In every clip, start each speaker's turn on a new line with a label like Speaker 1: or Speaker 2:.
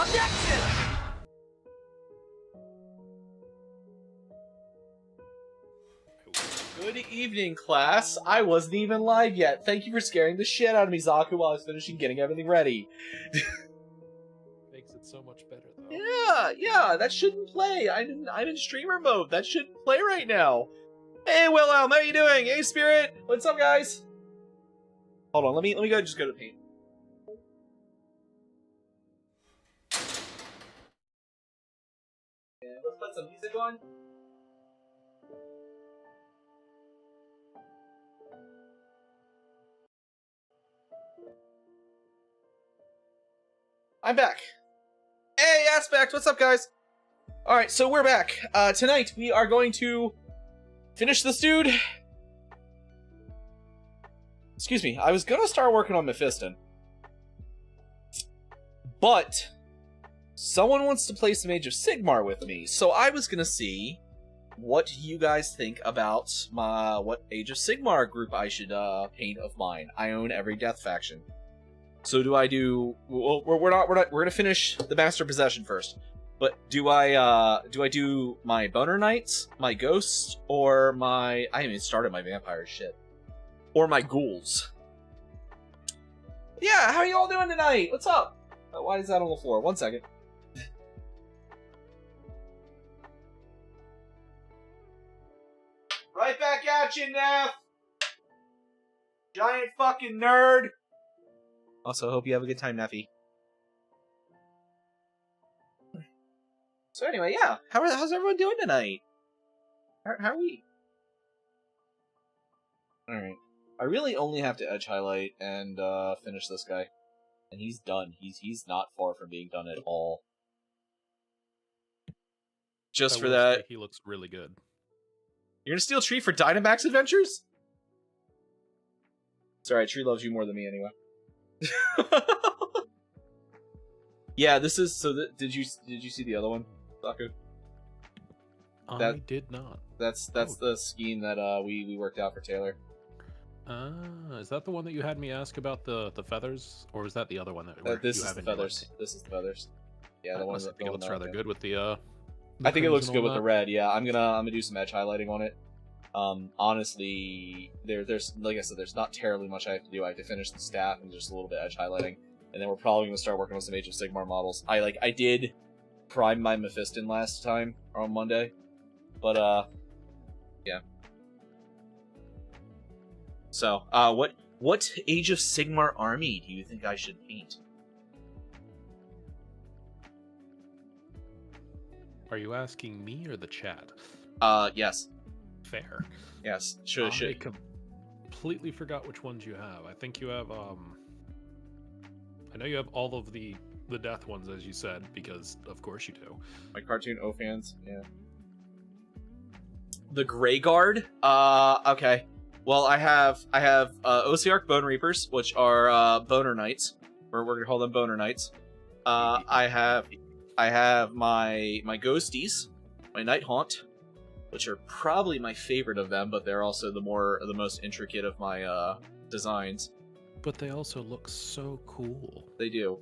Speaker 1: Objection!
Speaker 2: Good evening, class. I wasn't even live yet. Thank you for scaring the shit out of me, Zaku, while I was finishing getting everything ready.
Speaker 3: Makes it so much better, though.
Speaker 2: Yeah, that shouldn't play. I'm in streamer mode. That shouldn't play right now. Hey, Wilhelm, how you doing? Hey, Spirit. What's up, guys? Hold on, let me just go to paint. Yeah, let's put some music on. I'm back. Hey, Aspect, what's up, guys? Alright, so we're back. Tonight, we are going to finish this dude. Excuse me, I was gonna start working on Mephiston. But someone wants to play some Age of Sigmar with me, so I was gonna see what you guys think about what Age of Sigmar group I should paint of mine. I own every Death faction. So do I do? Well, we're gonna finish the Master Possession first. But do I do my Boner Knights, my Ghosts, or my? I haven't even started my Vampire shit. Or my Ghouls. Yeah, how are you all doing tonight? What's up? Why is that on the floor? 1 second. Right back at you, Neff. Giant fucking nerd. Also, hope you have a good time, Neffy. So anyway, yeah. How's everyone doing tonight? How are we? Alright. I really only have to edge highlight and finish this guy. And he's done. He's not far from being done at all. Just for that...
Speaker 3: He looks really good.
Speaker 2: You're gonna steal Tree for Dynamax Adventures? It's alright, Tree loves you more than me anyway. Yeah, this is so. Did you see the other one, Zaku?
Speaker 3: I did not.
Speaker 2: That's the scheme that we worked out for Taylor.
Speaker 3: Is that the one that you had me ask about the feathers, or was that the other one that
Speaker 2: this is the feathers? This is the feathers. Yeah, the one that
Speaker 3: it looks rather good with the.
Speaker 2: I think it looks good with the red. Yeah, I'm gonna do some edge highlighting on it. Honestly, there's like I said, there's not terribly much I have to do. I have to finish the staff and just a little bit edge highlighting, and then we're probably gonna start working on some Age of Sigmar models. I did prime my Mephiston last time or on Monday, but yeah. So what Age of Sigmar army do you think I should paint?
Speaker 3: Are you asking me or the chat?
Speaker 2: Yes.
Speaker 3: Fair.
Speaker 2: Yes.
Speaker 3: I completely forgot which ones you have. I think you have I know you have all of the death ones, as you said, because of course you do.
Speaker 2: My cartoon O fans, yeah. The Grey Guard. Okay. Well, I have OCR Bone Reapers, which are Boner Knights. We're gonna call them Boner Knights. I have my Ghosties, my Night Haunt, which are probably my favorite of them, but they're also the most intricate of my designs.
Speaker 3: But they also look so cool.
Speaker 2: They do.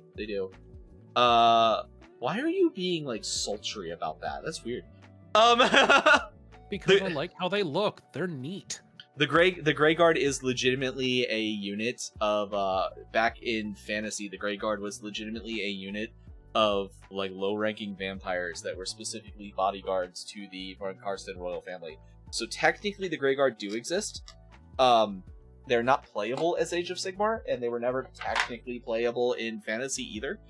Speaker 2: Why are you being like sultry about that? That's weird.
Speaker 3: Because I like how they look. They're neat.
Speaker 2: The Grey Guard is legitimately a unit of back in Fantasy. The Grey Guard was legitimately a unit of like low-ranking vampires that were specifically bodyguards to the Von Karsten royal family. So technically, the Grey Guard do exist. They're not playable as Age of Sigmar, and they were never technically playable in Fantasy either.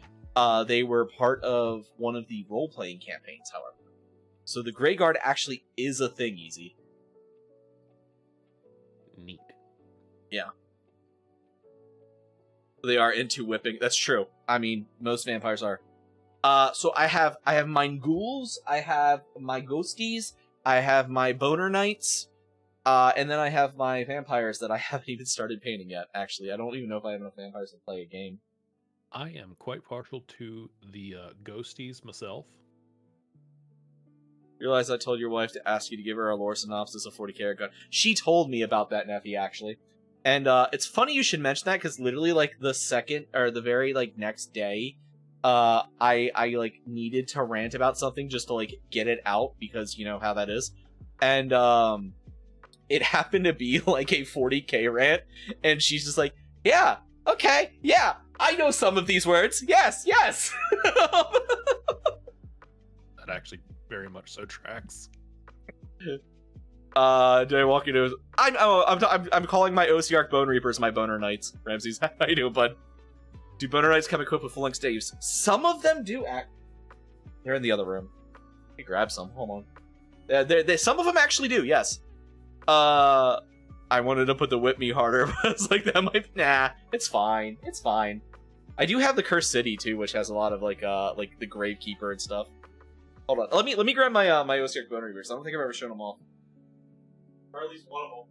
Speaker 2: They were part of one of the role-playing campaigns, however. So the Grey Guard actually is a thing, Easy.
Speaker 3: Neat.
Speaker 2: Yeah. They are into whipping. That's true. I mean, most vampires are. So I have my ghouls, I have my ghosties, I have my boner knights, and then I have my vampires that I haven't even started painting yet, actually. I don't even know if I have enough vampires to play a game.
Speaker 3: I am quite partial to the ghosties myself.
Speaker 2: Realize I told your wife to ask you to give her a lore synopsis of 40 karat gun. She told me about that, Neffy, actually. And it's funny you should mention that, because literally, like, the very, like, next day, I like needed to rant about something just to like get it out because you know how that is, and it happened to be like a 40k rant, and she's just like, yeah, okay, yeah, I know some of these words, yes.
Speaker 3: That actually very much so tracks.
Speaker 2: Did I walk into? I'm calling my Ossiarch Bone Reapers my Boner Knights. Ramses, how you doing, bud? Do Boner Knights come equipped with full-length staves? Some of them do. They're in the other room. Let me grab some. Hold on. Some of them actually do. Yes. I wanted to put the whip me harder, but I was like, that might. Nah, it's fine. It's fine. I do have the Cursed City too, which has a lot of like the Gravekeeper and stuff. Hold on. Let me grab my my Ossiarch Bone Reapers. I don't think I've ever shown them all. Or at least one of them.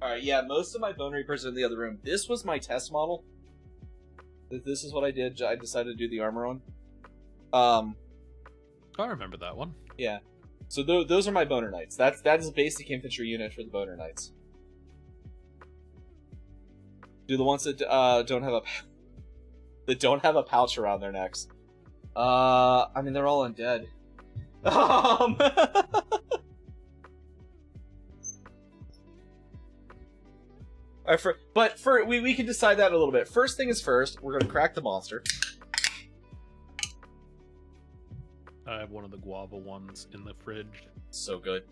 Speaker 2: Alright, yeah, most of my Bone Reapers are in the other room. This was my test model. This is what I did. I decided to do the armor on.
Speaker 3: I remember that one.
Speaker 2: Yeah. So those are my Boner Knights. That is a basic infantry unit for the Boner Knights. Do the ones that don't have a pouch around their necks. I mean they're all undead. We can decide that in a little bit. First thing is first, we're gonna crack the monster.
Speaker 3: I have one of the guava ones in the fridge.
Speaker 2: So good.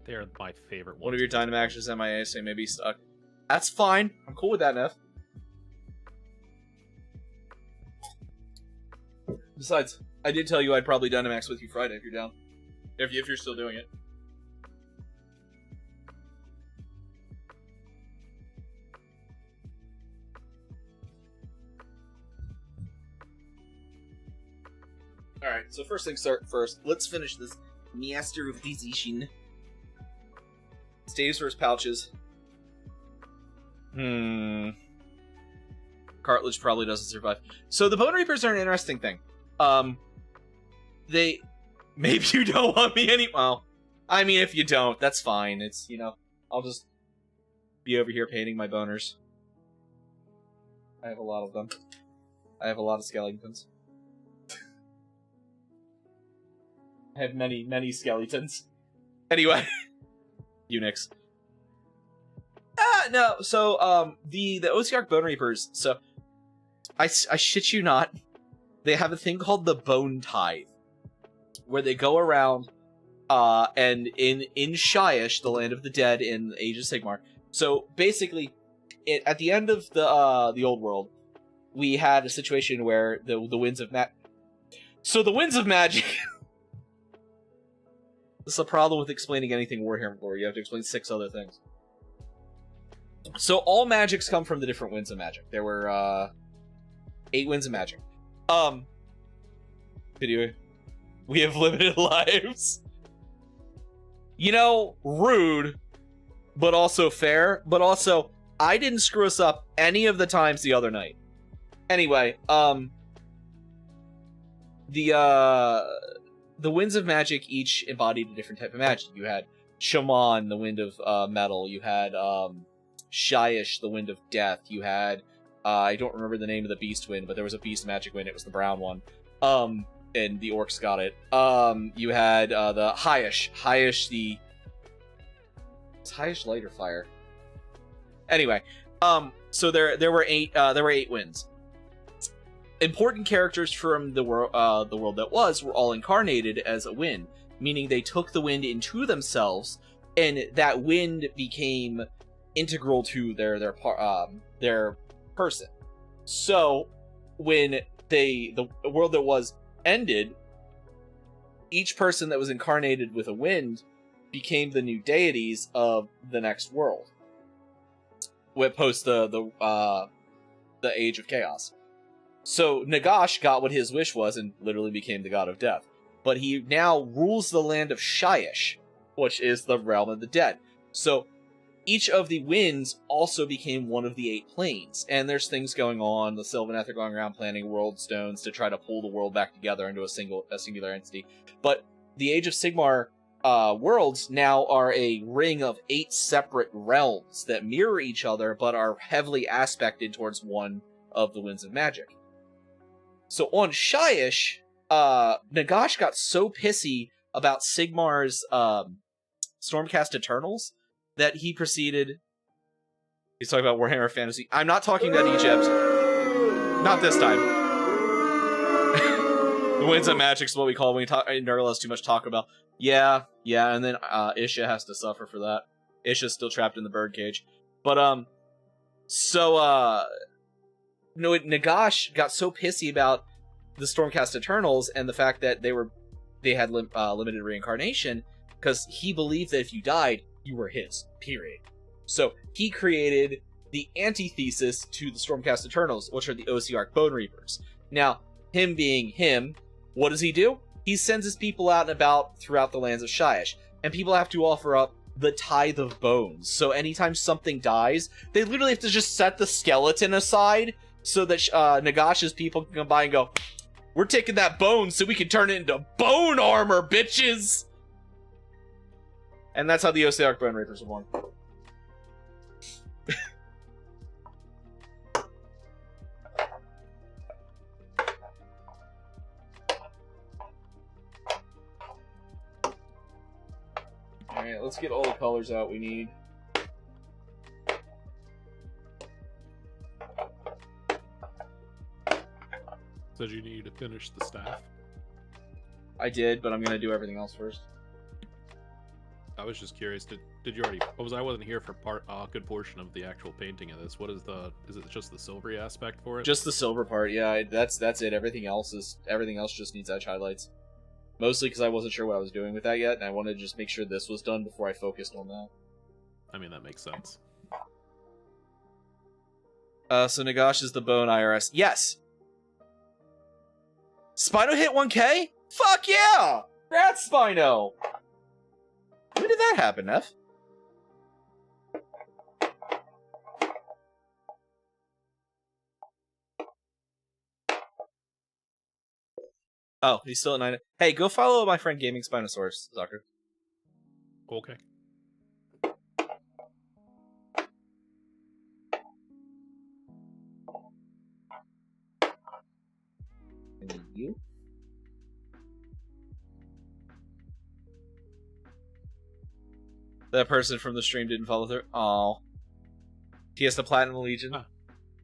Speaker 3: They're my favorite ones.
Speaker 2: One of your Dynamax is MIA, so you may be stuck. That's fine. I'm cool with that, Neff. Besides, I did tell you I'd probably Dynamax with you Friday if you're down. If you're still doing it. Alright, so first things first, let's finish this Master of Decision. Staves versus pouches. Cartilage probably doesn't survive. So the Bone Reapers are an interesting thing. Maybe you don't want me any. Well, I mean, if you don't, that's fine. It's, you know, I'll just be over here painting my boners. I have a lot of them. I have a lot of skeletons. I have many skeletons. Anyway, Unix. No. So, the Ossiarch Bone Reapers. So, I shit you not. They have a thing called the Bone Tithe, where they go around, and in Shyish, the land of the dead in Age of Sigmar. So basically, at the end of the old world, we had a situation where the winds of So the winds of magic. This is a problem with explaining anything Warhammer lore. You have to explain 6 other things. So all magics come from the different winds of magic. There were 8 winds of magic. Video. We have limited lives. You know, rude, but also fair. But also, I didn't screw us up any of the times the other night. Anyway, the winds of magic each embodied a different type of magic. You had Shaman, the wind of metal. You had Shyish, the wind of death. You had I don't remember the name of the beast wind, but there was a beast magic wind. It was the brown one. And the orcs got it. You had the Hyish. Is Hyish light or fire? Anyway, so there were 8 winds. Important characters from the world that were all incarnated as a wind, meaning they took the wind into themselves, and that wind became integral to their person. So when the world that was ended, each person that was incarnated with a wind became the new deities of the next world. Post the Age of Chaos. So Nagash got what his wish was and literally became the god of death. But he now rules the land of Shyish, which is the realm of the dead. So each of the winds also became one of the 8 planes. And there's things going on. The Sylvaneth are going around planting world stones to try to pull the world back together into a singular entity. But the Age of Sigmar worlds now are a ring of 8 separate realms that mirror each other, but are heavily aspected towards one of the winds of magic. So on Shyish, Nagash got so pissy about Sigmar's Stormcast Eternals that he proceeded... He's talking about Warhammer Fantasy. I'm not talking about Egypt. Not this time. The Winds of Magic's what we call when we talk. Nurgle has too much talk about. Yeah, and then Isha has to suffer for that. Isha's still trapped in the birdcage. But, Nagash got so pissy about the Stormcast Eternals and the fact that they had limited reincarnation, because he believed that if you died, you were his, period. So he created the antithesis to the Stormcast Eternals, which are the OC Bone Reapers. Now, him being him, what does he do? He sends his people out and about throughout the lands of Shyish, and people have to offer up the tithe of bones. So anytime something dies, they literally have to just set the skeleton aside so that Nagash's people can come by and go, we're taking that bone so we can turn it into bone armor, bitches! And that's how the Ossiarch Bone Reapers were born. Alright, let's get all the colors out we need.
Speaker 3: Said you need to finish the staff.
Speaker 2: I did, but I'm gonna do everything else first.
Speaker 3: I was just curious. Did you already? I wasn't here for a good portion of the actual painting of this. What is the? Is it just the silvery aspect for it?
Speaker 2: Just the silver part, yeah. That's it. Everything else just needs edge highlights. Mostly because I wasn't sure what I was doing with that yet, and I wanted to just make sure this was done before I focused on that.
Speaker 3: I mean, that makes sense.
Speaker 2: So Nagash is the bone IRS. Yes. Spino hit 1K? Fuck yeah! That's Spino! When did that happen, Neff? Oh, he's still at 9. Hey, go follow my friend Gaming Spinosaurus, Zucker.
Speaker 3: Okay.
Speaker 2: And you? That person from the stream didn't follow through. Aw. He has the Platinum Legion.
Speaker 3: Ah,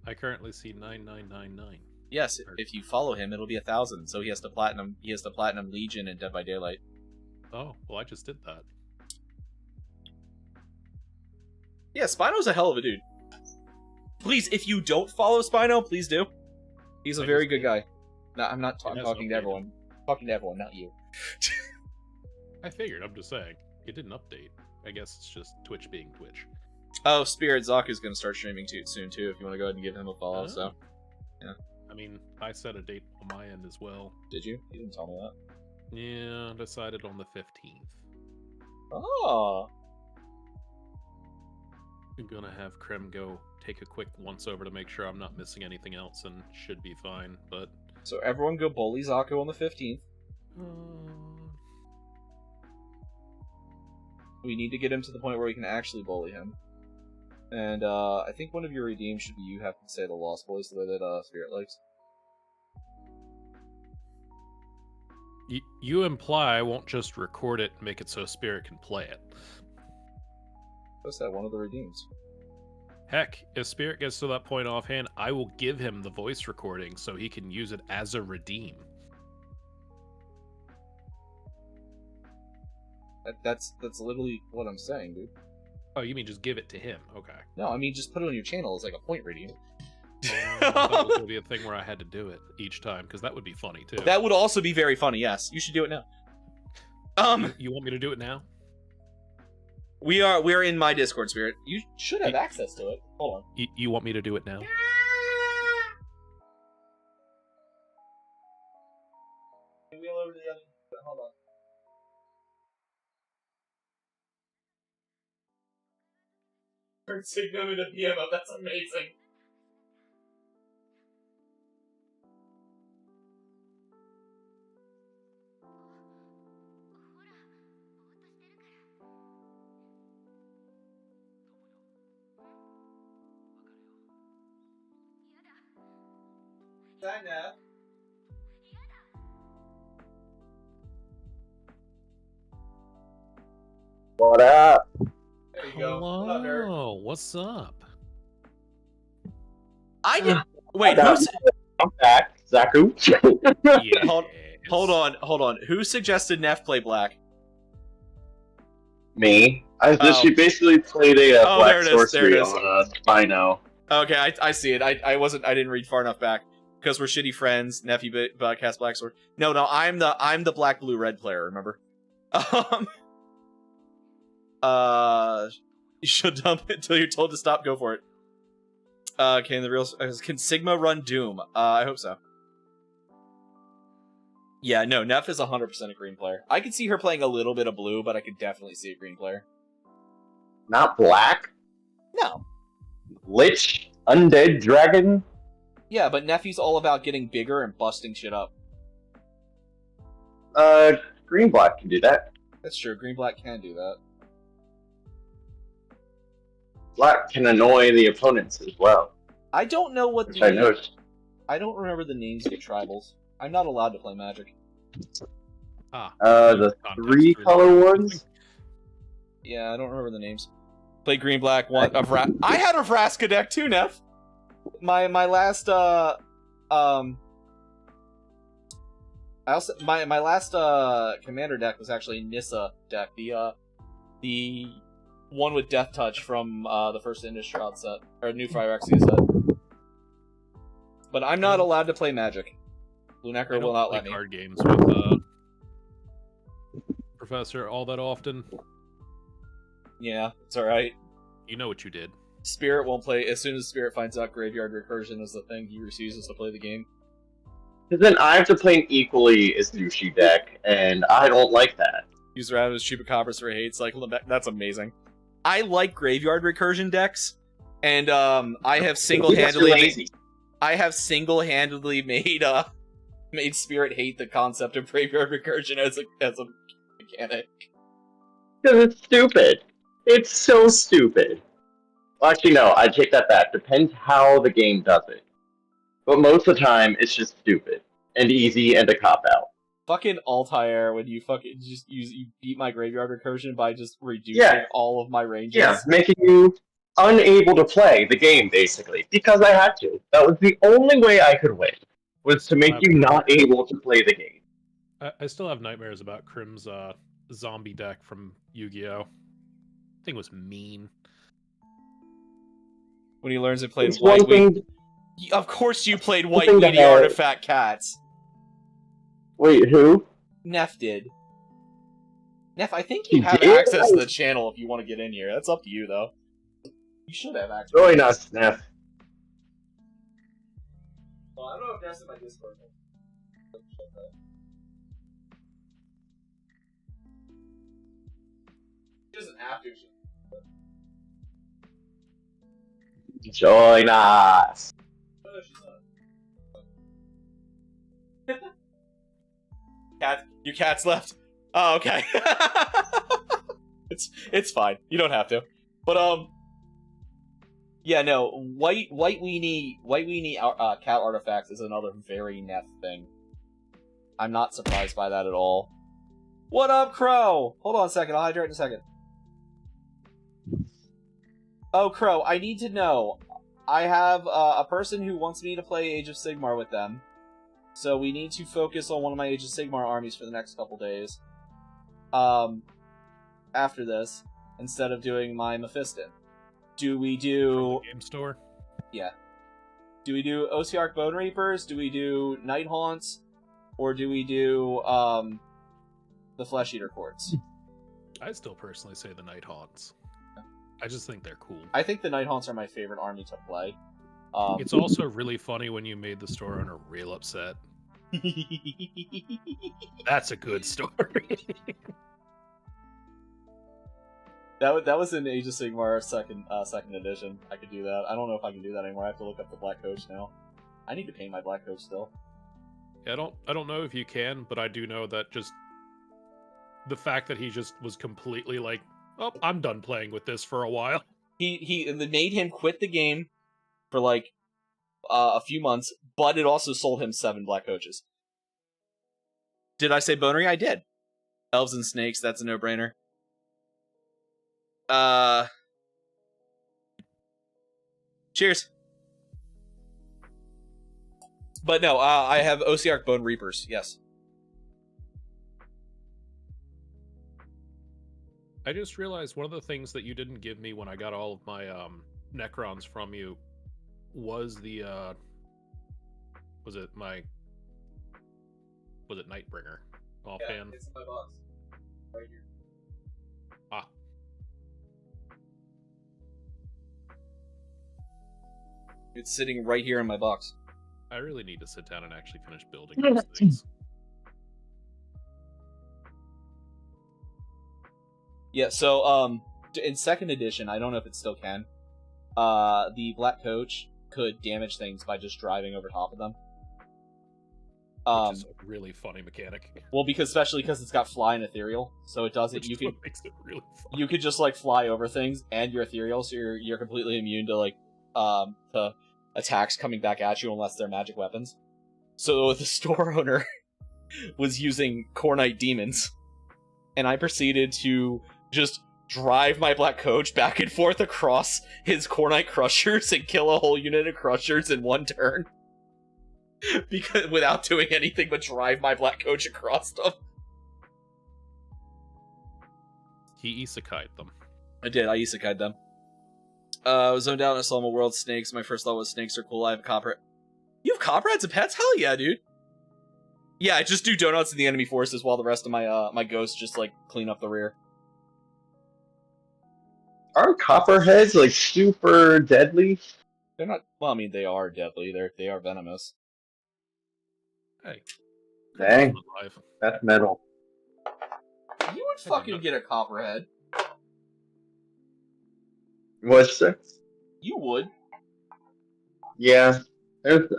Speaker 3: I currently see 9999.
Speaker 2: Yes, if you follow him, it'll be 1,000. So he has the Platinum. He has the Platinum Legion in Dead by Daylight.
Speaker 3: Oh, well, I just did that.
Speaker 2: Yeah, Spino's a hell of a dude. Please, if you don't follow Spino, please do. He's a very good guy. No, I'm not. I'm talking to everyone. Talking to everyone, not you.
Speaker 3: I figured. I'm just saying. It didn't update. I guess it's just Twitch being Twitch.
Speaker 2: Oh, Spirit Zaku's gonna start streaming soon too. If you want to go ahead and give him a follow,
Speaker 3: Oh.
Speaker 2: so yeah.
Speaker 3: I mean, I set a date on my end as well.
Speaker 2: Did you? You didn't tell me that.
Speaker 3: Yeah, decided on the 15th.
Speaker 2: Oh.
Speaker 3: I'm gonna have Krem go take a quick once over to make sure I'm not missing anything else, and should be fine. But
Speaker 2: So everyone go bully Zaku on the 15th. We need to get him to the point where we can actually bully him. And I think one of your redeems should be you have to say the Lost Boys the way that Spirit likes.
Speaker 3: you imply I won't just record it and make it so Spirit can play it.
Speaker 2: What's that? One of the redeems.
Speaker 3: Heck, if Spirit gets to that point offhand, I will give him the voice recording so he can use it as a redeem.
Speaker 2: That's literally what I'm saying, dude.
Speaker 3: Oh, you mean just give it to him? Okay.
Speaker 2: No, I mean just put it on your channel as like a point redeem.
Speaker 3: That was going to be a thing where I had to do it each time, because that would be funny too.
Speaker 2: That would also be very funny. Yes, you should do it now.
Speaker 3: You want me to do it now?
Speaker 2: We're in my Discord, Spirit. You should have access to it. Hold on.
Speaker 3: You want me to do it now?
Speaker 2: Wheel over to the other. Hold on. Turn Signum into PMO, that's amazing. Neff.
Speaker 1: What up?
Speaker 2: There you go.
Speaker 3: Hello,
Speaker 2: What up, nerd?
Speaker 3: what's up?
Speaker 2: I did. Wait,
Speaker 1: I'm
Speaker 2: who's?
Speaker 1: I'm back, Zaku.
Speaker 2: Hold on. Who suggested Neff play black?
Speaker 1: Me.
Speaker 2: Oh.
Speaker 1: She basically played a
Speaker 2: Oh,
Speaker 1: black
Speaker 2: there it is,
Speaker 1: sorcery
Speaker 2: there it is.
Speaker 1: on a Spino.
Speaker 2: Okay, I see it. I didn't read far enough back because we're shitty friends. Nephew cast black sword. No, I'm the black blue red player. Remember? You should dump it until you're told to stop. Go for it. Can Sigma run Doom? I hope so. Yeah, no, Neff is 100% a green player. I could see her playing a little bit of blue, but I could definitely see a green player.
Speaker 1: Not black?
Speaker 2: No.
Speaker 1: Lich? Undead dragon?
Speaker 2: Yeah, but Nephew's all about getting bigger and busting shit up.
Speaker 1: Green black can do that.
Speaker 2: That's true. Green black can do that.
Speaker 1: Black can annoy the opponents as well.
Speaker 2: I don't know what
Speaker 1: Which I noticed.
Speaker 2: I don't remember the names of the tribals. I'm not allowed to play Magic.
Speaker 1: The three color ones?
Speaker 2: Yeah, I don't remember the names. Played green black one. I had a Vraska deck too, Neff. My last my last commander deck was actually Nissa deck, the one with Death Touch from the first Innistrad set, or New Phyrexia set. But I'm not allowed to play Magic. Lunecra will not let me.
Speaker 3: Card games with Professor all that often.
Speaker 2: Yeah, it's alright.
Speaker 3: You know what you did.
Speaker 2: Spirit won't play. As soon as Spirit finds out Graveyard Recursion is the thing, he refuses to play the game.
Speaker 1: Because then I have to play an equally as douchey deck, and I don't like that.
Speaker 2: Use around his Chupacabras for hate cycle. That's amazing. I like Graveyard Recursion decks, and I have single-handedly made Spirit hate the concept of Graveyard Recursion as a mechanic.
Speaker 1: Because it's stupid. It's so stupid. Well, actually, no, I take that back. Depends how the game does it. But most of the time, it's just stupid. And easy and a cop-out.
Speaker 2: Fucking Altair, when you fucking you beat my Graveyard Recursion by just reducing all of my ranges.
Speaker 1: Yeah, making you unable to play the game, basically. Because I had to. That was the only way I could win. Was to make you not able to play the game.
Speaker 3: I still have nightmares about Krim's zombie deck from Yu-Gi-Oh! Thing was mean.
Speaker 2: When he learns to play White Weenie. Of course you played White Weenie Artifact Cats.
Speaker 1: Wait, who?
Speaker 2: Neff did. Neff, I think you have access to the channel if you want to get in here. That's up to you, though. You should have access.
Speaker 1: Really not, Neff.
Speaker 2: Well, I don't know if that's in my Discord. She doesn't have to.
Speaker 1: Join us.
Speaker 2: No, she's not. Your cat's left. Oh, okay. It's fine. You don't have to. But yeah, no. White Weenie cat artifacts is another very Neff thing. I'm not surprised by that at all. What up, Crow? Hold on a second. I'll hydrate in a second. Oh, Crow, I need to know. I have a person who wants me to play Age of Sigmar with them. So we need to focus on one of my Age of Sigmar armies for the next couple days. After this, instead of doing my Mephiston. Do we do...
Speaker 3: Game store?
Speaker 2: Yeah. Do we do Ossiarch Bone Reapers? Do we do Night Haunts? Or do we do, the Flesh Eater Courts?
Speaker 3: I still personally say the Night Haunts. I just think they're cool.
Speaker 2: I think the Night Haunts are my favorite army to play.
Speaker 3: It's also really funny when you made the store owner real upset. That's a good story.
Speaker 2: that was in Age of Sigmar second edition. I could do that. I don't know if I can do that anymore. I have to look up the Black Coach now. I need to paint my Black Coach still.
Speaker 3: Yeah, I don't know if you can, but I do know that just the fact that he just was completely like, oh, I'm done playing with this for a while.
Speaker 2: He made him quit the game for like a few months, but it also sold him 7 Black Coaches. Did I say bonery? I did. Elves and snakes, that's a no-brainer. Cheers. But no, I have Ossiarch Bone Reapers, yes.
Speaker 3: I just realized one of the things that you didn't give me when I got all of my Necrons from you was the was it Nightbringer offhand?
Speaker 2: Yeah, it's in my box. Right here.
Speaker 3: Ah.
Speaker 2: It's sitting right here in my box.
Speaker 3: I really need to sit down and actually finish building those things.
Speaker 2: Yeah, so in 2nd edition, I don't know if it still can. The Black Coach could damage things by just driving over top of them.
Speaker 3: Which is a really funny mechanic.
Speaker 2: Well, especially because it's got fly and ethereal, so it does it.
Speaker 3: Which makes it really fun.
Speaker 2: You could just like fly over things, and you're ethereal, so you're completely immune to like to attacks coming back at you unless they're magic weapons. So the store owner was using Cornite demons, and I proceeded to just drive my Black Coach back and forth across his Cornite Crushers and kill a whole unit of Crushers in one turn. Because without doing anything but drive my Black Coach across them.
Speaker 3: He isekai'd them.
Speaker 2: I did, I isekai'd them. I was zoned out and I saw my world snakes. My first thought was snakes are cool. I have a copper. You have copperheads and pets? Hell yeah, dude. Yeah, I just do donuts in the enemy forces while the rest of my my ghosts just like clean up the rear.
Speaker 1: Aren't copperheads like super deadly?
Speaker 2: They're not. Well, I mean, they are deadly. They are venomous.
Speaker 3: Hey.
Speaker 1: Dang.
Speaker 3: Alive.
Speaker 1: That's metal.
Speaker 2: You would fucking get a copperhead.
Speaker 1: What's that?
Speaker 2: You would.
Speaker 1: Yeah.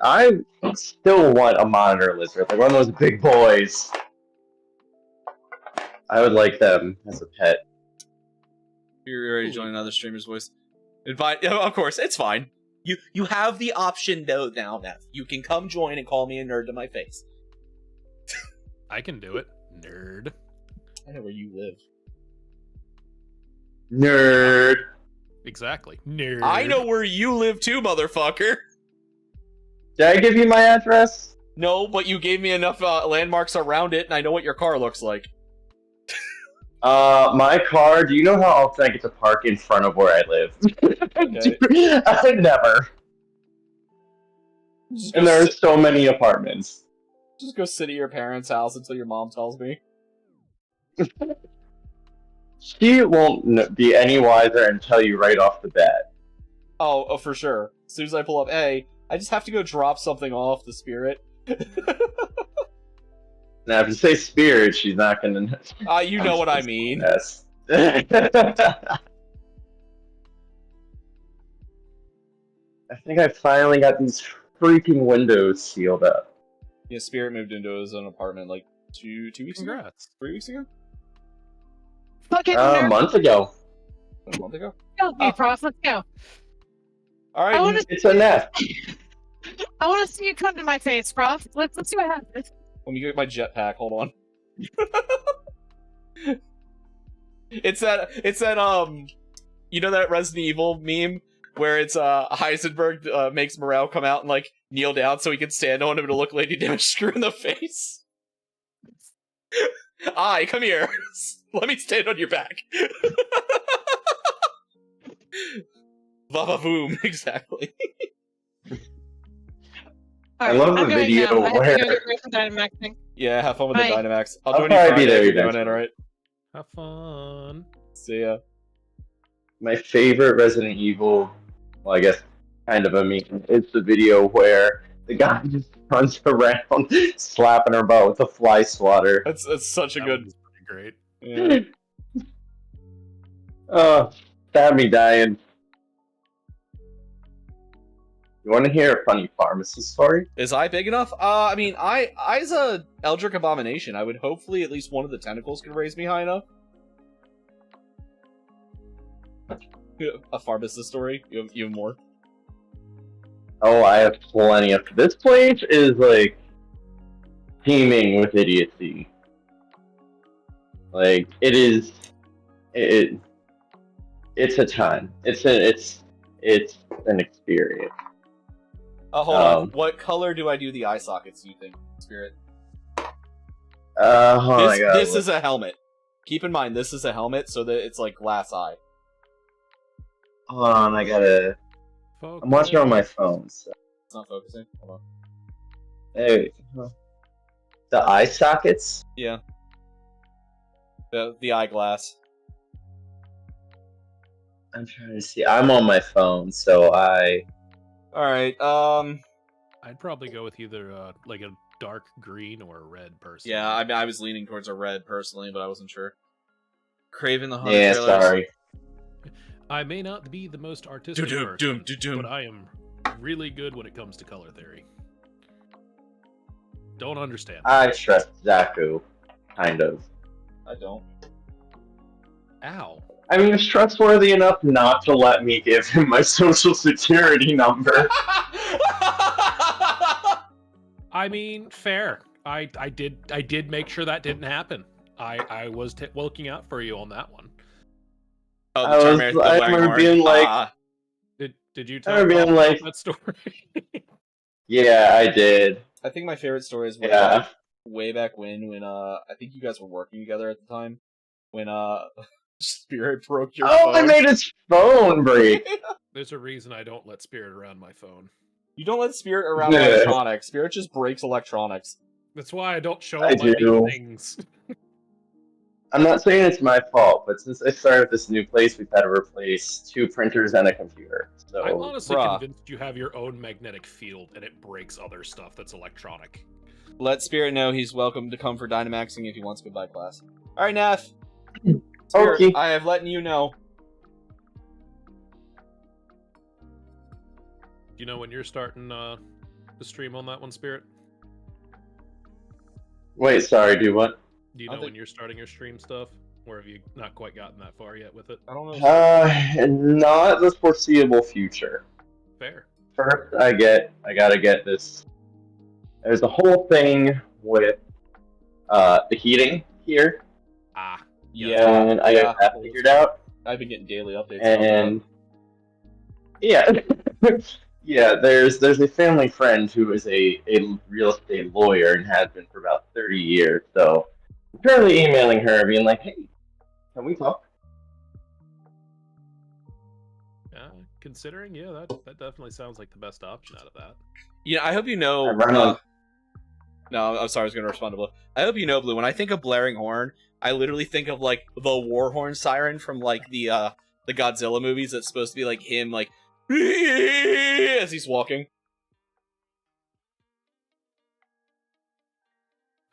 Speaker 1: I still want a monitor lizard, like one of those big boys. I would like them as a pet.
Speaker 2: You're ready to join another streamer's voice. Invite. Of course, it's fine. You have the option though now, Neff. You can come join and call me a nerd to my face.
Speaker 3: I can do it. Nerd.
Speaker 2: I know where you live.
Speaker 1: Nerd.
Speaker 3: Exactly. Nerd.
Speaker 2: I know where you live too, motherfucker.
Speaker 1: Did I give you my address?
Speaker 2: No, but you gave me enough landmarks around it, and I know what your car looks like.
Speaker 1: My car, do you know how often I get to park in front of where I live?
Speaker 2: Okay.
Speaker 1: I never. And there are so many apartments.
Speaker 2: Just go sit at your parents' house until your mom tells me.
Speaker 1: She won't be any wiser and tell you right off the bat.
Speaker 2: Oh, for sure. As soon as I pull up, hey, I just have to go drop something off the spirit.
Speaker 1: Now, if you say spirit, she's not gonna...
Speaker 2: You know what I mean.
Speaker 1: Yes. I think I finally got these freaking windows sealed up.
Speaker 2: Yeah, Spirit moved into his own apartment like two weeks ago?
Speaker 3: Congrats.
Speaker 2: 3 weeks ago?
Speaker 4: Fucking
Speaker 1: A month ago.
Speaker 2: A month ago?
Speaker 4: Go, Prof, let's go.
Speaker 2: Alright.
Speaker 1: It's a nest.
Speaker 4: I want to see you come to my face, Prof. Let's see what happens.
Speaker 2: Let me get my jetpack, hold on. It's that you know that Resident Evil meme where it's Heisenberg makes Morale come out and like kneel down so he can stand on him to look Lady Demonstru in the face? Come here. Let me stand on your back. Va-va-boom, exactly.
Speaker 1: I love the
Speaker 4: I'm going
Speaker 1: video
Speaker 4: now. I have to
Speaker 1: where...
Speaker 4: go to some Dynamaxing.
Speaker 2: Yeah, have fun with the
Speaker 4: Bye.
Speaker 2: Dynamax.
Speaker 1: I'll
Speaker 2: do any
Speaker 1: probably be
Speaker 2: Friday
Speaker 1: there
Speaker 2: if you're doing
Speaker 1: eventually.
Speaker 2: it, alright?
Speaker 3: Have fun.
Speaker 2: See ya.
Speaker 1: My favorite Resident Evil, well, I guess kind of a meme, is the video where the guy just runs around slapping her butt with a fly swatter.
Speaker 2: That's such a
Speaker 3: That
Speaker 2: good...
Speaker 3: one's pretty great.
Speaker 2: Yeah.
Speaker 1: Oh, stab me dying. You want to hear a funny pharmacist story?
Speaker 2: Is I big enough? I mean, I's a Eldritch Abomination. I would hopefully at least one of the tentacles could raise me high enough. A pharmacist story? You have more?
Speaker 1: Oh, I have plenty of. This place is like teeming with idiocy. Like it is. It's a ton. It's an experience.
Speaker 2: Hold on. What color do I do the eye sockets, do you think, Spirit? This is a helmet. Keep in mind, this is a helmet, so that it's like glass eye.
Speaker 1: Hold on, I gotta...
Speaker 3: Focus.
Speaker 1: I'm watching on my phone, so...
Speaker 2: It's not focusing. Hold on.
Speaker 1: Hey, the eye sockets?
Speaker 2: Yeah. The eyeglass.
Speaker 1: I'm trying to see. I'm on my phone, so I...
Speaker 2: Alright,
Speaker 3: I'd probably go with either like a dark green or a red person.
Speaker 2: yeah, I was leaning towards a red, personally, but I wasn't sure. Craven the Hunter
Speaker 1: Yeah,
Speaker 2: trailers.
Speaker 1: sorry.
Speaker 3: I may not be the most artistic person, but I am really good when it comes to color theory. Don't understand.
Speaker 1: I trust Zaku, kind of.
Speaker 2: I don't.
Speaker 3: Ow.
Speaker 1: I mean, he's trustworthy enough not to let me give him my social security number.
Speaker 3: I mean, fair. I did make sure that didn't happen. I was looking out for you on that one.
Speaker 2: Oh,
Speaker 1: I remember being like,
Speaker 3: Did you
Speaker 1: I
Speaker 3: tell
Speaker 1: remember being
Speaker 3: Bob
Speaker 1: like,
Speaker 3: about that story?
Speaker 1: yeah, I did.
Speaker 2: I think my favorite story is
Speaker 1: Yeah.
Speaker 2: way back when I think you guys were working together at the time, when Spirit broke your
Speaker 1: Oh,
Speaker 2: phone.
Speaker 1: I made his phone break.
Speaker 3: There's a reason I don't let Spirit around my phone.
Speaker 2: You don't let Spirit around
Speaker 1: Yeah.
Speaker 2: electronics. Spirit just breaks electronics.
Speaker 3: That's why I don't show
Speaker 1: I
Speaker 3: him my
Speaker 1: do.
Speaker 3: neat things.
Speaker 1: I'm not saying it's my fault, but since I started this new place, we've had to replace 2 printers and a computer. So
Speaker 3: I'm honestly
Speaker 2: Bruh.
Speaker 3: convinced you have your own magnetic field and it breaks other stuff that's electronic.
Speaker 2: Let Spirit know he's welcome to come for Dynamaxing if he wants goodbye class. Alright, Nath. Spirit,
Speaker 1: Okay.
Speaker 2: I have letting you know.
Speaker 3: Do you know when you're starting the stream on that one, Spirit?
Speaker 1: Wait, sorry, do what?
Speaker 3: Do you know when you're starting your stream stuff? Or have you not quite gotten that far yet with it?
Speaker 2: I don't know.
Speaker 1: Not the foreseeable future.
Speaker 3: Fair.
Speaker 1: First, I gotta get this. There's a whole thing with the heating here,
Speaker 3: Ah.
Speaker 2: Yeah,
Speaker 1: and I got that figured out.
Speaker 2: I've been getting daily updates.
Speaker 1: And yeah, yeah. There's a family friend who is a real estate lawyer and has been for about 30 years. So I'm currently emailing her, being like, "Hey, can we talk?"
Speaker 3: Considering, yeah, that definitely sounds like the best option out of that.
Speaker 2: Yeah, I hope you know.
Speaker 1: I'm running.
Speaker 2: No, I'm sorry, I was going to respond to Blue. I hope you know, Blue. When I think of blaring horn, I literally think of like the war horn siren from like the Godzilla movies. That's supposed to be like him, like as he's walking.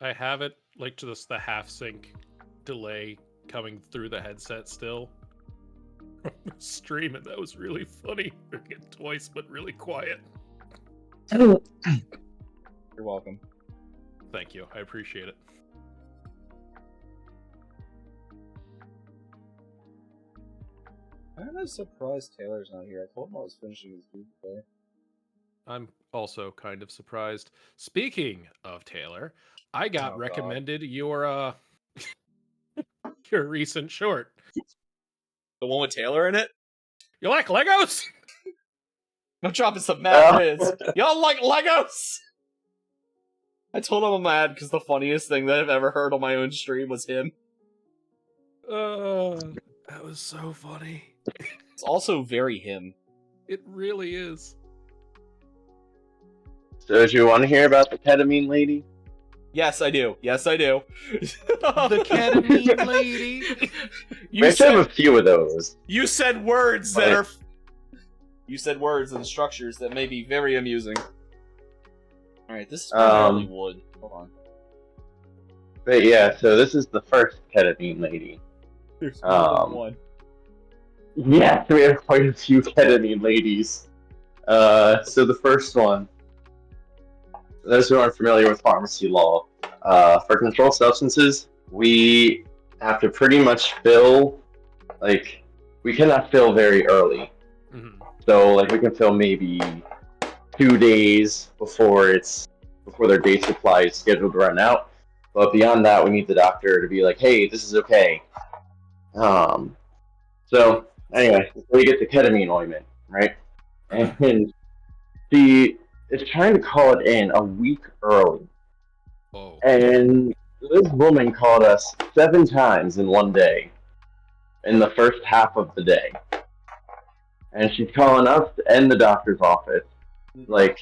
Speaker 3: I have it like to the half sync delay coming through the headset still from the stream, and that was really funny. Hearing it twice, but really quiet.
Speaker 2: You're welcome.
Speaker 3: Thank you. I appreciate it.
Speaker 2: I'm surprised Taylor's not here. I told him I was finishing his food today.
Speaker 3: I'm also kind of surprised. Speaking of Taylor, I got recommended your your recent short.
Speaker 2: The one with Taylor in it?
Speaker 3: You like Legos?
Speaker 2: I'm dropping some mad riz. Y'all like Legos? I told him I'm mad because the funniest thing that I've ever heard on my own stream was him.
Speaker 3: That was so funny.
Speaker 2: It's also very him.
Speaker 3: It really is.
Speaker 1: So, do you want to hear about the ketamine lady?
Speaker 2: Yes, I do. Yes, I do.
Speaker 3: The ketamine lady.
Speaker 1: We actually have a few of those.
Speaker 2: You said words that are... You said words and structures that may be very amusing. Alright, this is primarily wood. Hold on.
Speaker 1: But yeah, so this is the first ketamine lady.
Speaker 2: There's more than one.
Speaker 1: Yes, we have quite a few ketamine ladies. So the first one, those who aren't familiar with pharmacy law, for controlled substances, we have to pretty much fill, like, we cannot fill very early.
Speaker 3: Mhm.
Speaker 1: So, like, we can fill maybe 2 days before their day supply is scheduled to run out. But beyond that, we need the doctor to be like, hey, this is okay. So anyway, we get the ketamine ointment, right? And she is trying to call it in a week early.
Speaker 3: Oh.
Speaker 1: And this woman called us 7 times in one day, in the first half of the day. And she's calling us and the doctor's office. Like,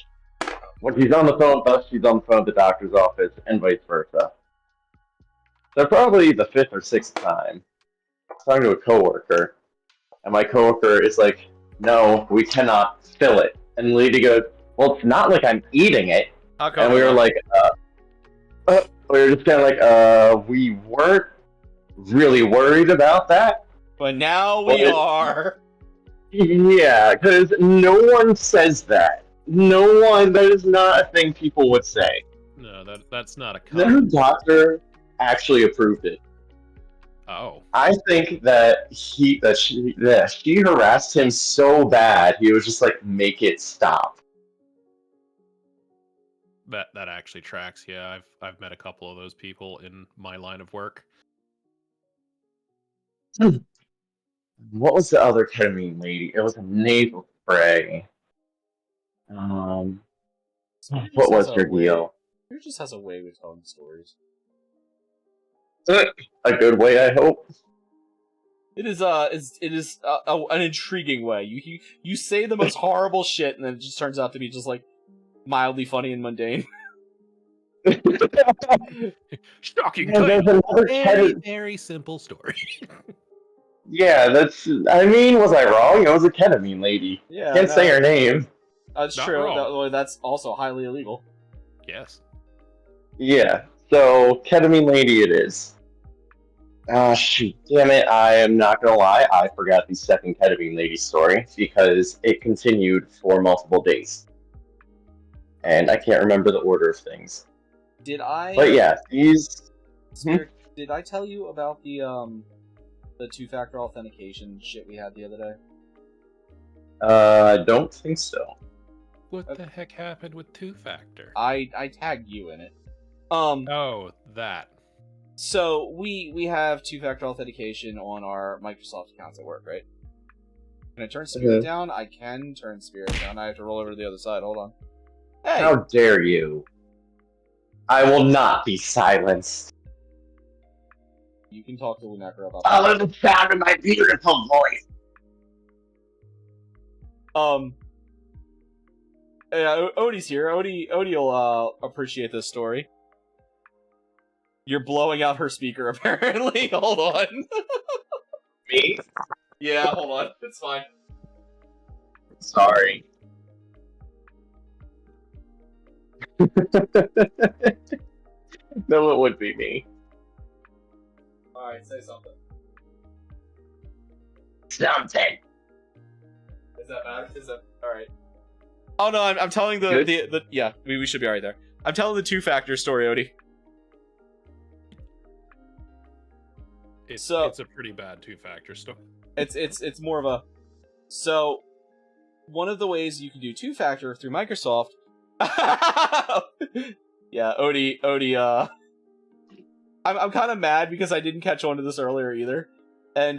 Speaker 1: when she's on the phone with us, she's on the phone with the doctor's office, and vice versa. So probably the 5th or 6th time, I was talking to a coworker, and my coworker is like, no, we cannot fill it. And the lady goes, well, it's not like I'm eating it.
Speaker 2: How come?
Speaker 1: And we were like, we were just kind of like, we weren't really worried about that.
Speaker 2: But now we are.
Speaker 1: Yeah, because no one says that. That is not a thing people would say.
Speaker 3: No, that's not a
Speaker 1: The
Speaker 3: comment.
Speaker 1: doctor actually approved it.
Speaker 3: Oh.
Speaker 1: I think that she harassed him so bad, he was just like, make it stop.
Speaker 3: That actually tracks. Yeah, I've met a couple of those people in my line of work.
Speaker 1: What was the other ketamine lady? It was a nasal spray. What was her deal?
Speaker 2: Who just has a way with telling stories?
Speaker 1: A good way, I hope.
Speaker 2: It is an intriguing way. You say the most horrible shit, and then it just turns out to be just like mildly funny and mundane.
Speaker 3: Shocking.
Speaker 1: And there's another
Speaker 3: Very simple story.
Speaker 1: Yeah, I mean, was I wrong? It was a ketamine lady.
Speaker 2: Yeah,
Speaker 1: Can't say her name.
Speaker 2: That's
Speaker 3: Not
Speaker 2: true.
Speaker 3: wrong.
Speaker 2: That's also highly illegal.
Speaker 3: Yes.
Speaker 1: Yeah, so ketamine lady it is. Shoot, damn it, I am not gonna lie, I forgot the second ketamine lady story because it continued for multiple days. And I can't remember the order of things.
Speaker 2: Did I?
Speaker 1: But yeah,
Speaker 2: Did I tell you about the 2-factor authentication shit we had the other day?
Speaker 1: I don't think so.
Speaker 3: What the heck happened with 2-factor?
Speaker 2: I tagged you in it.
Speaker 3: Oh, that.
Speaker 2: So we have 2-factor authentication on our Microsoft accounts at work, right? Can I turn Spirit down? I can turn Spirit down. I have to roll over to the other side. Hold on. Hey.
Speaker 1: How dare you? I will not be silenced.
Speaker 2: You can talk to Lunecra about
Speaker 1: Follow the sound of my beautiful voice.
Speaker 2: Yeah, Odie's here. Odie will appreciate this story. You're blowing out her speaker, apparently. Hold on.
Speaker 1: Me?
Speaker 2: Yeah, hold on. It's fine.
Speaker 1: Sorry. No, it would be me.
Speaker 2: Alright, say something.
Speaker 1: Something.
Speaker 2: Is that bad? Is that alright? Oh no, I'm telling the yeah, we should be alright there. I'm telling the 2-factor story, Odie.
Speaker 3: It's a pretty bad 2-factor story.
Speaker 2: It's more of a so one of the ways you can do 2-factor through Microsoft. Yeah, Odie. I'm kind of mad because I didn't catch on to this earlier either, and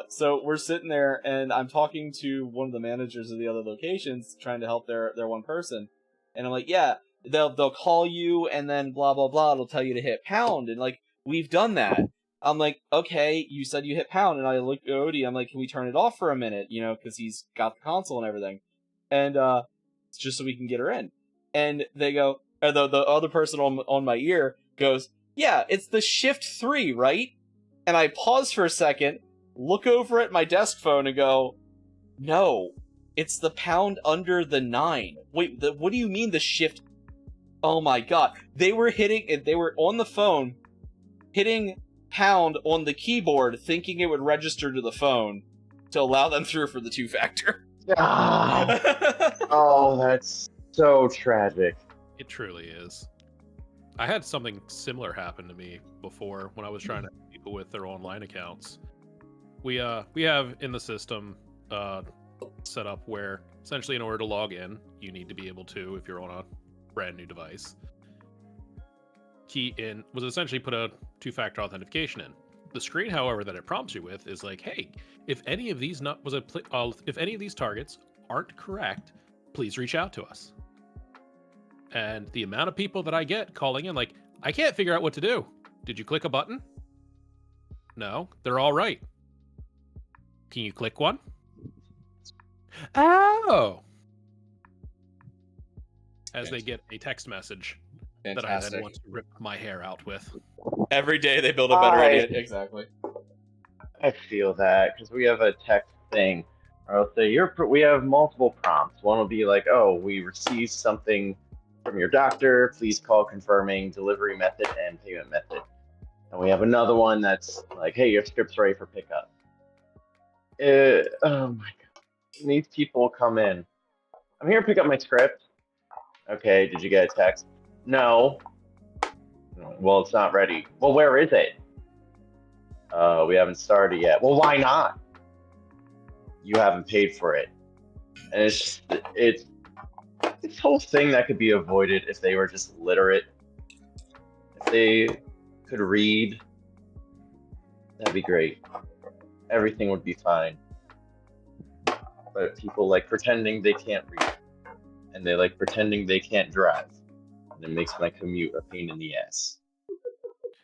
Speaker 2: so we're sitting there and I'm talking to one of the managers of the other locations, trying to help their one person, and I'm like, yeah, they'll call you and then blah blah blah, it'll tell you to hit pound, and like we've done that. I'm like, okay, you said you hit pound, and I look at Odie, I'm like, can we turn it off for a minute, you know, because he's got the console and everything, and just so we can get her in. And they go, or the other person on my ear goes, yeah, it's the Shift 3, right? And I pause for a second, look over at my desk phone and go, no, it's the pound under the 9. Wait, what do you mean the Shift? Oh my god. They were on the phone, hitting pound on the keyboard, thinking it would register to the phone. to allow them through for the 2-factor.
Speaker 1: Ah, oh, that's so tragic.
Speaker 3: It truly is. I had something similar happen to me before when I was trying to help people with their online accounts. We have in the system set up where essentially in order to log in, you need to be able to, if you're on a brand new device, key in was essentially put a 2-factor authentication in. The screen, however, that it prompts you with is like, hey, if any of these if any of these targets aren't correct, please reach out to us. And the amount of people that I get calling in, like, I can't figure out what to do. Did you click a button? No, they're all right. Can you click one? Oh! As they get a text message that I then want to rip my hair out with.
Speaker 2: Every day they build a better idiot. Exactly.
Speaker 1: I feel that because we have a text thing. Or I'll say we have multiple prompts. One will be like, "Oh, we received something from your doctor. Please call confirming delivery method and payment method." And we have another one that's like, "Hey, your script's ready for pickup." Oh my god! These people come in. I'm here to pick up my script. Okay, did you get a text? No. Well, it's not ready. Well, where is it? We haven't started yet. Well, why not? You haven't paid for it. And it's this whole thing that could be avoided if they were just literate. If they could read, that'd be great. Everything would be fine. But people like pretending they can't read. And they like pretending they can't drive. And it makes my commute a pain in the ass.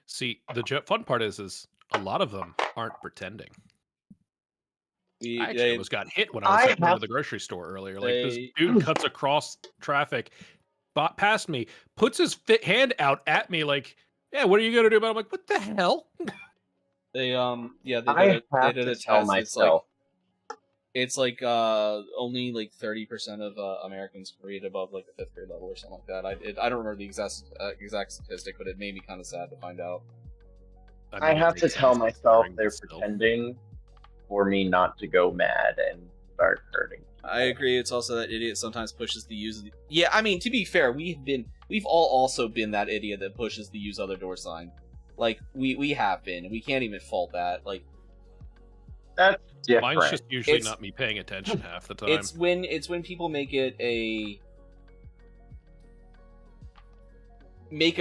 Speaker 3: See, the fun part is a lot of them aren't pretending. I actually almost got hit when I was going to the grocery store earlier. Like, this dude cuts across traffic, past me, puts his hand out at me like, yeah, what are you going to do about it? I'm like, what the hell?
Speaker 2: They did a test.
Speaker 1: Myself.
Speaker 2: It's like only like 30% of Americans can read above like the 5th grade level or something like that. I don't remember the exact statistic, but it made me kind of sad to find out.
Speaker 1: I have to tell myself they're pretending for me not to go mad and start hurting.
Speaker 2: I agree. It's also that idiot sometimes pushes the use. Yeah, I mean, to be fair, we've all also been that idiot that pushes the use other door sign. Like we have been. We can't even fault that. Like
Speaker 1: that's different.
Speaker 3: Mine's just usually not me paying attention half the time.
Speaker 2: It's when people make a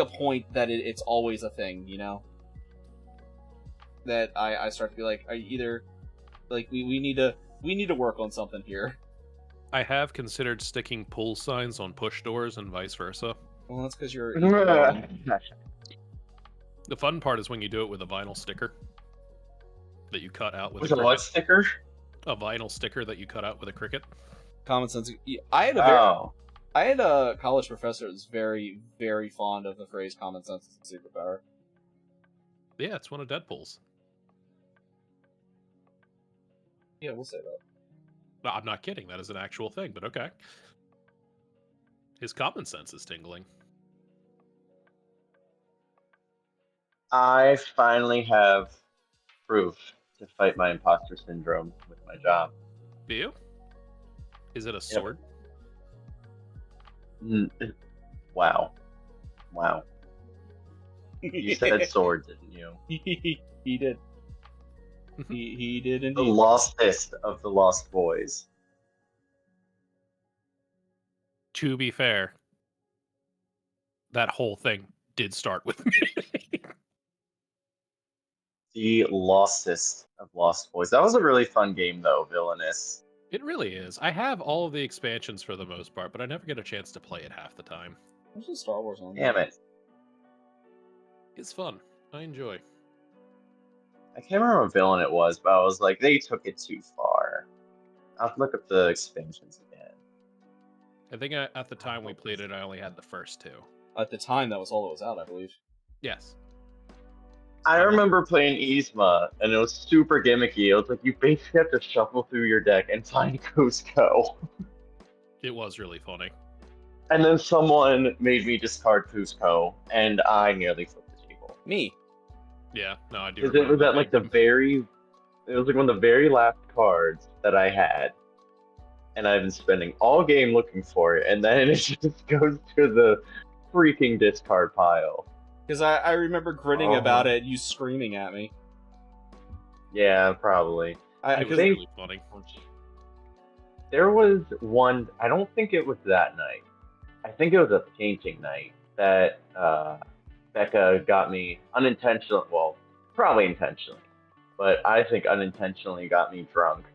Speaker 2: point that it's always a thing, you know. That I start to be like, we need to work on something here.
Speaker 3: I have considered sticking pull signs on push doors and vice versa.
Speaker 2: Well, that's because you're.
Speaker 3: The fun part is when you do it with a vinyl sticker that you cut out with
Speaker 1: a what sticker?
Speaker 3: A vinyl sticker that you cut out with a Cricut.
Speaker 2: Common sense. I had a college professor that was very, very fond of the phrase "common sense is a superpower."
Speaker 3: Yeah, it's one of Deadpool's.
Speaker 2: Yeah, we'll say that.
Speaker 3: No, I'm not kidding. That is an actual thing, but okay. His common sense is tingling.
Speaker 1: I finally have proof to fight my imposter syndrome with my job.
Speaker 3: Do you? Is it a sword?
Speaker 1: Wow. You said sword, didn't you?
Speaker 2: He did. He did indeed.
Speaker 1: The lostest of the lost boys.
Speaker 3: To be fair, that whole thing did start with me.
Speaker 1: The lostest of lost boys. That was a really fun game, though, Villainous.
Speaker 3: It really is. I have all of the expansions for the most part, but I never get a chance to play it half the time.
Speaker 2: There's a Star Wars on.
Speaker 1: Damn it.
Speaker 3: It's fun. I enjoy.
Speaker 1: I can't remember what villain it was, but I was like, they took it too far. I'll have to look up the expansions again.
Speaker 3: I think at the time we played it, I only had the first two.
Speaker 2: At the time, that was all that was out, I believe.
Speaker 3: Yes.
Speaker 1: I remember playing Yzma, and it was super gimmicky. It was like, you basically have to shuffle through your deck and find Cusco.
Speaker 3: It was really funny.
Speaker 1: And then someone made me discard Cusco, and I nearly flipped the table.
Speaker 2: Me.
Speaker 3: Yeah, no, I do.
Speaker 1: It was at like the very It was like one of the very last cards that I had, and I've been spending all game looking for it, and then it just goes to the freaking discard pile.
Speaker 2: Because I remember grinning
Speaker 1: Oh.
Speaker 2: about it, you screaming at me.
Speaker 1: Yeah, probably.
Speaker 2: I
Speaker 3: It was
Speaker 2: think
Speaker 3: really funny.
Speaker 1: There was one, I don't think it was that night. I think it was a painting night that Becca got me unintentionally, well, probably intentionally, but I think unintentionally got me drunk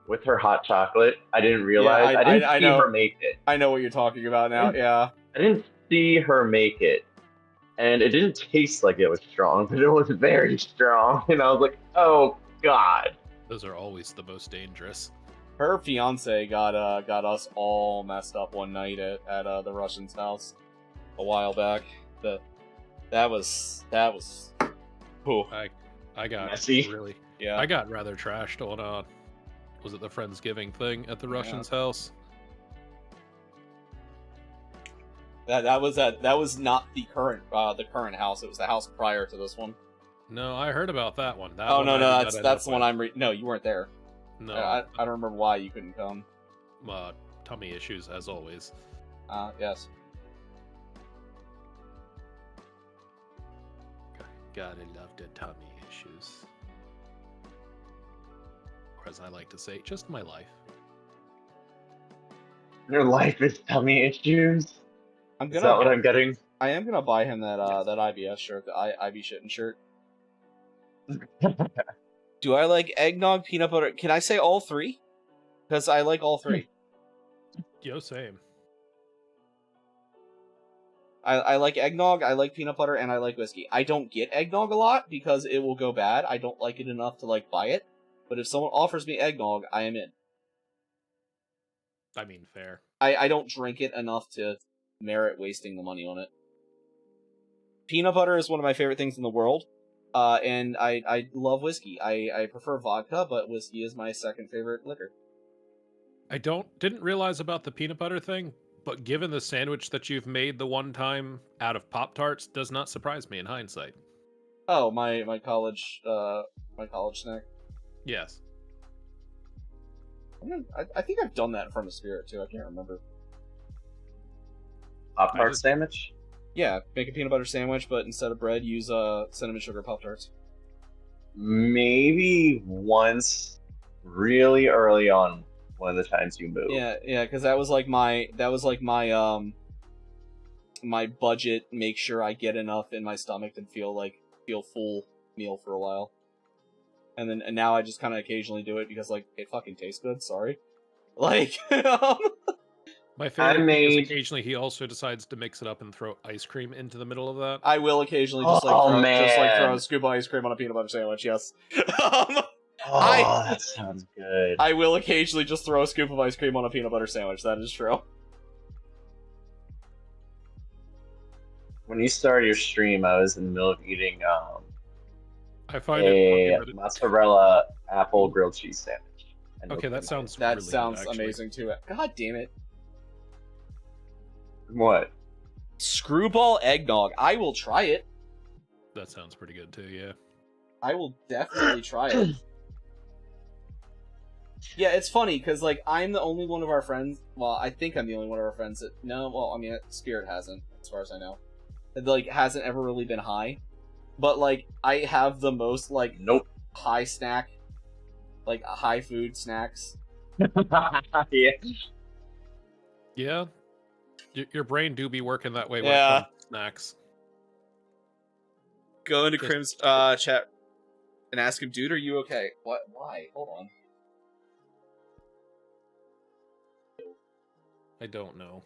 Speaker 1: with her hot chocolate. I didn't realize. I didn't see her make it.
Speaker 2: I know what you're talking about now. Yeah.
Speaker 1: I didn't see her make it. And it didn't taste like it was strong, but it was very strong. And I was like, oh, God.
Speaker 3: Those are always the most dangerous.
Speaker 2: Her fiance got us all messed up one night at the Russian's house a while back. That was ooh.
Speaker 3: I got
Speaker 1: Messy.
Speaker 3: really
Speaker 2: Yeah.
Speaker 3: I got rather trashed on was it the Friendsgiving thing at the Russian's house?
Speaker 2: That was not the current house. It was the house prior to this one.
Speaker 3: No, I heard about that one. That
Speaker 2: Oh
Speaker 3: one
Speaker 2: no,
Speaker 3: I
Speaker 2: that's the one I'm. No, you weren't there.
Speaker 3: No,
Speaker 2: I don't remember why you couldn't come.
Speaker 3: tummy issues as always.
Speaker 2: Yes.
Speaker 3: Gotta love the tummy issues. Or as I like to say, just my life.
Speaker 1: Your life is tummy issues.
Speaker 2: I'm
Speaker 1: Is
Speaker 2: gonna.
Speaker 1: that what I'm getting?
Speaker 2: I am gonna buy him that that IBS shirt, the IB shitting shirt. Do I like eggnog, peanut butter? Can I say all three? Because I like all three.
Speaker 3: Yo, same.
Speaker 2: I like eggnog, I like peanut butter, and I like whiskey. I don't get eggnog a lot because it will go bad. I don't like it enough to like buy it. But if someone offers me eggnog, I am in.
Speaker 3: I mean, fair.
Speaker 2: I don't drink it enough to merit wasting the money on it. Peanut butter is one of my favorite things in the world. And I love whiskey. I prefer vodka, but whiskey is my second favorite liquor.
Speaker 3: I didn't realize about the peanut butter thing, but given the sandwich that you've made the one time out of Pop-Tarts does not surprise me in hindsight.
Speaker 2: Oh, my college snack.
Speaker 3: Yes.
Speaker 2: I think I've done that in front of Spirit too. I can't remember.
Speaker 1: Pop-Tart sandwich?
Speaker 2: Yeah, make a peanut butter sandwich, but instead of bread, use cinnamon sugar Pop-Tarts.
Speaker 1: Maybe once, really early on, one of the times you moved.
Speaker 2: Yeah, because that was like my my budget. Make sure I get enough in my stomach and feel full meal for a while. And now I just kind of occasionally do it because like it fucking tastes good. Sorry, like.
Speaker 3: My favorite thing is
Speaker 1: made-
Speaker 3: occasionally he also decides to mix it up and throw ice cream into the middle of that.
Speaker 2: I will occasionally just throw a scoop of ice cream on a peanut butter sandwich. Yes.
Speaker 1: That sounds good.
Speaker 2: I will occasionally just throw a scoop of ice cream on a peanut butter sandwich. That is true.
Speaker 1: When you started your stream, I was in the middle of eating
Speaker 3: I find
Speaker 1: a
Speaker 3: it funny,
Speaker 1: mozzarella apple grilled cheese sandwich. And
Speaker 3: okay, that sounds
Speaker 2: That
Speaker 3: really good,
Speaker 2: sounds
Speaker 3: actually.
Speaker 2: amazing too. God damn it.
Speaker 1: What?
Speaker 2: Screwball eggnog. I will try it.
Speaker 3: That sounds pretty good too, yeah.
Speaker 2: I will definitely try it. Yeah, it's funny because like I'm the only one of our friends. Well, I think I'm the only one of our friends that Well, I mean, Spirit hasn't, as far as I know. That like hasn't ever really been high, but like I have the most like
Speaker 1: Nope.
Speaker 2: high snack, like high food snacks.
Speaker 1: Yeah.
Speaker 3: Yeah. Your brain do be working that way when
Speaker 2: Yeah.
Speaker 3: it comes to snacks.
Speaker 2: Go into
Speaker 3: Just-
Speaker 2: Crim's chat and ask him, dude, are you okay? What? Why? Hold on.
Speaker 3: I don't know.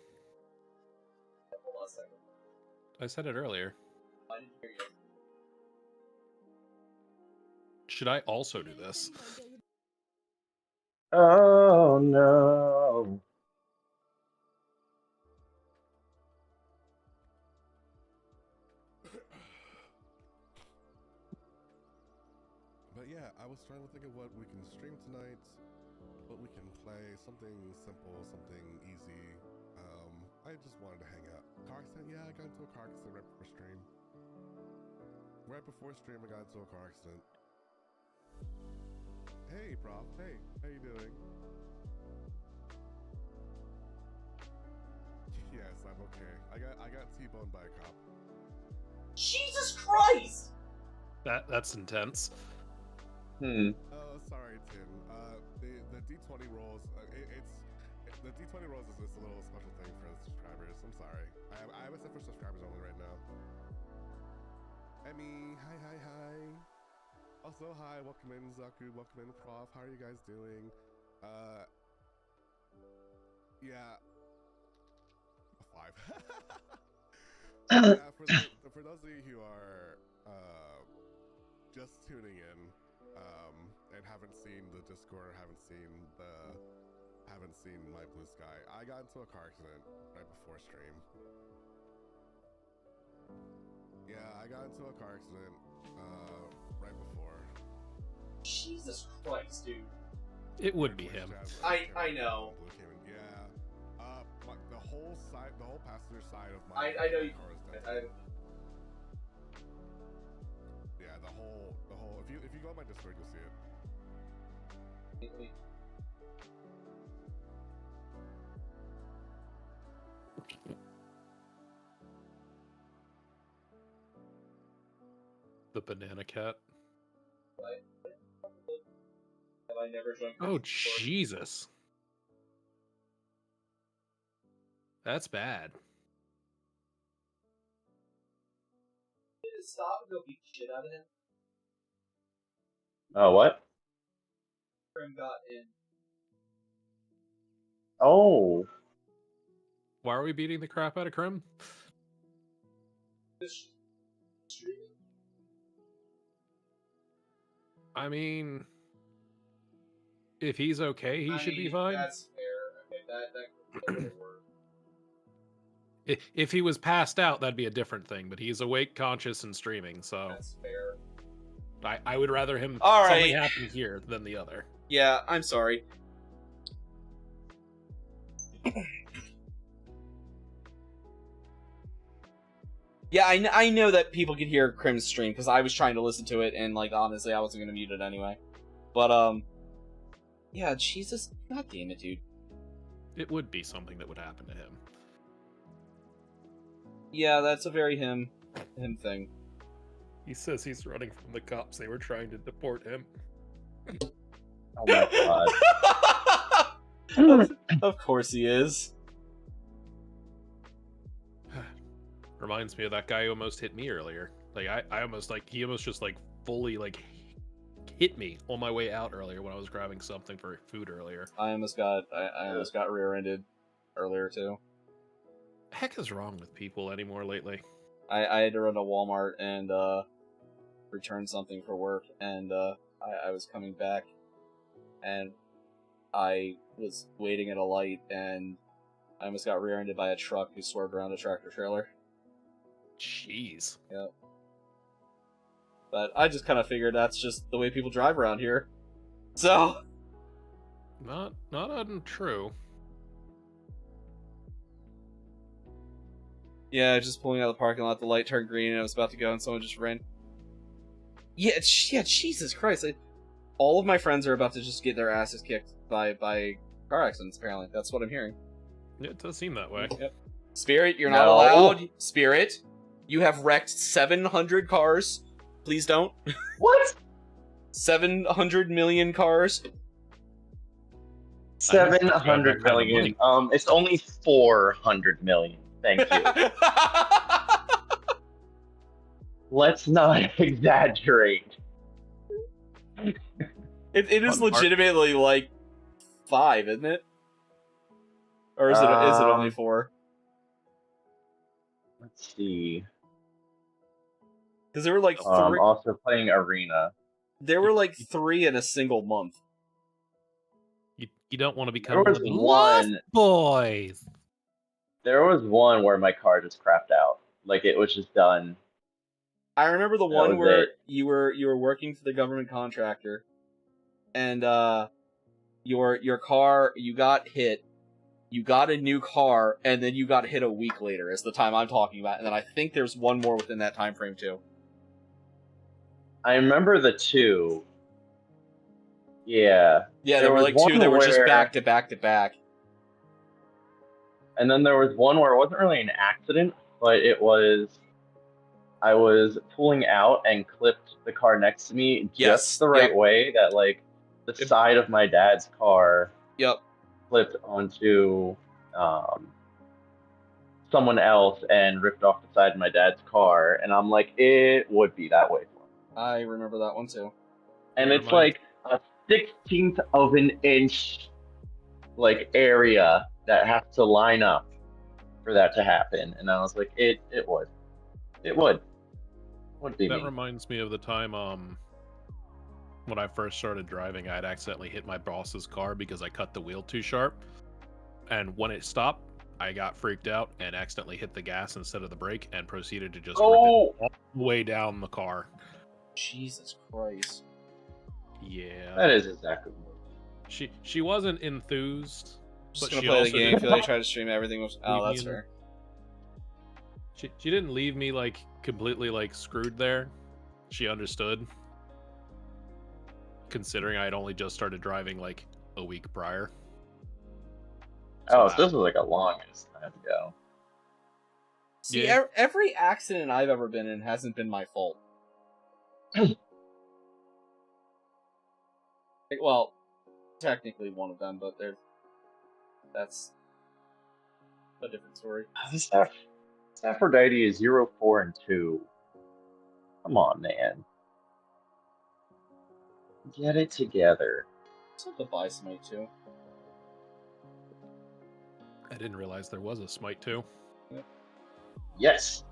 Speaker 2: Hold on a second.
Speaker 3: I said it earlier.
Speaker 2: I didn't hear you.
Speaker 3: Should I also do this?
Speaker 1: Oh no.
Speaker 5: But yeah, I was trying to think of what we can stream tonight, what we can play, something simple, something easy. I just wanted to hang out. Car accident? Yeah, I got into a car accident right before stream. right before stream, I got into a car accident. Hey, Prof. Hey, how you doing? Yes, I'm okay. I got T-boned by a cop.
Speaker 2: Jesus Christ!
Speaker 3: That's intense.
Speaker 1: Hmm.
Speaker 5: Oh, sorry, Tim. The D20 rolls. The D20 rolls is just a little special thing for the subscribers. I'm sorry. I have it set for subscribers only right now. Emmy, hi. Also, hi. Welcome in, Zaku. Welcome in, Prof. How are you guys doing? Yeah. A 5. Yeah, for those of you who are just tuning in and haven't seen the Discord, haven't seen my blue sky, I got into a car accident right before stream. Yeah, I got into a car accident right before.
Speaker 2: Jesus Christ, dude.
Speaker 3: It would be him.
Speaker 2: I know.
Speaker 5: Yeah. The whole passenger side of my
Speaker 2: I know you.
Speaker 5: car is dead. Yeah, the whole. If you go on my Discord, you'll see it.
Speaker 3: The banana cat.
Speaker 2: Have I never joined?
Speaker 3: Oh, Jesus. That's bad.
Speaker 2: Stop and go beat the shit out of him.
Speaker 1: Oh, what?
Speaker 2: Krim got in.
Speaker 1: Oh.
Speaker 3: Why are we beating the crap out of Krim? I mean, if he's okay, he should be fine.
Speaker 2: That's fair. Okay, that could work.
Speaker 3: If he was passed out, that'd be a different thing. But he's awake, conscious, and streaming. So
Speaker 2: That's fair.
Speaker 3: I would rather him
Speaker 2: All right.
Speaker 3: something happen here than the other.
Speaker 2: Yeah, I'm sorry. Yeah, I know that people could hear Krim's stream because I was trying to listen to it and like honestly I wasn't gonna mute it anyway. But yeah, Jesus, god damn it, dude.
Speaker 3: It would be something that would happen to him.
Speaker 2: Yeah, that's a very him thing.
Speaker 3: He says he's running from the cops. They were trying to deport him.
Speaker 1: Oh my god.
Speaker 2: Of course he is.
Speaker 3: Reminds me of that guy who almost hit me earlier. Like I almost he almost just like fully like hit me on my way out earlier when I was grabbing something for food earlier.
Speaker 2: I almost got rear-ended earlier too.
Speaker 3: Heck is wrong with people anymore lately?
Speaker 2: I had to run to Walmart and return something for work, and I was coming back, and I was waiting at a light, and I almost got rear-ended by a truck who swerved around a tractor trailer.
Speaker 3: Jeez.
Speaker 2: Yep. But I just kind of figured that's just the way people drive around here. So
Speaker 3: Not untrue.
Speaker 2: yeah, just pulling out of the parking lot, the light turned green, and I was about to go, and someone just ran. Yeah, Jesus Christ! All of my friends are about to just get their asses kicked by car accidents. Apparently, that's what I'm hearing.
Speaker 3: Yeah, it does seem that way.
Speaker 2: Yep. Spirit, you're not
Speaker 1: No.
Speaker 2: allowed. Spirit, you have wrecked 700 cars. Please don't.
Speaker 1: What?
Speaker 2: 700 million cars.
Speaker 1: 700 million. It's only 400 million. Thank you. Let's not exaggerate.
Speaker 2: It is
Speaker 3: Fun part.
Speaker 2: legitimately like 5, isn't it? Or is it only 4?
Speaker 1: Let's see.
Speaker 2: Because there were like 3.
Speaker 1: Also playing Arena.
Speaker 2: There were like 3 in a single month.
Speaker 3: You don't want to become
Speaker 1: There
Speaker 3: one
Speaker 1: was
Speaker 3: of the
Speaker 1: one.
Speaker 3: lost boys.
Speaker 1: There was one where my car just crapped out. Like it was just done.
Speaker 2: I remember the
Speaker 1: That
Speaker 2: one
Speaker 1: was
Speaker 2: where
Speaker 1: it.
Speaker 2: you were working for the government contractor, and your car, you got hit. You got a new car, and then you got hit a week later. Is the time I'm talking about, and then I think there's one more within that time frame too.
Speaker 1: I remember the two. Yeah.
Speaker 2: Yeah, there were
Speaker 1: was
Speaker 2: like two
Speaker 1: one
Speaker 2: that were just
Speaker 1: where-
Speaker 2: back to back to back.
Speaker 1: And then there was one where it wasn't really an accident, but it was I was pulling out and clipped the car next to me
Speaker 2: Yes,
Speaker 1: just the right
Speaker 2: yep.
Speaker 1: way that like the
Speaker 2: Yep.
Speaker 1: side of my dad's car
Speaker 2: Yep.
Speaker 1: flipped onto someone else and ripped off the side of my dad's car, and I'm like, it would be that way for me.
Speaker 2: I remember that one too.
Speaker 1: And
Speaker 3: Never
Speaker 1: it's
Speaker 3: mind.
Speaker 1: like a 16th of an inch like area that has to line up for that to happen. And I was like, it would. It would. Would be
Speaker 3: That
Speaker 1: me.
Speaker 3: reminds me of the time when I first started driving, I had accidentally hit my boss's car because I cut the wheel too sharp. And when it stopped, I got freaked out and accidentally hit the gas instead of the brake and proceeded to just rip it all the way down the car.
Speaker 2: Jesus Christ.
Speaker 3: Yeah.
Speaker 1: That is exactly what
Speaker 3: She wasn't enthused.
Speaker 2: Just
Speaker 3: But
Speaker 2: gonna
Speaker 3: she
Speaker 2: play the
Speaker 3: also
Speaker 2: game.
Speaker 3: didn't-
Speaker 2: Feel like I tried to stream everything was. Oh,
Speaker 3: Leave me
Speaker 2: that's
Speaker 3: in the-
Speaker 2: fair.
Speaker 3: She didn't leave me like completely like screwed there. She understood. Considering I had only just started driving like a week prior.
Speaker 1: Oh,
Speaker 3: So
Speaker 1: so this was like a longest time ago.
Speaker 2: See,
Speaker 3: Yeah.
Speaker 2: every accident I've ever been in hasn't been my fault. Like, well, technically one of them, but that's a different story.
Speaker 1: This Aphrodite is 0, 4, and 2. Come on, man. Get it together.
Speaker 2: So the buy Smite too.
Speaker 3: I didn't realize there was a Smite too.
Speaker 1: Yes.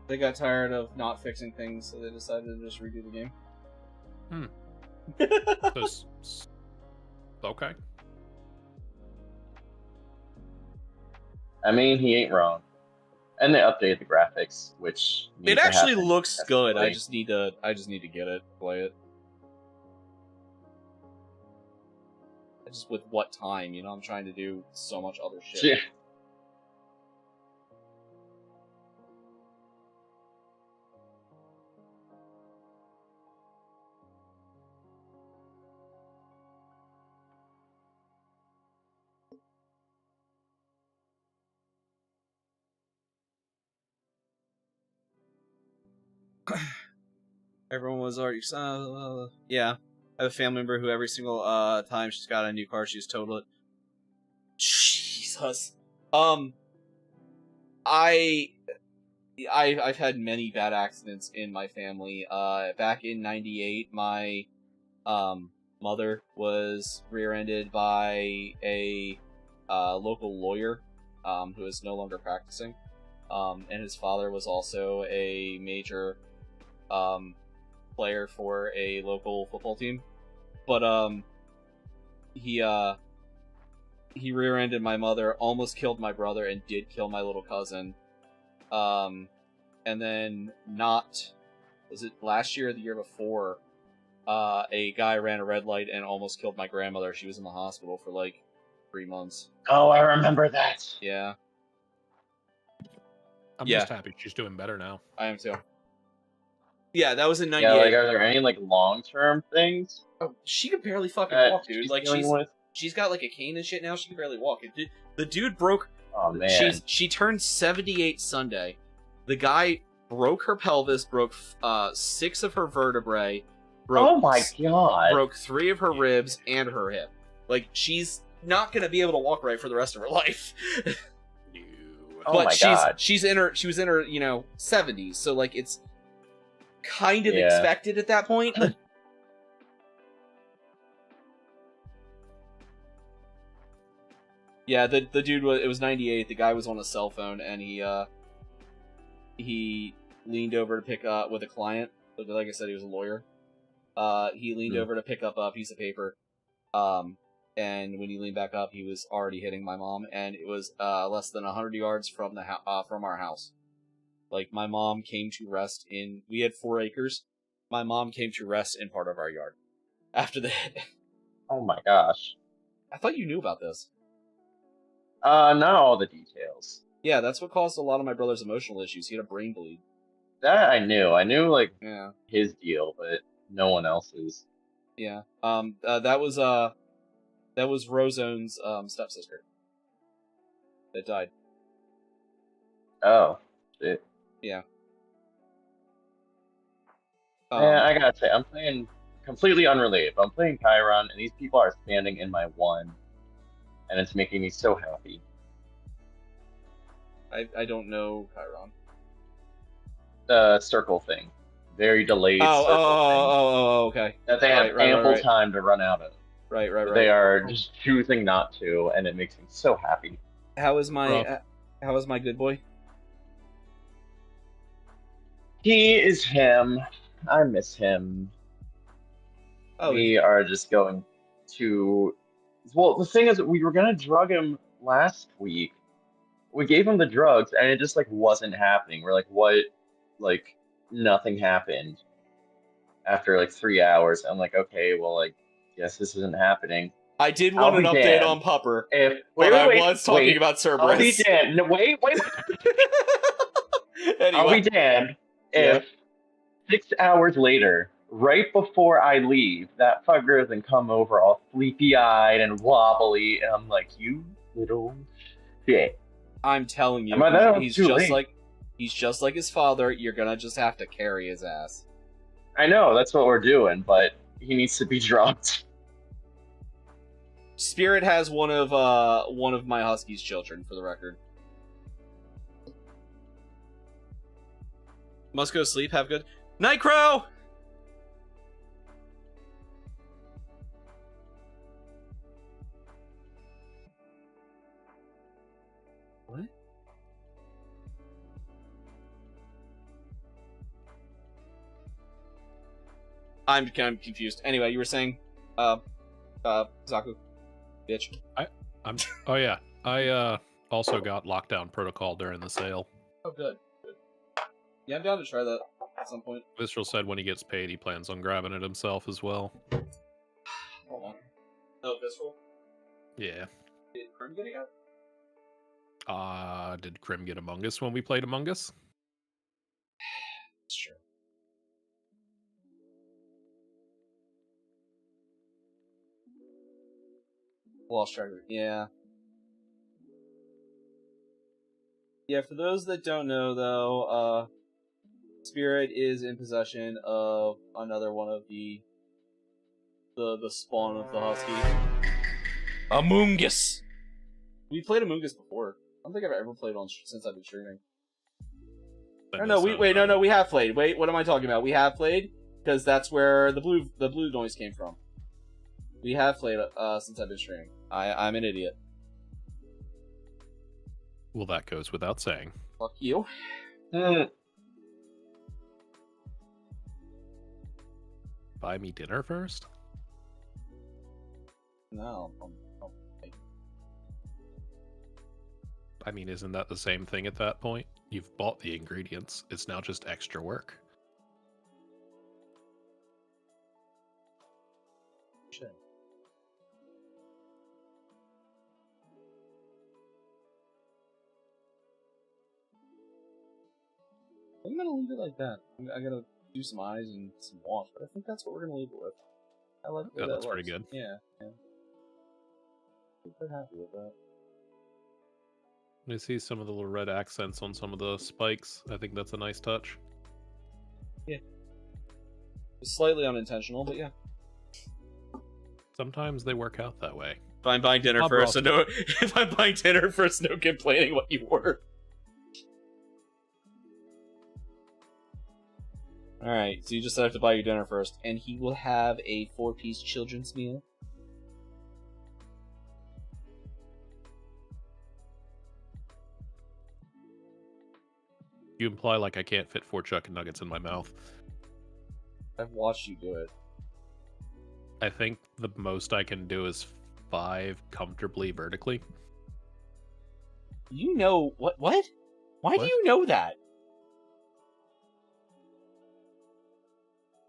Speaker 2: They got tired of not fixing things, so they decided to just redo the game.
Speaker 3: Okay.
Speaker 1: I mean, he ain't wrong. And they updated the graphics, which
Speaker 2: It
Speaker 1: needs to
Speaker 2: actually
Speaker 1: happen.
Speaker 2: looks
Speaker 1: That's
Speaker 2: good. I
Speaker 1: like-
Speaker 2: just need to get it, play it. Just with what time, you know? I'm trying to do so much other shit.
Speaker 1: Yeah.
Speaker 2: Everyone was already yeah. I have a family member who every single time she's got a new car, she's totaled it. Jesus. I've had many bad accidents in my family. Back in '98, my mother was rear-ended by a local lawyer who is no longer practicing. And his father was also a major player for a local football team. But he rear-ended my mother, almost killed my brother, and did kill my little cousin. And then was it last year or the year before, a guy ran a red light and almost killed my grandmother. She was in the hospital for like 3 months.
Speaker 1: Oh, I remember that.
Speaker 2: Yeah,
Speaker 3: I'm
Speaker 2: Yeah.
Speaker 3: just happy she's doing better now.
Speaker 2: I am too. Yeah, that was in
Speaker 1: Yeah,
Speaker 2: '98.
Speaker 1: like, are there any like long-term things
Speaker 2: Oh, she could barely fucking
Speaker 1: that
Speaker 2: walk, dude.
Speaker 1: she's
Speaker 2: Like
Speaker 1: dealing with?
Speaker 2: she's got like a cane and shit now. She can barely walk. The dude broke.
Speaker 1: Oh man.
Speaker 2: She turned 78 Sunday. The guy broke her pelvis, broke 6 of her vertebrae, broke
Speaker 1: Oh my god.
Speaker 2: broke 3 of her ribs and her hip. Like, she's not gonna be able to walk right for the rest of her life.
Speaker 1: Oh
Speaker 2: but
Speaker 1: my
Speaker 2: she
Speaker 1: god.
Speaker 2: was in her 70s, so like it's kind of
Speaker 1: Yeah.
Speaker 2: expected at that point. Yeah, the dude was, it was '98. The guy was on a cell phone, and he leaned over to pick up with a client. Like I said, he was a lawyer. He leaned over to pick up a piece of paper. And when he leaned back up, he was already hitting my mom, and it was less than 100 yards from from our house. Like, my mom came to rest in. We had 4 acres. My mom came to rest in part of our yard after the hit.
Speaker 1: Oh my gosh.
Speaker 2: I thought you knew about this.
Speaker 1: Not all the details.
Speaker 2: Yeah, that's what caused a lot of my brother's emotional issues. He had a brain bleed.
Speaker 1: That I knew. I knew like
Speaker 2: Yeah,
Speaker 1: his deal, but no one else's.
Speaker 2: yeah. That was Rozone's stepsister that died.
Speaker 1: Oh, shit.
Speaker 2: Yeah.
Speaker 1: Yeah, I gotta say, I'm playing completely unrelated, but I'm playing Chiron, and these people are standing in my one, and it's making me so happy.
Speaker 2: I don't know Chiron.
Speaker 1: The circle thing. Very delayed circle thing.
Speaker 2: Okay.
Speaker 1: That they have ample time to run out of.
Speaker 2: Right.
Speaker 1: But they are just choosing not to, and it makes me so happy.
Speaker 2: How is my good boy?
Speaker 1: He is him. I miss him.
Speaker 2: Oh,
Speaker 1: We are just going to. Well, the thing is, we were gonna drug him last week. We gave him the drugs, and it just like wasn't happening. We're like, what? Like, nothing happened after like 3 hours. I'm like, okay, well, I guess this isn't happening.
Speaker 2: I did want an update on Pupper. But I was talking about Cerberus.
Speaker 1: I'll be damned. No, wait.
Speaker 2: Anyway.
Speaker 1: I'll be damned if 6 hours later, right before I leave, that fucker doesn't come over all sleepy-eyed and wobbly, and I'm like, you little shit.
Speaker 2: I'm telling you, he's just like his father. You're gonna just have to carry his ass.
Speaker 1: I know, that's what we're doing, but he needs to be dropped.
Speaker 2: Spirit has one of my Husky's children, for the record. Must go sleep. Have good night, Crow. What? I'm kind of confused. Anyway, you were saying, Zaku, bitch.
Speaker 3: Oh yeah, I also got Lockdown Protocol during the sale.
Speaker 2: Oh, good. Yeah, I'm down to try that at some point.
Speaker 3: Visceral said when he gets paid, he plans on grabbing it himself as well.
Speaker 2: Hold on. Oh, Visceral?
Speaker 3: Yeah.
Speaker 2: Did Krim get it yet?
Speaker 3: Did Krim get Among Us when we played Among Us?
Speaker 2: Sure. Lost track of it. Yeah. Yeah, for those that don't know, though, Spirit is in possession of another one of the spawn of the Husky. Among Us! We played Among Us before. I don't think I've ever played on since I've been streaming. No, we have played. Wait, what am I talking about? We have played? Because that's where the blue noise came from. We have played since I've been streaming. I'm an idiot.
Speaker 3: Well, that goes without saying.
Speaker 2: Fuck you.
Speaker 3: Buy me dinner first?
Speaker 2: No.
Speaker 3: I mean, isn't that the same thing at that point? You've bought the ingredients. It's now just extra work.
Speaker 2: Shit. I'm gonna leave it like that. I gotta do some eyes and some wash, but I think that's what we're gonna leave it with. I like the way
Speaker 3: that's
Speaker 2: that
Speaker 3: pretty
Speaker 2: looks.
Speaker 3: good.
Speaker 2: Yeah. I'm pretty happy with that.
Speaker 3: I see some of the little red accents on some of the spikes. I think that's a nice touch.
Speaker 2: Yeah. It's slightly unintentional, but yeah.
Speaker 3: Sometimes they work out that way.
Speaker 2: If I'm buying dinner first, so no. If I'm buying dinner first, no complaining what you order. Alright, so you just have to buy your dinner first, and he will have a 4-piece children's meal.
Speaker 3: You imply like I can't fit 4 chicken nuggets in my mouth.
Speaker 2: I've watched you do it.
Speaker 3: I think the most I can do is 5 comfortably vertically.
Speaker 2: You know what? What? Why do you know that?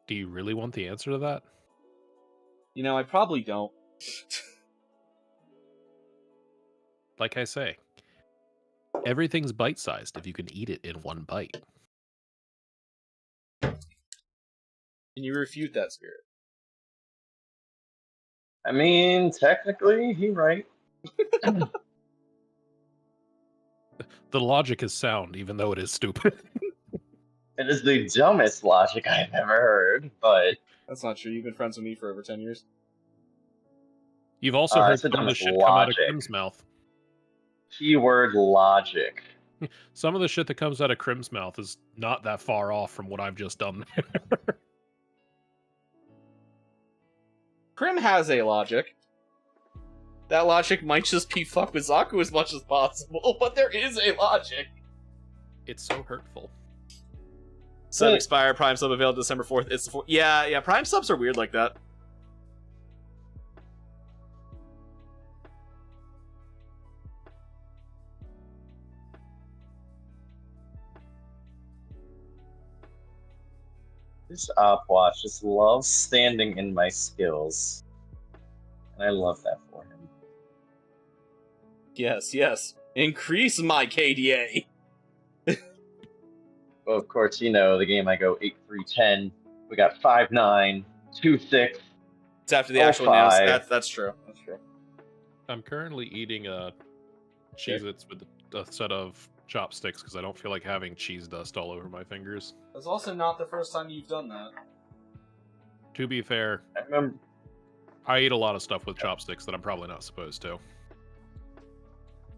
Speaker 3: Do you really want the answer to that?
Speaker 2: You know, I probably don't.
Speaker 3: Like I say, Everything's bite-sized if you can eat it in one bite.
Speaker 2: Can you refute that, Spirit?
Speaker 1: I mean, technically, he right.
Speaker 3: The logic is sound, even though it is stupid.
Speaker 1: It is the dumbest logic I've ever heard, but
Speaker 2: That's not true. You've been friends with me for over 10 years.
Speaker 3: You've also heard
Speaker 1: it's the
Speaker 3: some of the
Speaker 1: dumbest
Speaker 3: shit come out of
Speaker 1: logic.
Speaker 3: Krim's mouth.
Speaker 1: Keyword logic.
Speaker 3: Some of the shit that comes out of Krim's mouth is not that far off from what I've just done.
Speaker 2: Krim has a logic. That logic might just be fuck with Zaku as much as possible, but there is a logic.
Speaker 3: It's so hurtful.
Speaker 2: Sub expire, Prime sub available December 4th. It's the 4th. Yeah, Prime subs are weird like that.
Speaker 1: This Opwatch just loves standing in my skills. And I love that for him.
Speaker 2: Yes. Increase my KDA.
Speaker 1: Well, of course, you know, the game I go 8-3-10. We got 5-9, 2-6.
Speaker 2: It's after the actual nails.
Speaker 1: 5.
Speaker 2: That's true. That's true.
Speaker 3: I'm currently eating Cheez-Its with a set of chopsticks because I don't feel like having cheese dust all over my fingers.
Speaker 2: That's also not the first time you've done that.
Speaker 3: To be fair,
Speaker 1: I remember.
Speaker 3: I eat a lot of stuff with chopsticks that I'm probably not supposed to.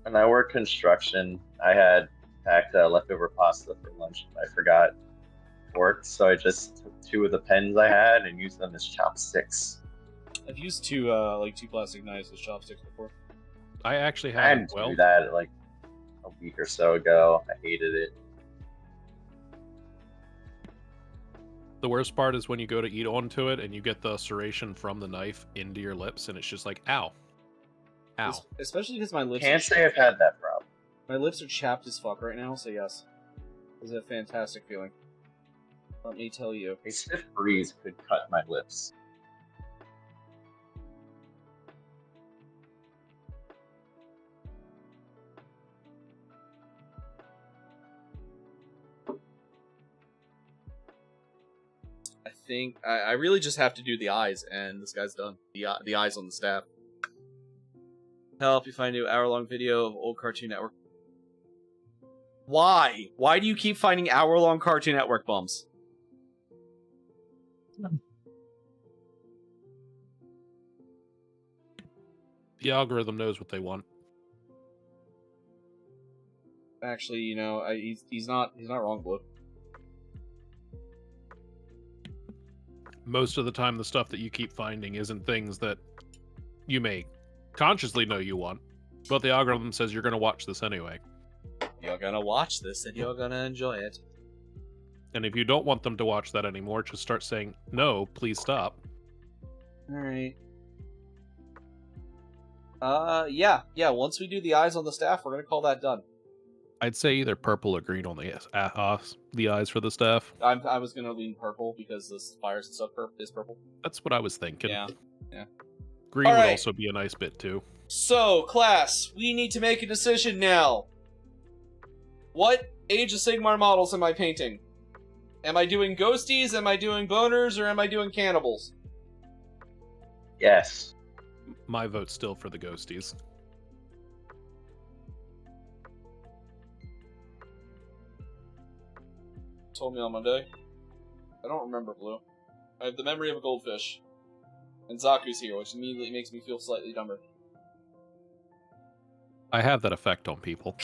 Speaker 1: When I worked construction, I had packed leftover pasta for lunch. I forgot it worked, so I just took 2 of the pens I had and used them as chopsticks.
Speaker 2: I've used two plastic knives as chopsticks before.
Speaker 3: I actually
Speaker 1: I
Speaker 3: had
Speaker 1: had to do that like a week or so ago. I hated it.
Speaker 3: The worst part is when you go to eat onto it and you get the serration from the knife into your lips, and it's just like, ow. Ow.
Speaker 2: Especially because my lips.
Speaker 1: Can't say I've had that problem.
Speaker 2: My lips are chapped as fuck right now, so yes. It's a fantastic feeling. Let me tell you.
Speaker 1: A stiff breeze could cut my lips.
Speaker 2: I think I really just have to do the eyes, and this guy's done. The eyes on the staff. Help you find a new hour-long video of old Cartoon Network. Why? Why do you keep finding hour-long Cartoon Network bumps?
Speaker 3: The algorithm knows what they want.
Speaker 2: Actually, you know, he's not wrong, Blue.
Speaker 3: Most of the time, the stuff that you keep finding isn't things that you may consciously know you want, but the algorithm says you're going to watch this anyway.
Speaker 2: You're gonna watch this, and you're gonna enjoy it.
Speaker 3: And if you don't want them to watch that anymore, just start saying, no, please stop.
Speaker 2: Alright. Yeah, once we do the eyes on the staff, we're gonna call that done.
Speaker 3: I'd say either purple or green on the eyes for the staff.
Speaker 2: I was gonna lean purple, because this fire stuff is purple.
Speaker 3: That's what I was thinking.
Speaker 2: Yeah.
Speaker 3: Green
Speaker 2: All
Speaker 3: would
Speaker 2: right.
Speaker 3: also be a nice bit, too.
Speaker 2: So, class, we need to make a decision now. What Age of Sigmar models am I painting? Am I doing ghosties, am I doing boners, or am I doing cannibals?
Speaker 1: Yes.
Speaker 3: My vote's still for the ghosties.
Speaker 2: Told me on Monday. I don't remember, Blue. I have the memory of a goldfish. And Zaku's here, which immediately makes me feel slightly dumber.
Speaker 3: I have that effect on people.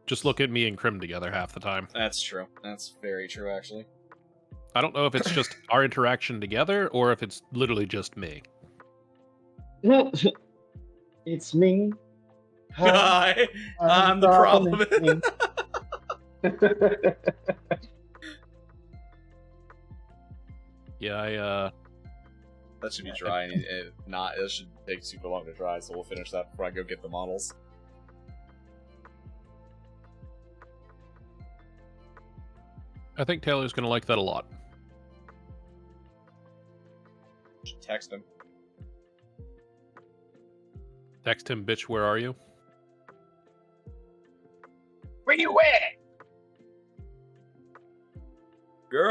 Speaker 3: Just look at me and Krim together half the time.
Speaker 2: That's true. That's very true, actually.
Speaker 3: I don't know if it's just our interaction together or if it's literally just me.
Speaker 1: It's me.
Speaker 2: Hi, I'm the problem.
Speaker 3: Yeah,
Speaker 2: That should be dry, and it should take super long to dry, so we'll finish that before I go get the models.
Speaker 3: I think Taylor's gonna like that a lot.
Speaker 2: Should text him.
Speaker 3: Text him, bitch, where are you?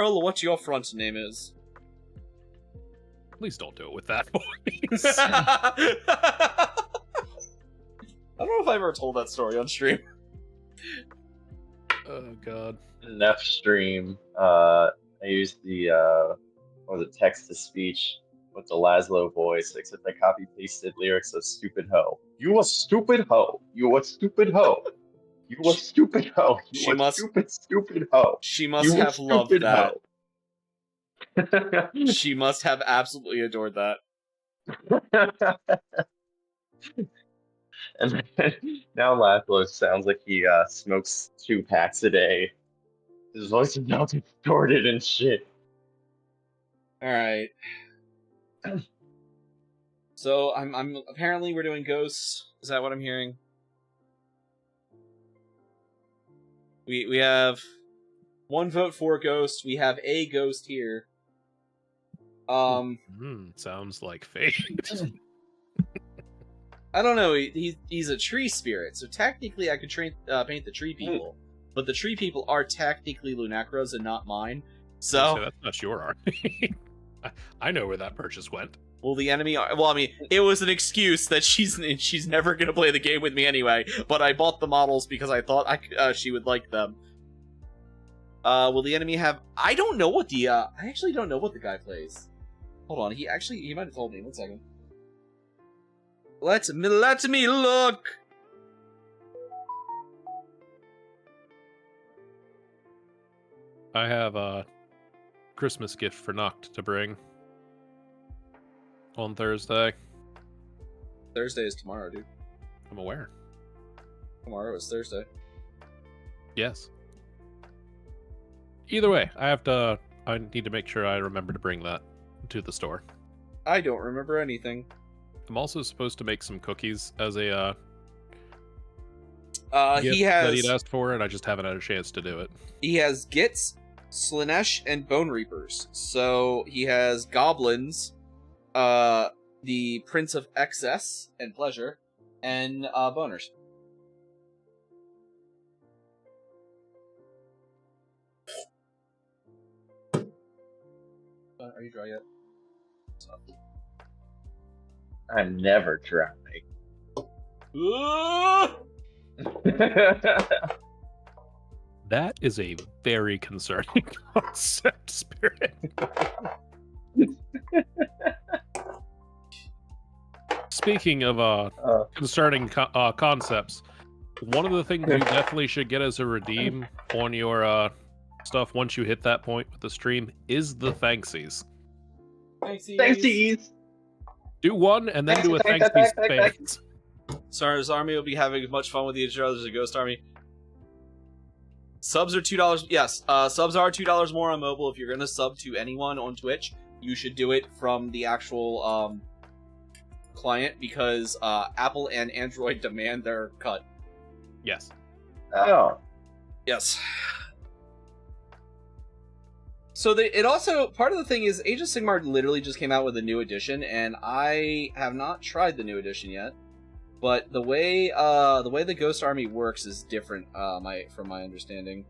Speaker 2: Carl, what your front name is?
Speaker 3: Please don't do it with that voice.
Speaker 2: I don't know if I've ever told that story on stream.
Speaker 3: Oh god.
Speaker 1: Enough stream. I used the what was it, text to speech with the Laszlo voice, except I copy pasted lyrics of "stupid hoe." You a stupid hoe. You a stupid hoe. You a stupid hoe. You
Speaker 2: She
Speaker 1: a
Speaker 2: must-
Speaker 1: stupid hoe.
Speaker 2: She must
Speaker 1: You a
Speaker 2: have loved
Speaker 1: stupid
Speaker 2: that.
Speaker 1: hoe.
Speaker 2: She must have absolutely adored that.
Speaker 1: And then, now Laszlo sounds like he smokes 2 packs a day. His voice is now distorted and shit.
Speaker 2: Alright. So I'm apparently we're doing ghosts. Is that what I'm hearing? We have 1 vote for ghost. We have a ghost here.
Speaker 3: Sounds like fate.
Speaker 2: I don't know. He's a tree spirit, so technically I could paint the tree people, but the tree people are technically Lunecra's and not mine. So
Speaker 3: that's not your army. I know where that purchase went.
Speaker 2: well, the enemy. Well, I mean, it was an excuse that she's never gonna play the game with me anyway. But I bought the models because I thought she would like them. Will the enemy have? I don't know what the. I actually don't know what the guy plays. Hold on. He might have told me. 1 second. Let me look.
Speaker 3: I have a Christmas gift for Noct to bring on Thursday.
Speaker 2: Thursday is tomorrow, dude.
Speaker 3: I'm aware.
Speaker 2: Tomorrow is Thursday.
Speaker 3: Yes. Either way, I need to make sure I remember to bring that to the store.
Speaker 2: I don't remember anything.
Speaker 3: I'm also supposed to make some cookies as a
Speaker 2: he
Speaker 3: gift that he'd
Speaker 2: has
Speaker 3: asked for, and I just haven't had a chance to do it.
Speaker 2: he has Gits, Slanesh, and Bone Reapers. So he has goblins, the Prince of Excess and Pleasure, and boners. Are you dry yet?
Speaker 1: I'm never dry.
Speaker 3: That is a very concerning concept, Spirit. Speaking of concerning concepts, one of the things you definitely should get as a redeem on your stuff once you hit that point with the stream is the thanksies.
Speaker 1: Thanksies.
Speaker 3: Do one and then do a thanksies phase.
Speaker 2: Sarah's army will be having as much fun with each other as a ghost army. Subs are $2. Yes, subs are $2 more on mobile. If you're gonna sub to anyone on Twitch, you should do it from the actual client because Apple and Android demand their cut.
Speaker 3: Yes.
Speaker 1: Oh.
Speaker 2: Yes. So it also, part of the thing is Age of Sigmar literally just came out with a new edition, and I have not tried the new edition yet. But the way the Ghost Army works is different, from my understanding.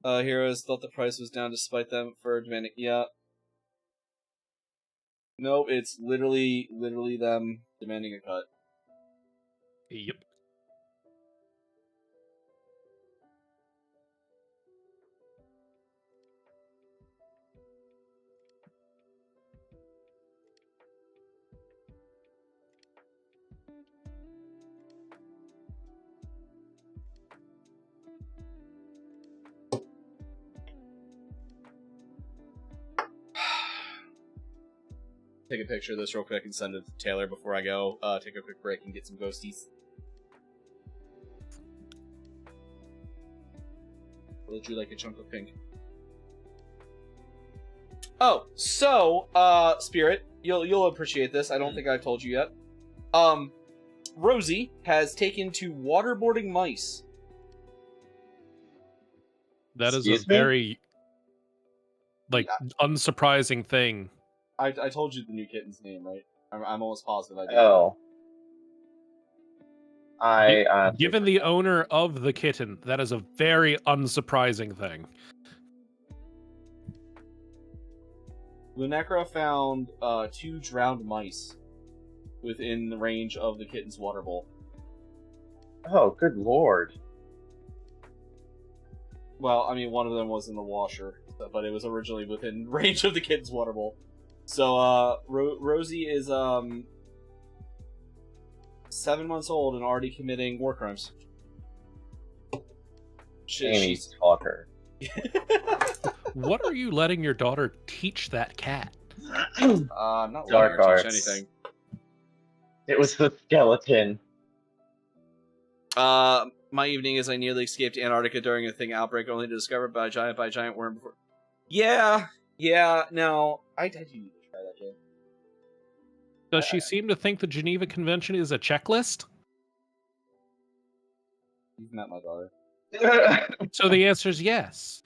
Speaker 2: Heroes thought the price was down despite them for demanding. Yeah. Nope, it's literally them demanding a cut.
Speaker 3: Yep.
Speaker 2: Take a picture of this real quick and send it to Taylor before I go take a quick break and get some ghosties. Would you like a chunk of pink? Oh, so, Spirit, you'll appreciate this. I don't think I've told you yet. Rosie has taken to waterboarding mice.
Speaker 3: That is a
Speaker 1: Excuse me?
Speaker 3: very unsurprising thing.
Speaker 2: I told you the new kitten's name, right? I'm almost positive I did.
Speaker 1: Oh. I
Speaker 3: Given the owner of the kitten, that is a very unsurprising thing.
Speaker 2: Lunecra found 2 drowned mice within the range of the kitten's water bowl.
Speaker 1: Oh, good lord.
Speaker 2: Well, I mean, one of them was in the washer, but it was originally within range of the kitten's water bowl. So, Rosie is 7 months old and already committing war crimes.
Speaker 1: Amy's talker.
Speaker 3: What are you letting your daughter teach that cat?
Speaker 2: I'm not
Speaker 1: Dark
Speaker 2: letting her teach
Speaker 1: arts.
Speaker 2: anything.
Speaker 1: It was the skeleton.
Speaker 2: My evening is I nearly escaped Antarctica during a thing outbreak, only to discover by a giant worm before. Yeah, no, I do need to try that game.
Speaker 3: Does she seem to think the Geneva Convention is a checklist?
Speaker 2: You've met my daughter.
Speaker 3: So the answer is yes.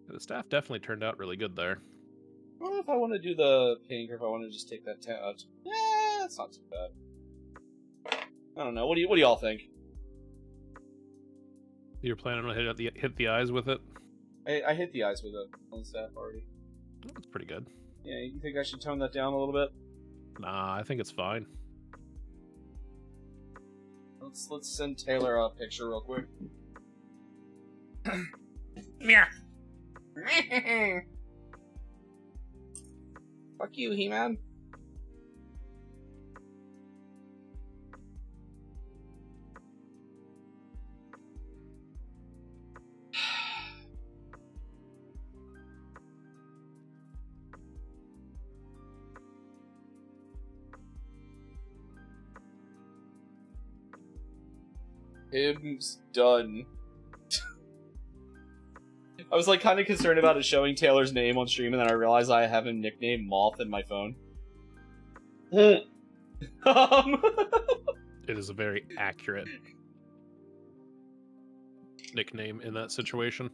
Speaker 3: The staff definitely turned out really good there.
Speaker 2: I don't know if I want to do the pink or if I want to just take that out. Yeah, that's not too bad. I don't know. What do y'all think?
Speaker 3: You're planning on hit the eyes with it?
Speaker 2: I hit the eyes with it on the staff already.
Speaker 3: That's pretty good.
Speaker 2: Yeah, you think I should tone that down a little bit?
Speaker 3: Nah, I think it's fine.
Speaker 2: Let's send Taylor a picture real quick.
Speaker 4: Yeah.
Speaker 2: Fuck you, He-Man. Him's done. I was like kind of concerned about it showing Taylor's name on stream, and then I realized I have him nicknamed Moth in my phone.
Speaker 3: It is a very accurate nickname in that situation.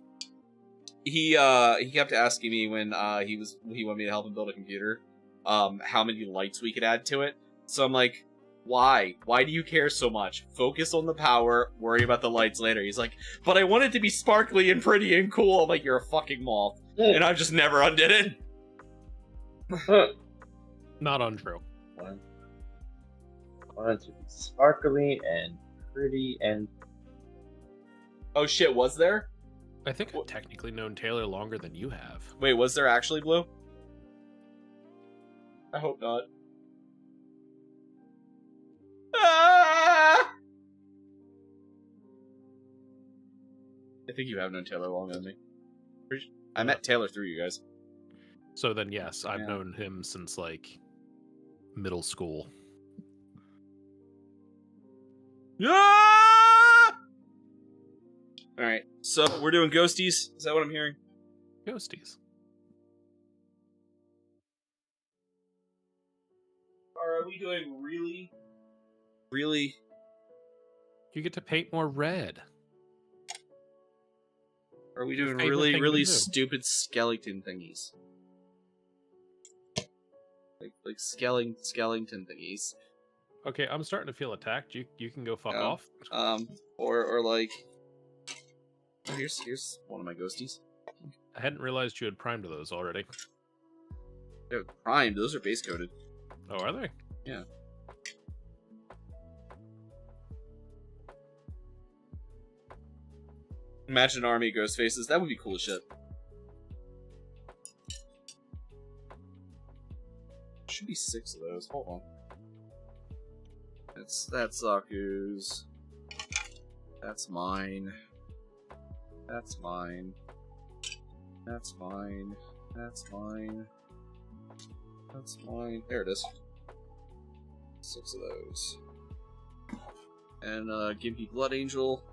Speaker 2: He kept asking me when he wanted me to help him build a computer, how many lights we could add to it. So I'm like, why? Why do you care so much? Focus on the power, worry about the lights later. He's like, but I want it to be sparkly and pretty and cool. I'm like, you're a fucking moth. And I've just never undid it.
Speaker 3: Not untrue.
Speaker 1: I want it to be sparkly and pretty and...
Speaker 2: Oh shit, was there?
Speaker 3: I think I've technically known Taylor longer than you have.
Speaker 2: Wait, was there actually blue? I hope not. Ah! I think you have known Taylor longer than me. I met Taylor through you guys.
Speaker 3: So then, yes, I've known him since, like, middle school.
Speaker 2: Ah! Alright, so we're doing ghosties? Is that what I'm hearing?
Speaker 3: Ghosties.
Speaker 2: Are we doing really?
Speaker 3: You get to paint more red.
Speaker 2: Are we doing
Speaker 3: favorite thing to
Speaker 2: really
Speaker 3: do.
Speaker 2: stupid skeleton thingies? Like skeleton thingies.
Speaker 3: Okay, I'm starting to feel attacked. You can go fuck
Speaker 2: Oh.
Speaker 3: off.
Speaker 2: Or like... Oh, here's one of my ghosties.
Speaker 3: I hadn't realized you had primed those already.
Speaker 2: They're primed, those are base coated.
Speaker 3: Oh, are they?
Speaker 2: Yeah. Imagine an army of ghost faces. That would be cool as shit. Should be 6 of those. Hold on. That's Zaku's. That's mine. That's mine. That's mine. That's mine. That's mine. There it is. 6 of those. And Gimpy Blood Angel.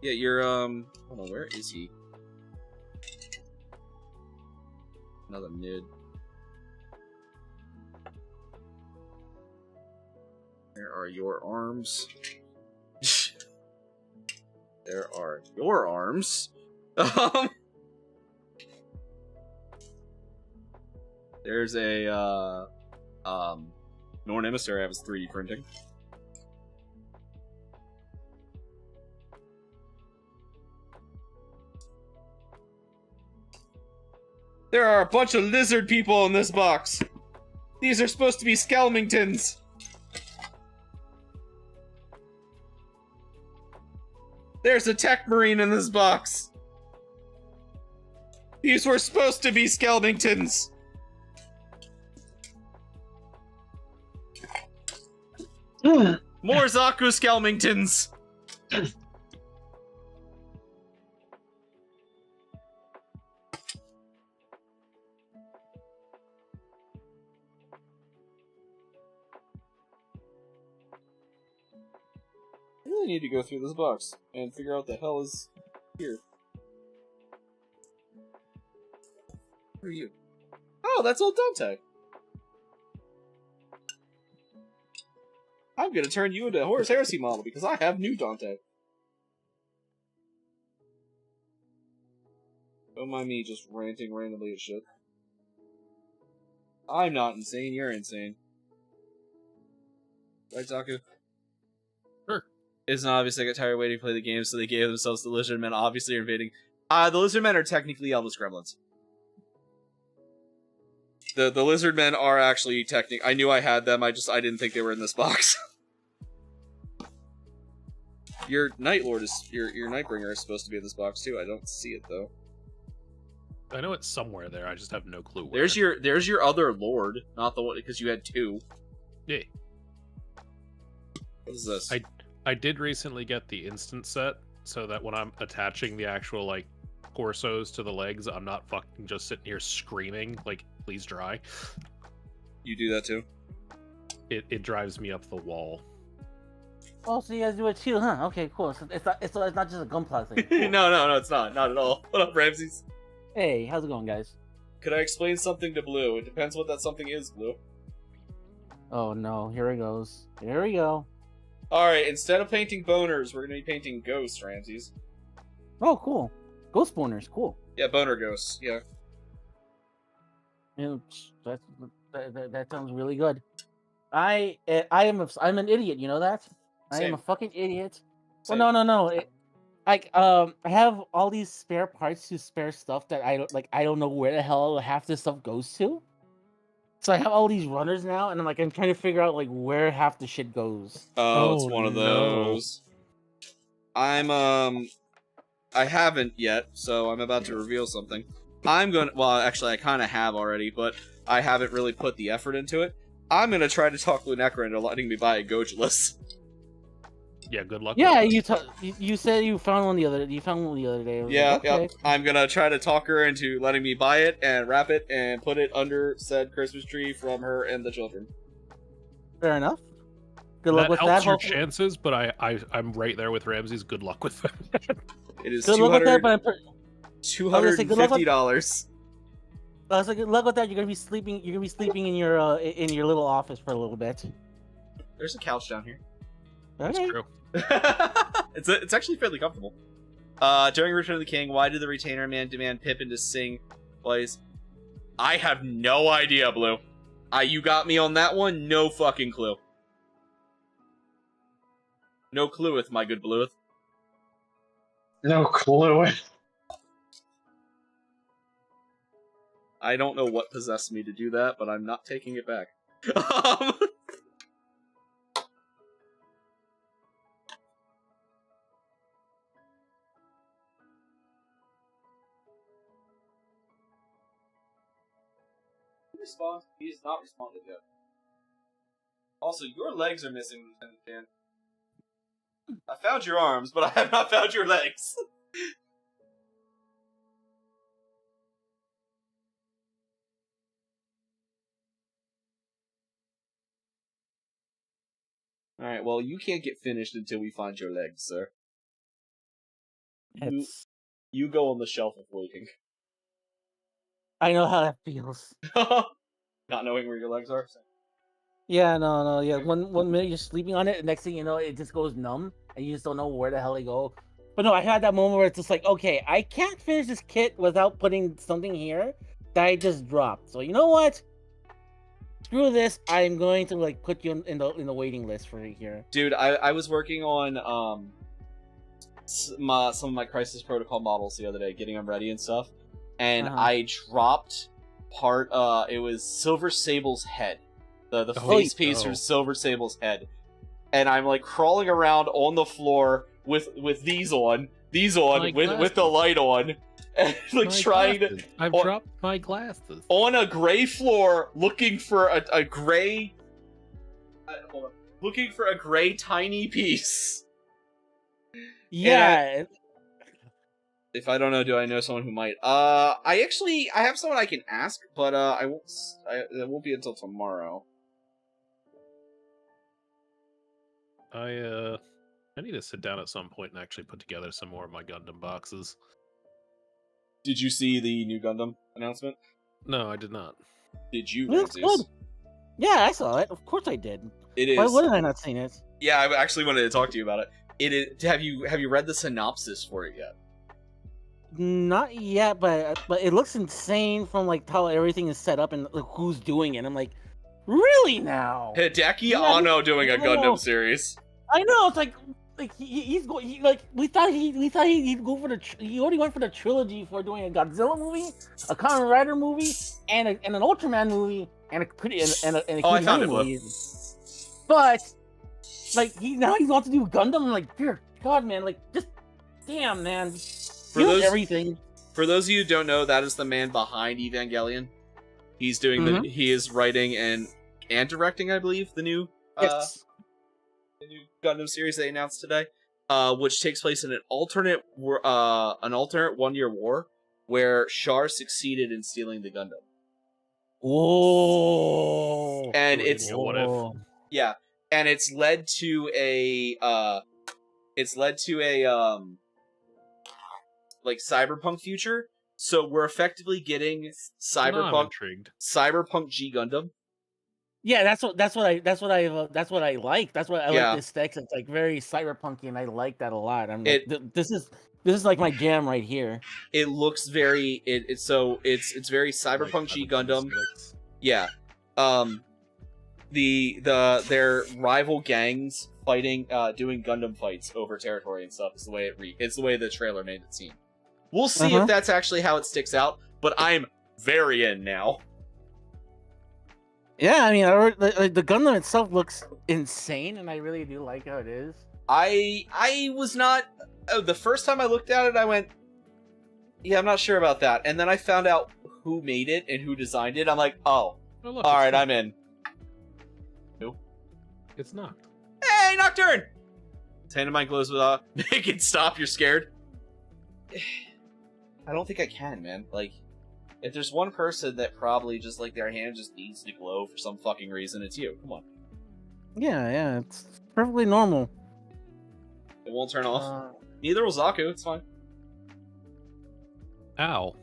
Speaker 2: Yeah, you're, hold on, where is he? Another mid. There are your arms. There are your arms. There's a, Norn Emissary I was 3D printing. There are a bunch of lizard people in this box. These are supposed to be Skelmingtons. There's a tech marine in this box. These were supposed to be Skelmingtons. More Zaku Skelmingtons. I really need to go through this box and figure out what the hell is here. Who are you? Oh, that's old Dante. I'm gonna turn you into a Horus Heresy model because I have new Dante. Don't mind me just ranting randomly at shit. I'm not insane, you're insane. Right, Zaku?
Speaker 3: Sure.
Speaker 2: It's obvious they got tired of waiting to play the game, so they gave themselves the Lizard Men, obviously invading. The Lizard Men are technically Elvis Gremlins. The Lizard Men are actually I knew I had them, I didn't think they were in this box. Your Night Lord is, your Nightbringer is supposed to be in this box too, I don't see it though.
Speaker 3: I know it's somewhere there, I just have no clue where.
Speaker 2: There's your other Lord, not the one, because you had 2.
Speaker 3: Yeah.
Speaker 2: What is this?
Speaker 3: I did recently get the instant set, so that when I'm attaching the actual, like, torsos to the legs, I'm not fucking just sitting here screaming, like, please dry.
Speaker 2: You do that too?
Speaker 3: It drives me up the wall.
Speaker 6: Oh, so you guys do it too, huh? Okay, cool. So it's not just a gunpla thing. Cool.
Speaker 2: No, it's not. Not at all. What up, Ramses?
Speaker 6: Hey, how's it going, guys?
Speaker 2: Could I explain something to Blue? It depends what that something is, Blue.
Speaker 6: Oh no, here it goes. Here we go.
Speaker 2: Alright, instead of painting boners, we're gonna be painting ghosts, Ramses.
Speaker 6: Oh, cool. Ghost spawners, cool.
Speaker 2: Yeah, boner ghosts, yeah.
Speaker 6: You know, that sounds really good. I'm an idiot. You know that? I am
Speaker 2: Same.
Speaker 6: a fucking idiot.
Speaker 2: Same.
Speaker 6: Well, no. I have all these spare parts to spare stuff that I don't know where the hell half this stuff goes to. So I have all these runners now, and I'm trying to figure out where half the shit goes.
Speaker 2: Oh, it's
Speaker 3: Oh,
Speaker 2: one of
Speaker 3: no.
Speaker 2: those. I haven't yet, so I'm about to reveal something. Well, actually, I kind of have already, but I haven't really put the effort into it. I'm gonna try to talk Lunecra into letting me buy a Gojulus.
Speaker 3: Yeah, good luck.
Speaker 6: Yeah,
Speaker 3: with that.
Speaker 6: you said you found one the other day. I was
Speaker 2: Yeah,
Speaker 6: like, okay.
Speaker 2: yep. I'm gonna try to talk her into letting me buy it and wrap it and put it under said Christmas tree from her and the children.
Speaker 6: Fair enough. Good luck
Speaker 3: That
Speaker 6: with
Speaker 3: helps
Speaker 6: that.
Speaker 3: your
Speaker 6: Hopefully-
Speaker 3: chances, but I'm right there with Ramses. Good luck with that.
Speaker 2: It is
Speaker 6: Good luck with that, but I'm
Speaker 2: $250.
Speaker 6: I was like, good luck with that. You're gonna be sleeping in your little office for a little bit.
Speaker 2: There's a couch down here.
Speaker 3: That's
Speaker 6: Okay.
Speaker 3: true.
Speaker 2: It's actually fairly comfortable. During Return of the King, why did the Retainer Man demand Pippin to sing? I have no idea, Blue. You got me on that one. No fucking clue. No clueth, my good Blueth.
Speaker 1: No clue.
Speaker 2: I don't know what possessed me to do that, but I'm not taking it back. Response? He's not responded yet. Also, your legs are missing, Lieutenant Dan. I found your arms, but I have not found your legs. Alright, well, you can't get finished until we find your legs, sir.
Speaker 6: It's.
Speaker 2: You go on the shelf of waiting.
Speaker 6: I know how that feels.
Speaker 2: Not knowing where your legs are.
Speaker 6: Yeah, no, yeah. One minute you're sleeping on it, the next thing you know, it just goes numb, and you just don't know where the hell it go. But no, I had that moment where it's just like, okay, I can't finish this kit without putting something here that I just dropped. So you know what? Screw this. I'm going to like put you in the waiting list for it here.
Speaker 2: Dude, I was working on some of my Crisis Protocol models the other day, getting them ready and stuff, and I dropped part. It was Silver Sable's head, the face piece from Silver Sable's head, and I'm like crawling around on the floor with these on with the light on, and like trying to.
Speaker 3: I've dropped my glasses
Speaker 2: on a gray floor, looking for a gray. Hold on. Looking for a gray tiny piece.
Speaker 6: Yeah.
Speaker 2: If I don't know, do I know someone who might? I have someone I can ask, but it won't be until tomorrow.
Speaker 3: I need to sit down at some point and actually put together some more of my Gundam boxes.
Speaker 2: Did you see the new Gundam announcement?
Speaker 3: No, I did not.
Speaker 2: Did you?
Speaker 6: It looks good. Yeah, I saw it. Of course I did.
Speaker 2: It is.
Speaker 6: Why wouldn't I not seen it?
Speaker 2: Yeah, I actually wanted to talk to you about it. It is. Have you read the synopsis for it yet?
Speaker 6: Not yet, but it looks insane from like how everything is set up and like, who's doing it. I'm like, really now?
Speaker 2: Hideki Anno doing a Gundam series.
Speaker 6: I know. It's like he's going. Like we thought he'd go for he already went for the trilogy for doing a Godzilla movie, a Kamen Rider movie, and an Ultraman movie, and a
Speaker 2: I found it,
Speaker 6: movie. But like now he's about to do Gundam. I'm like, dear God, man, like just damn, man. Everything.
Speaker 2: For those of you who don't know, that is the man behind Evangelion. He's doing he is writing and directing, I believe, the new Gundam series they announced today, which takes place in an alternate 1-year war where Char succeeded in stealing the Gundam.
Speaker 6: Oh,
Speaker 2: and it's
Speaker 3: what if?
Speaker 2: Yeah, and it's led to a like cyberpunk future. So we're effectively getting cyberpunk G Gundam.
Speaker 6: Yeah, that's what I like. That's what I like the aesthetics. It's like very cyberpunky, and I like that a lot. I'm like, this is like my jam right here.
Speaker 2: It looks very it's very cyberpunk G Gundam. Yeah. Their rival gangs fighting doing Gundam fights over territory and stuff is the way it's the way the trailer made it seem. We'll see if that's actually how it sticks out, but I'm very in now.
Speaker 6: Yeah, I mean, the Gundam itself looks insane, and I really do like how it is.
Speaker 2: I was not... the first time I looked at it, I went, yeah, I'm not sure about that. And then I found out who made it and who designed it. I'm like, oh alright, I'm in. Who?
Speaker 3: It's Noct.
Speaker 2: Hey, Nocturne! His hand in mine glows with make it stop, you're scared. I don't think I can, man. Like, if there's one person that probably just, like, their hand just needs to glow for some fucking reason, it's you. Come on.
Speaker 6: Yeah, it's perfectly normal.
Speaker 2: It won't turn off. Neither will Zaku, it's fine.
Speaker 3: Ow.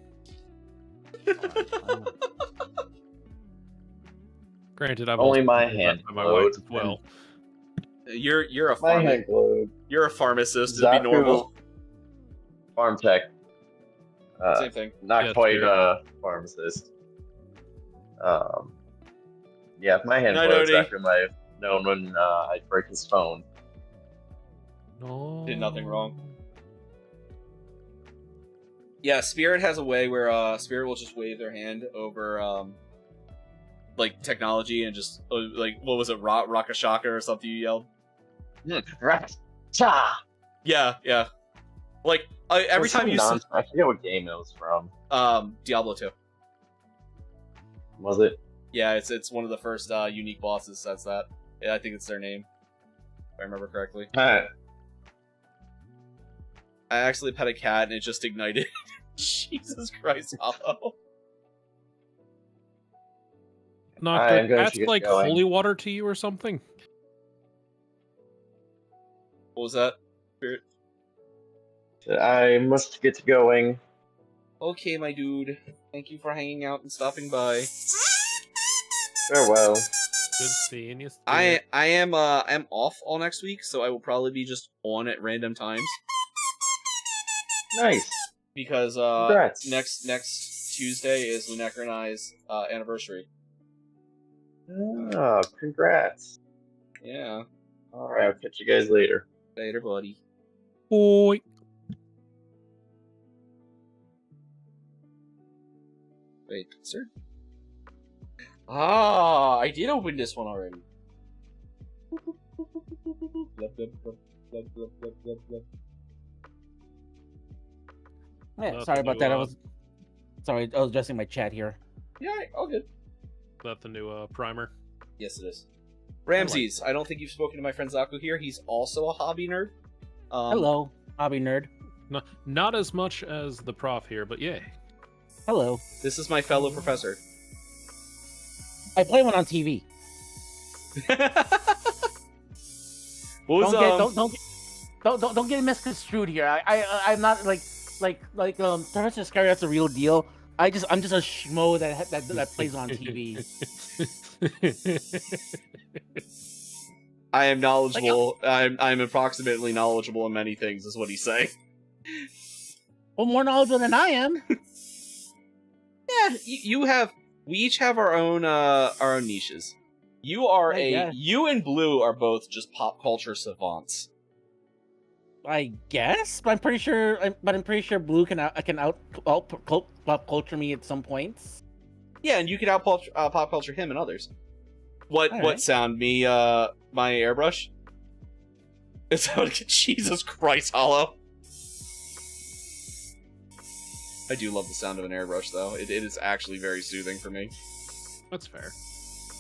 Speaker 3: Granted, I've
Speaker 1: only my hand
Speaker 3: my wife as well.
Speaker 2: You're a
Speaker 1: my hand glowed.
Speaker 2: You're a pharmacist, it'd be normal.
Speaker 1: Farm tech.
Speaker 2: Same thing.
Speaker 1: Not quite a pharmacist. Yeah, if my hand glows after my known when I'd break his phone.
Speaker 3: No.
Speaker 2: Did nothing wrong. Yeah, Spirit has a way where Spirit will just wave their hand over like technology and just like what was it, Rakashaka or something you yelled?
Speaker 1: Rakasha.
Speaker 2: Yeah. Like every time you
Speaker 1: I forget what game it was from.
Speaker 2: Diablo 2.
Speaker 1: Was it?
Speaker 2: Yeah, it's one of the first unique bosses. That's that. Yeah, I think it's their name, if I remember correctly.
Speaker 1: Alright.
Speaker 2: I actually pet a cat and it just ignited. Jesus Christ, Hollow.
Speaker 3: Nocturne, that's like holy water to you or something?
Speaker 2: What was that? Spirit?
Speaker 1: I must get going.
Speaker 2: Okay, my dude. Thank you for hanging out and stopping by.
Speaker 1: Farewell.
Speaker 3: Good seeing you.
Speaker 2: I'm off all next week, so I will probably be just on at random times.
Speaker 1: Nice.
Speaker 2: Because
Speaker 1: Congrats.
Speaker 2: next Tuesday is Lunecra and I's anniversary.
Speaker 1: Oh, congrats.
Speaker 2: Yeah.
Speaker 1: Alright, I'll catch you guys later.
Speaker 2: Later, buddy.
Speaker 3: Oi.
Speaker 2: Wait, sir? Ah, I did open this one already.
Speaker 6: Yeah,
Speaker 3: That's
Speaker 6: sorry
Speaker 3: the
Speaker 6: about
Speaker 3: new,
Speaker 6: that. I was addressing my chat here.
Speaker 2: Yeah, all good.
Speaker 3: Is that the new primer?
Speaker 2: Yes, it is. Ramses, I don't think you've spoken to my friend Zaku here. He's also a hobby nerd.
Speaker 6: Hello, hobby nerd.
Speaker 3: No, not as much as the prof here, but yay.
Speaker 6: Hello.
Speaker 2: This is my fellow professor.
Speaker 6: I play one on TV.
Speaker 2: What was,
Speaker 6: Don't get misconstrued here. I'm not like ProfIscariot's a real deal. I'm just a schmo that plays on TV.
Speaker 2: I am knowledgeable. I'm approximately knowledgeable in many things, is what he's saying.
Speaker 6: Well, more knowledgeable than I am.
Speaker 2: Yeah, we each have our own niches. You and Blue are both just pop culture savants.
Speaker 6: I guess, but I'm pretty sure Blue can out pop culture me at some points.
Speaker 2: Yeah, and you can out pop culture him and others. What
Speaker 6: All right.
Speaker 2: sound? Me my airbrush? It's Jesus Christ, Hollow. I do love the sound of an airbrush, though. It is actually very soothing for me.
Speaker 3: That's fair.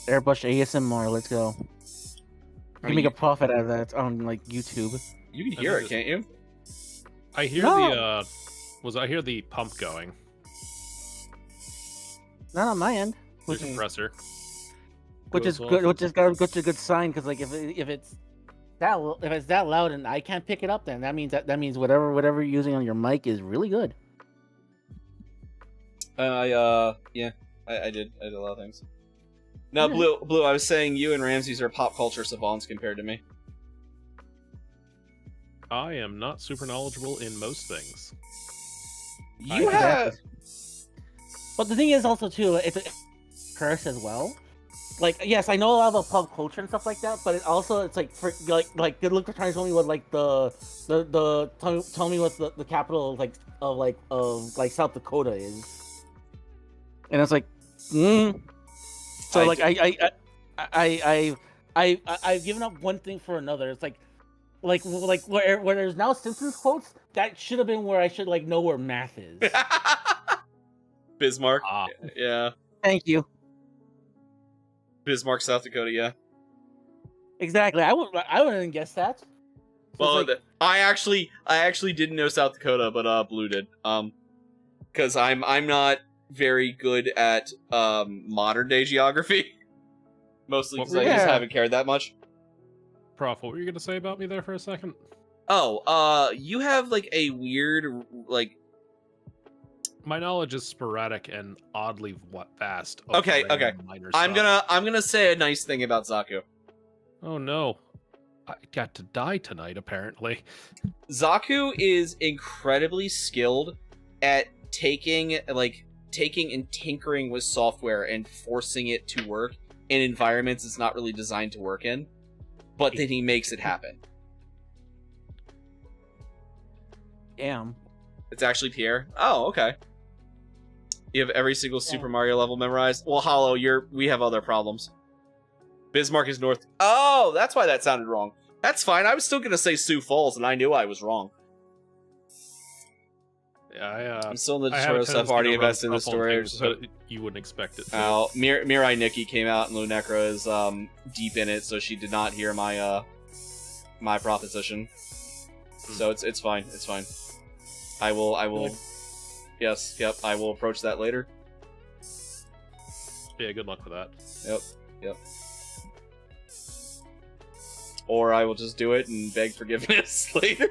Speaker 6: Airbrush ASMR, let's go. You can make a profit out of that on like YouTube.
Speaker 2: You can hear it, can't you?
Speaker 3: I hear
Speaker 6: No.
Speaker 3: I hear the pump going.
Speaker 6: Not on my end,
Speaker 3: The compressor.
Speaker 6: which is
Speaker 3: Goes
Speaker 6: good.
Speaker 3: off.
Speaker 6: Which is a good sign because like if it's that loud and I can't pick it up, then that means whatever you're using on your mic is really good.
Speaker 2: I did a lot of things. No,
Speaker 6: Yeah.
Speaker 2: Blue, I was saying you and Ramses are pop culture savants compared to me.
Speaker 3: I am not super knowledgeable in most things.
Speaker 2: You
Speaker 6: I-
Speaker 2: have...
Speaker 6: But the thing is also too, it's a curse as well. Like, yes, I know a lot about pop culture and stuff like that, but it's like for like Good Luck for trying to tell me what like tell me what the capital of South Dakota is, and it's like, So like I've given up one thing for another. It's like where there's now Simpsons quotes, that should have been where I should like know where math is.
Speaker 2: Bismarck.
Speaker 3: Ah.
Speaker 2: Yeah.
Speaker 6: Thank you.
Speaker 2: Bismarck, South Dakota, yeah.
Speaker 6: Exactly. I wouldn't guess that. So
Speaker 2: Well,
Speaker 6: it's like,
Speaker 2: I actually didn't know South Dakota, but Blue did. Because I'm not very good at modern day geography. Mostly because I just
Speaker 6: Yeah.
Speaker 2: haven't cared that much.
Speaker 3: Prof, what were you gonna say about me there for a second?
Speaker 2: Oh, you have like a weird like.
Speaker 3: My knowledge is sporadic and oddly vast. of
Speaker 2: Okay,
Speaker 3: random
Speaker 2: okay.
Speaker 3: minor
Speaker 2: I'm
Speaker 3: stuff.
Speaker 2: gonna say a nice thing about Zaku.
Speaker 3: Oh no, I got to die tonight. Apparently,
Speaker 2: Zaku is incredibly skilled at taking and tinkering with software and forcing it to work in environments it's not really designed to work in, but then he makes it happen.
Speaker 6: damn.
Speaker 2: It's actually Pierre. Oh, okay. You have every single Super Mario level memorized. Well, Hollow, we have other problems. Bismarck is north. Oh, that's why that sounded wrong. That's fine. I was still gonna say Sioux Falls, and I knew I was wrong.
Speaker 3: yeah,
Speaker 2: I'm still in the
Speaker 3: I have a
Speaker 2: tutorial stuff.
Speaker 3: tendency
Speaker 2: Already
Speaker 3: to run
Speaker 2: invested in the
Speaker 3: stuff on
Speaker 2: story.
Speaker 3: things that you wouldn't expect it to.
Speaker 2: Mirai Nikki came out, and Lunecra is deep in it, so she did not hear my my proposition. So it's fine. It's fine. I will. Yes. Yep. I will approach that later.
Speaker 3: Yeah, good luck with that.
Speaker 2: Yep. Or I will just do it and beg forgiveness later.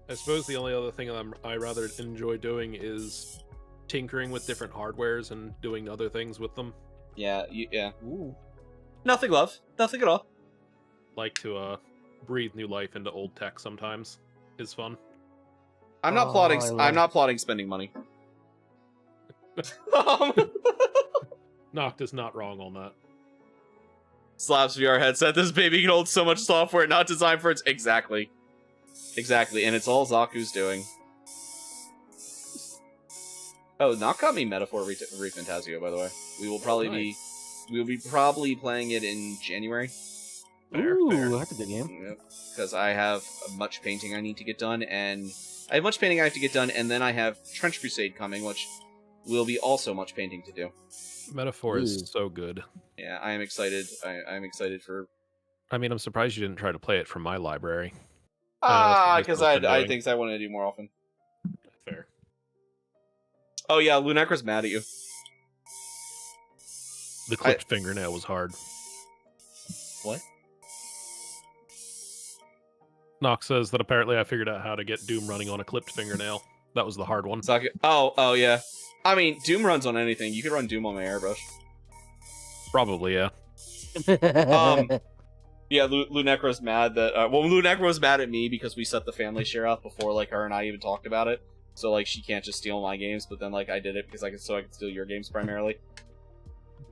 Speaker 3: I suppose the only other thing I rather enjoy doing is tinkering with different hardwares and doing other things with them.
Speaker 2: Yeah, yeah. Ooh. Nothing, love. Nothing at all.
Speaker 3: Like to breathe new life into old tech sometimes. Is fun.
Speaker 2: I'm not plotting. I'm not plotting spending money.
Speaker 3: Noct is not wrong on that.
Speaker 2: Slaps VR headset. This baby can hold so much software not designed for its exactly, and it's all Zaku's doing. Oh, Noct got me Metaphor Refantasio, by the way. We will probably probably playing it in January.
Speaker 6: Ooh, that's a good game.
Speaker 2: Because I have much painting I need to get done, and I have much painting I have to get done, and then I have Trench Crusade coming, which will be also much painting to do.
Speaker 3: Metaphor is so good.
Speaker 2: Yeah, I am excited. I'm excited for...
Speaker 3: I mean, I'm surprised you didn't try to play it from my library.
Speaker 2: Because I think I want to do more often.
Speaker 3: Fair.
Speaker 2: Oh yeah, Lunecra's mad at you.
Speaker 3: The clipped fingernail was hard.
Speaker 2: What?
Speaker 3: Nox says that apparently I figured out how to get Doom running on a clipped fingernail. That was the hard one.
Speaker 2: Oh yeah. I mean, Doom runs on anything. You could run Doom on my airbrush.
Speaker 3: Probably, yeah.
Speaker 2: Yeah, Lunecra's mad that... Lunecra was mad at me because we set the family share up before, like, her and I even talked about it. So, like, she can't just steal my games, but then, like, I did it because I could steal your games primarily.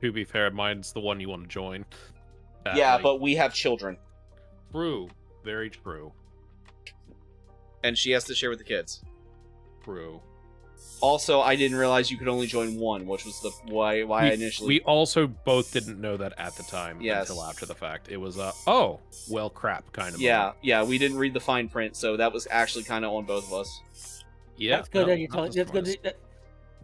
Speaker 3: To be fair, mine's the one you want to join.
Speaker 2: Yeah, but we have children.
Speaker 3: True. Very true.
Speaker 2: And she has to share with the kids.
Speaker 3: True.
Speaker 2: Also, I didn't realize you could only join one, which was why I initially...
Speaker 3: We also both didn't know that at the time
Speaker 2: until
Speaker 3: after the fact. It was, oh, well, crap, kind of.
Speaker 2: Yeah, we didn't read the fine print, so that was actually kind of on both of us.
Speaker 3: Yeah.
Speaker 6: That's good that you're telling... That's good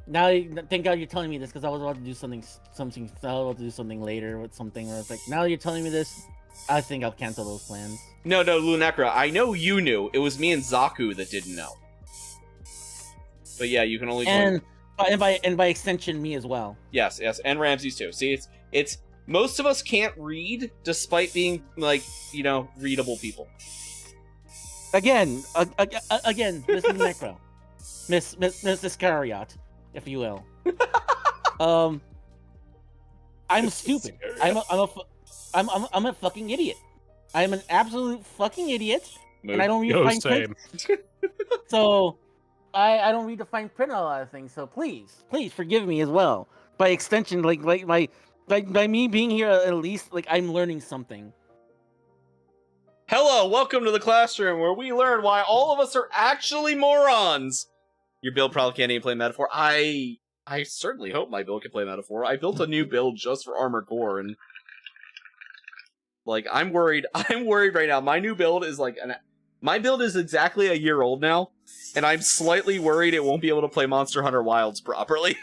Speaker 6: now, thank God you're telling me this, because I was about to do something later with something, where it's like, now you're telling me this, I think I'll cancel those plans.
Speaker 2: No, Lunecra, I know you knew. It was me and Zaku that didn't know. But yeah, you can only join...
Speaker 6: And by extension, me as well.
Speaker 2: Yes, and Ramses too. See, it's most of us can't read, despite being, like, you know, readable people.
Speaker 6: Again, Miss Necro. Miss Iscariot, if you will. I'm stupid. I'm a fucking idiot. I'm an absolute fucking idiot.
Speaker 2: Mood.
Speaker 6: And I don't read fine print. So I don't read the fine print on a lot of things. So please forgive me as well. By extension, like by me being here, at least like I'm learning something.
Speaker 2: Hello, welcome to the classroom where we learn why all of us are actually morons. Your build probably can't even play Metaphor. I certainly hope my build can play Metaphor. I built a new build just for Armor Core, and like I'm worried right now. My new build is like my build is exactly a year old now, and I'm slightly worried it won't be able to play Monster Hunter Wilds properly.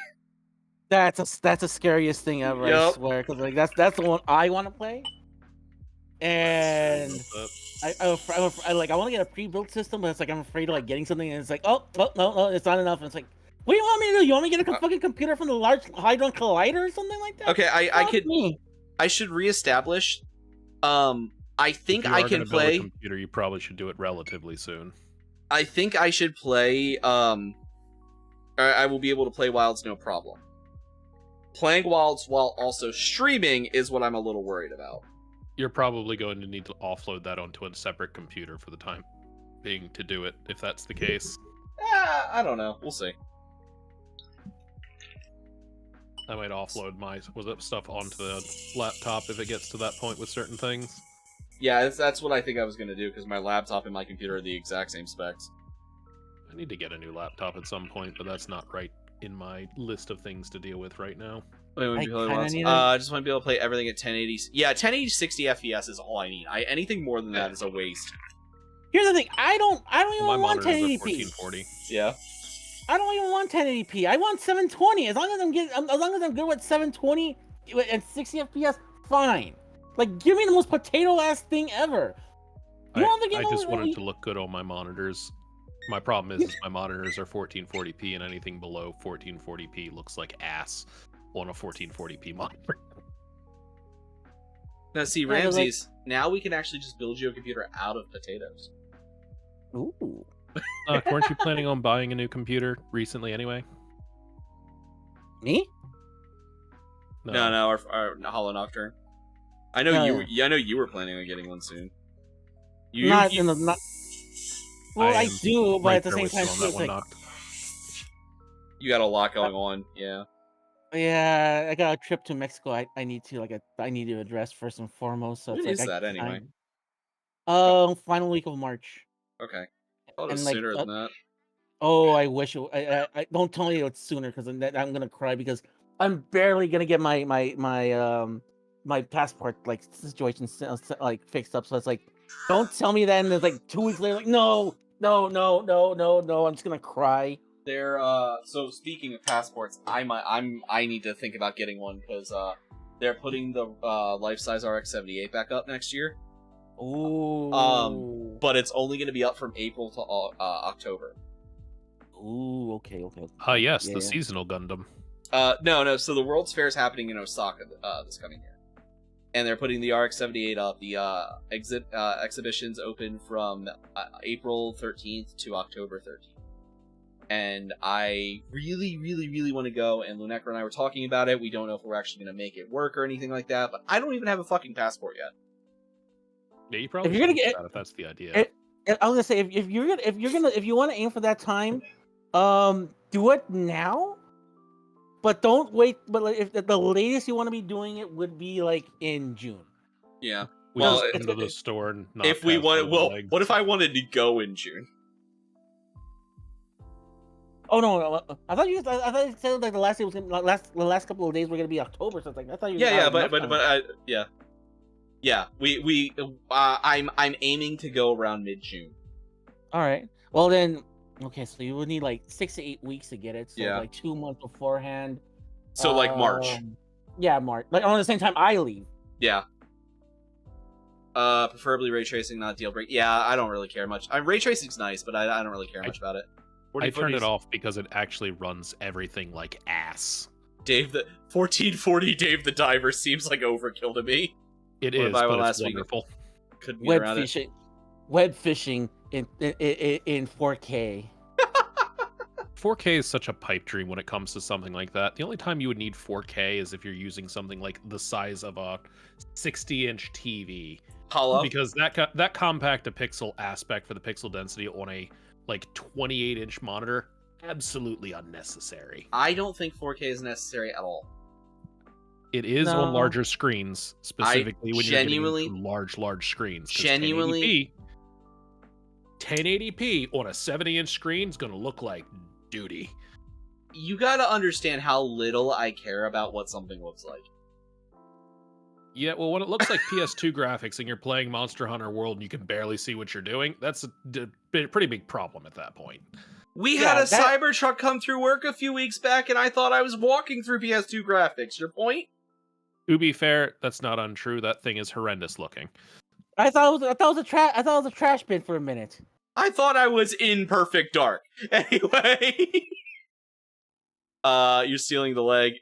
Speaker 6: That's the scariest thing ever. Yep. I swear, because like that's the one I want to play. And I want to get a pre-built system, but it's like I'm afraid of like getting something, and it's like, no, it's not enough. And it's like, what do you want me to do? You want me to get a fucking computer from the Large Hadron Collider or something like that?
Speaker 2: Okay, I should reestablish. I think
Speaker 3: if you
Speaker 2: I
Speaker 3: are
Speaker 2: can
Speaker 3: gonna
Speaker 2: play
Speaker 3: build a computer. You probably should do it relatively soon.
Speaker 2: I think I should play. I will be able to play Wilds no problem. Playing Wilds while also streaming is what I'm a little worried about.
Speaker 3: You're probably going to need to offload that onto a separate computer for the time being to do it, if that's the case.
Speaker 2: I don't know. We'll see.
Speaker 3: I might offload my stuff onto the laptop if it gets to that point with certain things.
Speaker 2: Yeah, that's what I think I was going to do, because my laptop and my computer are the exact same specs.
Speaker 3: I need to get a new laptop at some point, but that's not right in my list of things to deal with right now.
Speaker 2: I just want to be able to play everything at 1080. Yeah, 1080 60 FPS is all I need. Anything more than that is a waste.
Speaker 6: Here's the thing: I don't even want 1080p.
Speaker 3: 1440.
Speaker 2: Yeah.
Speaker 6: I don't even want 1080p. I want 720. As long as I'm good with 720 and 60 FPS, fine. Like, give me the most potato-ass thing ever.
Speaker 3: I just want it to look good on my monitors. My problem is my monitors are 1440p, and anything below 1440p looks like ass on a 1440p monitor.
Speaker 2: Now, see, Ramses, now we can actually just build you a computer out of potatoes.
Speaker 6: Ooh.
Speaker 3: Weren't you planning on buying a new computer recently anyway?
Speaker 6: Me?
Speaker 2: No, our Hollow Nocturne. I know
Speaker 6: No,
Speaker 2: you.
Speaker 6: no.
Speaker 2: Yeah, I know you were planning on getting one soon.
Speaker 6: Not in the not. Well, I
Speaker 3: am
Speaker 6: do, but
Speaker 3: right
Speaker 6: at the
Speaker 3: there
Speaker 6: same
Speaker 3: with you
Speaker 6: time,
Speaker 3: on
Speaker 6: too,
Speaker 3: that
Speaker 6: it's
Speaker 3: one,
Speaker 6: like,
Speaker 3: Noct.
Speaker 2: You got a lot going on. Yeah.
Speaker 6: yeah, I got a trip to Mexico. I need to I need to address first and foremost. So
Speaker 2: When
Speaker 6: it's like
Speaker 2: is that anyway?
Speaker 6: Final week of March,
Speaker 2: Okay. I thought it was
Speaker 6: and like,
Speaker 2: sooner than that.
Speaker 6: oh, I wish I don't tell me it's sooner because then I'm gonna cry because I'm barely gonna get my passport like situation like fixed up. So it's like, don't tell me that. And it's like 2 weeks later, like no, I'm just gonna cry.
Speaker 2: They're so speaking of passports, I need to think about getting one because they're putting the life-size RX-78 back up next year.
Speaker 6: Ooh.
Speaker 2: But it's only going to be up from April to October.
Speaker 6: Ooh, okay.
Speaker 3: Yes,
Speaker 6: Yeah.
Speaker 3: the seasonal Gundam.
Speaker 2: No. So the World's Fair is happening in Osaka this coming year, and they're putting the RX-78 up. The exhibitions open from April 13th to October 13th. And I really want to go, and Lunecra and I were talking about it. We don't know if we're actually going to make it work or anything like that, but I don't even have a fucking passport yet.
Speaker 3: Yeah, you probably
Speaker 6: If you're gonna
Speaker 3: should do
Speaker 6: get-
Speaker 3: that if that's the idea.
Speaker 6: I was gonna say if you want to aim for that time, do it now. But don't wait. But like, if the latest you want to be doing it would be like in June.
Speaker 2: Yeah.
Speaker 3: We
Speaker 2: Well,
Speaker 3: just come to the store and not
Speaker 2: If we
Speaker 3: pass
Speaker 2: want,
Speaker 3: over
Speaker 2: well,
Speaker 3: legs.
Speaker 2: what if I wanted to go in June?
Speaker 6: Oh no! I thought you said like the last day was gonna, the last couple of days were gonna be October. So it's like I thought you.
Speaker 2: Yeah,
Speaker 6: had
Speaker 2: but
Speaker 6: enough time.
Speaker 2: yeah. I'm aiming to go around mid-June.
Speaker 6: All right. Well then, okay. So you would need like 6 to 8 weeks to get it. So
Speaker 2: Yeah.
Speaker 6: like 2 months beforehand.
Speaker 2: So like March.
Speaker 6: Yeah, March. Like on the same time I leave.
Speaker 2: Yeah. Preferably ray tracing, not deal break. Yeah, I don't really care much. Ray tracing's nice, but I don't really care much about it.
Speaker 3: I turned it off because it actually runs everything like ass.
Speaker 2: Dave the 1440 Dave the Diver seems like overkill to me.
Speaker 3: It
Speaker 2: What
Speaker 3: is,
Speaker 2: did I buy
Speaker 3: but
Speaker 2: one
Speaker 3: it's
Speaker 2: last week?
Speaker 3: wonderful.
Speaker 2: Couldn't get around
Speaker 6: Web fishing in 4K.
Speaker 3: 4K is such a pipe dream when it comes to something like that. The only time you would need 4K is if you're using something like the size of a 60-inch TV.
Speaker 2: Hollow.
Speaker 3: Because that compact to pixel aspect for the pixel density on a like 28-inch monitor, absolutely unnecessary.
Speaker 2: I don't think 4K is necessary at all.
Speaker 3: It is
Speaker 6: No.
Speaker 3: on larger screens, specifically when
Speaker 2: genuinely-
Speaker 3: you're getting large screens. 'cause
Speaker 2: Genuinely-
Speaker 3: 1080p on a 70-inch screen is going to look like duty.
Speaker 2: You gotta understand how little I care about what something looks like.
Speaker 3: Yeah, well, when it looks like PS2 graphics and you're playing Monster Hunter World and you can barely see what you're doing, that's a pretty big problem at that point.
Speaker 2: We
Speaker 6: Yeah,
Speaker 2: had a
Speaker 6: that-
Speaker 2: Cybertruck come through work a few weeks back, and I thought I was walking through PS2 graphics. Your point?
Speaker 3: To be fair, that's not untrue. That thing is horrendous looking.
Speaker 6: I thought it was a trash bin for a minute.
Speaker 2: I thought I was in perfect dark. Anyway. You're stealing the leg.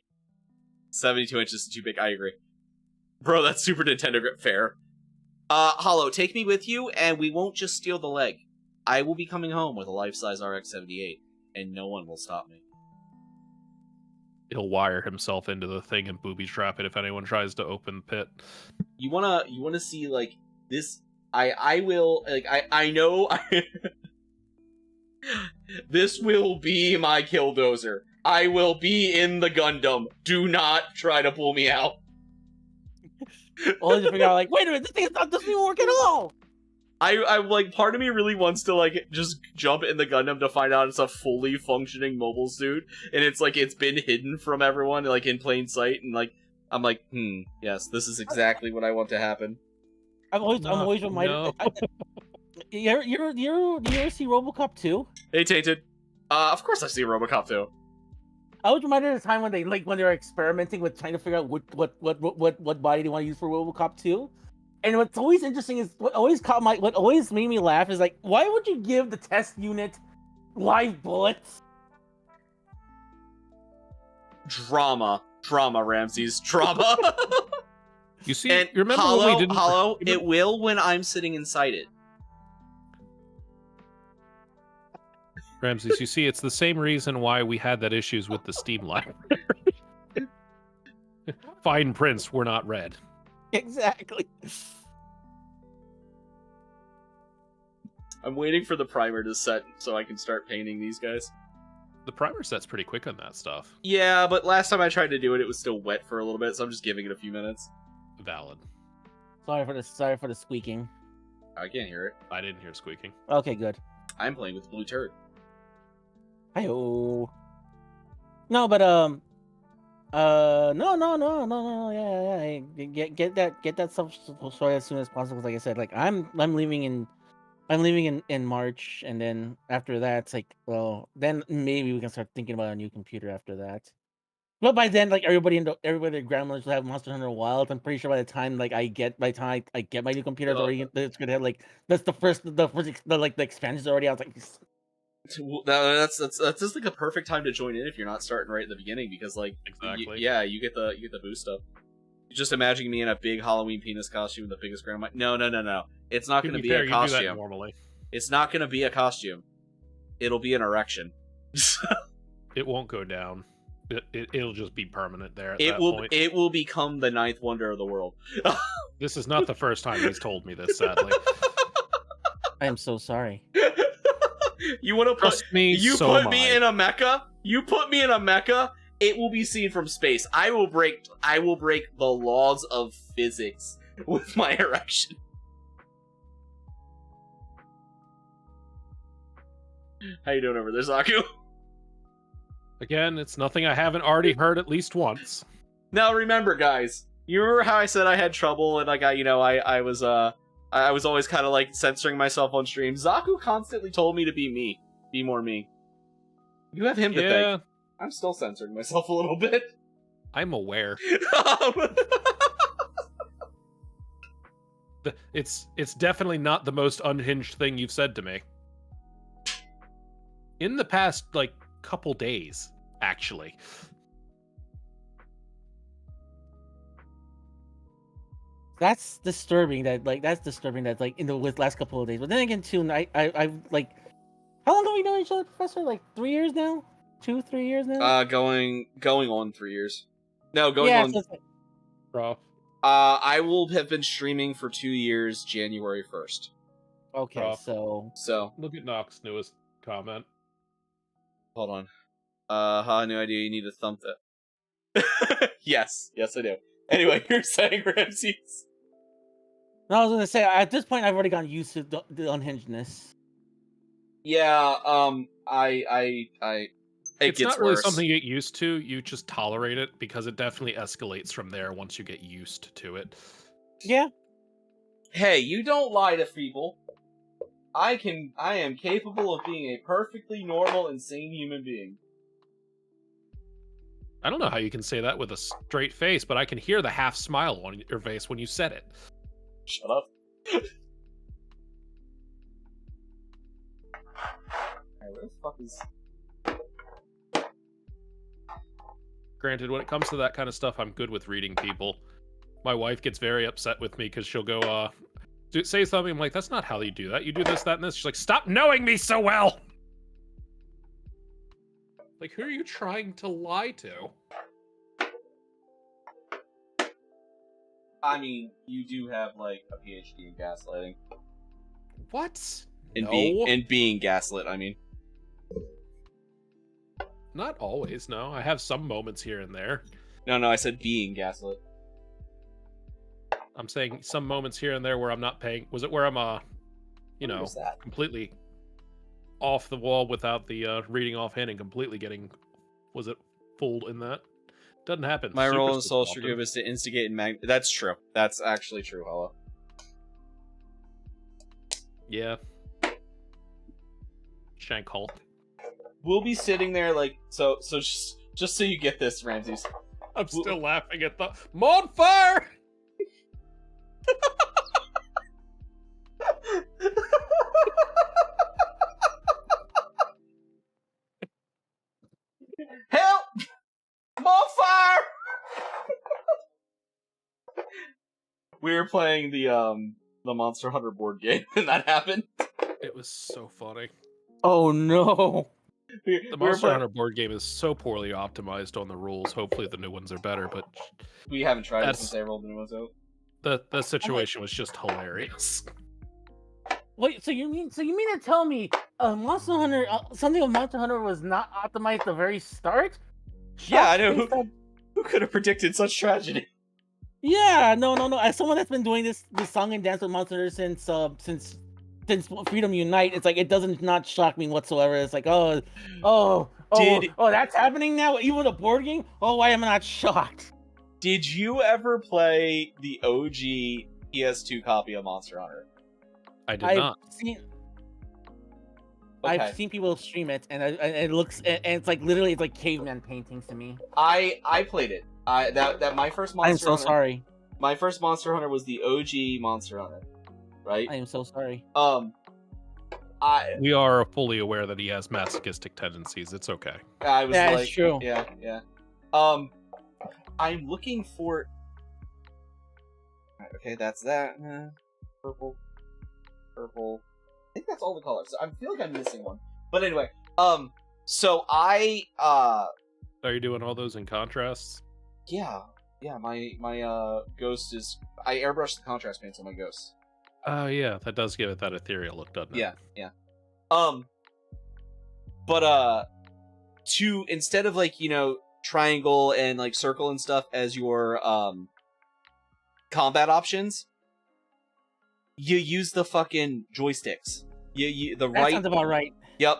Speaker 2: 72 inches is too big. I agree. Bro, that's Super Nintendo fair. Hollow, take me with you, and we won't just steal the leg. I will be coming home with a life-size RX-78, and no one will stop me.
Speaker 3: He'll wire himself into the thing and booby trap it if anyone tries to open the pit.
Speaker 2: You wanna see, like, this... I will, like, I know... This will be my killdozer. I will be in the Gundam. Do not try to pull me out.
Speaker 6: Only to figure out, like, wait a minute, this thing doesn't even work at all.
Speaker 2: I like, part of me really wants to, like, just jump in the Gundam to find out it's a fully functioning mobile suit, and it's like, it's been hidden from everyone, like, in plain sight, and like, I'm like, yes, this is exactly what I want to happen.
Speaker 6: I'm always reminded.
Speaker 3: No.
Speaker 6: You ever see RoboCop 2?
Speaker 2: Hey, Tainted. Of course I've seen RoboCop 2.
Speaker 6: I was reminded of the time when they were experimenting with trying to figure out what body they want to use for RoboCop 2. And what's always interesting is what always made me laugh is like, why would you give the test unit live bullets?
Speaker 2: Drama, Ramses, drama.
Speaker 3: You see,
Speaker 2: And
Speaker 3: you remember when we didn't...
Speaker 2: Hollow, it will when I'm sitting inside it.
Speaker 3: Ramses, you see, it's the same reason why we had that issues with the Steam library. Fine prints were not read.
Speaker 6: Exactly.
Speaker 2: I'm waiting for the primer to set so I can start painting these guys.
Speaker 3: The primer set's pretty quick on that stuff.
Speaker 2: Yeah, but last time I tried to do it, it was still wet for a little bit, so I'm just giving it a few minutes.
Speaker 3: Valid.
Speaker 6: Sorry for the squeaking.
Speaker 2: I can't hear it.
Speaker 3: I didn't hear squeaking.
Speaker 6: Okay, good.
Speaker 2: I'm playing with the blue turd.
Speaker 6: Hi-oh. No, but no, yeah. Get that stuff sorted as soon as possible. Like I said, like I'm leaving in March, and then after that, it's like, well, then maybe we can start thinking about a new computer after that. But by then, like everybody their grandmothers will have Monster Hunter Wild. I'm pretty sure by the time I get my new computer, it's gonna have like the expansion's already out. It's like
Speaker 2: That's just like a perfect time to join in if you're not starting right at the beginning, because like
Speaker 3: Exactly.
Speaker 2: you get the boost up. Just imagine me in a big Halloween penis costume with the biggest grandma. No. It's not going to be a
Speaker 3: You do that
Speaker 2: costume.
Speaker 3: normally.
Speaker 2: It's not going to be a costume. It'll be an erection.
Speaker 3: It won't go down. It'll just be permanent there at
Speaker 2: It
Speaker 3: that
Speaker 2: will
Speaker 3: point.
Speaker 2: it will become the ninth wonder of the world.
Speaker 3: This is not the first time he's told me this, sadly.
Speaker 6: I am so sorry.
Speaker 2: You want to put
Speaker 3: Trust me,
Speaker 2: you
Speaker 3: so
Speaker 2: put
Speaker 3: am
Speaker 2: me
Speaker 3: I.
Speaker 2: in a mecha? You put me in a mecha? It will be seen from space. I will break the laws of physics with my erection. How you doing over there, Zaku?
Speaker 3: Again, it's nothing I haven't already heard at least once.
Speaker 2: Now remember, guys, you remember how I said I had trouble and like I was always kind of like censoring myself on stream. Zaku constantly told me to be more me. You have him to thank. I'm still censoring myself a little bit.
Speaker 3: I'm aware. It's definitely not the most unhinged thing you've said to me. In the past, like, couple days, actually.
Speaker 6: That's disturbing. That's disturbing. That like in the last couple of days. But then again, too, I like. How long have we known each other, Professor? Like 3 years now? 2-3 years now?
Speaker 2: Going on 3 years. No, going
Speaker 6: yeah,
Speaker 2: on.
Speaker 6: so it's like,
Speaker 3: Bro.
Speaker 2: I will have been streaming for 2 years, January 1st.
Speaker 6: okay,
Speaker 3: Rough.
Speaker 6: so
Speaker 3: Look at Nox's newest comment.
Speaker 2: Hold on. No idea. You need to thump that. Yes, I do. Anyway, you're saying Ramses.
Speaker 6: no, I was gonna say at this point I've already gotten used to the unhingedness.
Speaker 2: Yeah. It
Speaker 3: It's
Speaker 2: gets
Speaker 3: not really
Speaker 2: worse.
Speaker 3: something you get used to. You just tolerate it because it definitely escalates from there once you get used to it.
Speaker 6: Yeah.
Speaker 2: Hey, you don't lie to people. I am capable of being a perfectly normal, insane human being.
Speaker 3: I don't know how you can say that with a straight face, but I can hear the half smile on your face when you said it.
Speaker 2: Shut up. Alright, where the fuck is...
Speaker 3: Granted, when it comes to that kind of stuff, I'm good with reading people. My wife gets very upset with me because she'll go, say something. I'm like, that's not how you do that. You do this, that, and this. She's like, stop knowing me so well! Like, who are you trying to lie to?
Speaker 2: I mean, you do have, like, a PhD in gaslighting.
Speaker 3: What?
Speaker 2: In being gaslit, I mean.
Speaker 3: Not always, no. I have some moments here and there.
Speaker 2: No, I said being gaslit.
Speaker 3: I'm saying some moments here and there where I'm not paying... Was it where I'm, you
Speaker 2: What
Speaker 3: know,
Speaker 2: was that?
Speaker 3: completely off the wall without the reading offhand and completely getting... Was it fooled in that? Doesn't happen.
Speaker 2: My
Speaker 3: Super
Speaker 2: role in
Speaker 3: super
Speaker 2: Social
Speaker 3: often.
Speaker 2: Group is to instigate and That's true. That's actually true, hello.
Speaker 3: Yeah. Shank Hulk.
Speaker 2: We'll be sitting there like... So just so you get this, Ramses.
Speaker 3: I'm still laughing at the... Monfire!
Speaker 2: Help! I'm on fire! We were playing the Monster Hunter board game, and that happened.
Speaker 3: It was so funny.
Speaker 6: Oh no!
Speaker 3: The Monster Hunter board game is so poorly optimized on the rules. Hopefully the new ones are better, but
Speaker 2: We haven't tried it
Speaker 3: That's-
Speaker 2: since they rolled the new ones out.
Speaker 3: the situation was just hilarious.
Speaker 6: Wait, so you mean to tell me Monster Hunter something of Monster Hunter was not optimized at the very start?
Speaker 2: Yeah, I
Speaker 6: Shocked
Speaker 2: know.
Speaker 6: based on-
Speaker 2: Who could have predicted such tragedy?
Speaker 6: Yeah, no. As someone that's been doing this song and dance with Monster Hunter since Freedom Unite, it's like it doesn't not shock me whatsoever. It's like oh, that's happening now, even with a board game. Oh, why am I not shocked?
Speaker 2: Did you ever play the OG PS2 copy of Monster Hunter?
Speaker 3: I did not.
Speaker 6: I've seen people stream it, and it looks and it's like literally it's like caveman paintings to me.
Speaker 2: I played it. That my first Monster
Speaker 6: I'm so
Speaker 2: Hunter,
Speaker 6: sorry.
Speaker 2: My first Monster Hunter was the OG Monster Hunter, right?
Speaker 6: I am so sorry.
Speaker 3: We are fully aware that he has masochistic tendencies. It's okay.
Speaker 2: I was
Speaker 6: That is
Speaker 2: like,
Speaker 6: true.
Speaker 2: Yeah. I'm looking for. Okay, that's that. Purple. I think that's all the colors. I feel like I'm missing one. But anyway, so I
Speaker 3: Are you doing all those in contrasts?
Speaker 2: yeah, my ghost is. I airbrushed the contrast paints on my ghost.
Speaker 3: Oh yeah, that does give it that ethereal look, doesn't it?
Speaker 2: Yeah. But to instead of like triangle and like circle and stuff as your combat options, you use the fucking joysticks. The
Speaker 6: That
Speaker 2: right.
Speaker 6: sounds about right.
Speaker 2: Yep.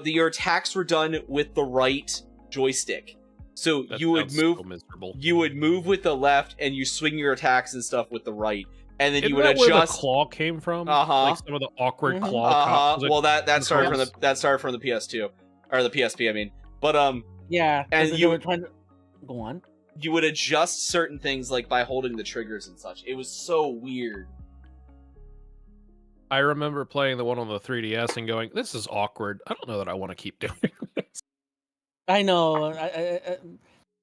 Speaker 2: Your attacks were done with the right joystick. So
Speaker 3: That
Speaker 2: you would
Speaker 3: sounds
Speaker 2: move.
Speaker 3: so miserable.
Speaker 2: You would move with the left, and you swing your attacks and stuff with the right, and then
Speaker 3: Isn't
Speaker 2: you would
Speaker 3: that where the
Speaker 2: adjust.
Speaker 3: claw came from?
Speaker 2: Uh-huh.
Speaker 3: Like some of the awkward
Speaker 6: Mhm.
Speaker 3: claw.
Speaker 2: Well, that started from
Speaker 3: controls?
Speaker 2: that started from the PS2 or the PSP. I mean, but
Speaker 6: Yeah,
Speaker 2: And
Speaker 6: and
Speaker 2: you-
Speaker 6: you were trying to go on.
Speaker 2: you would adjust certain things like by holding the triggers and such. It was so weird.
Speaker 3: I remember playing the one on the 3DS and going, "This is awkward. I don't know that I want to keep doing this."
Speaker 6: I know,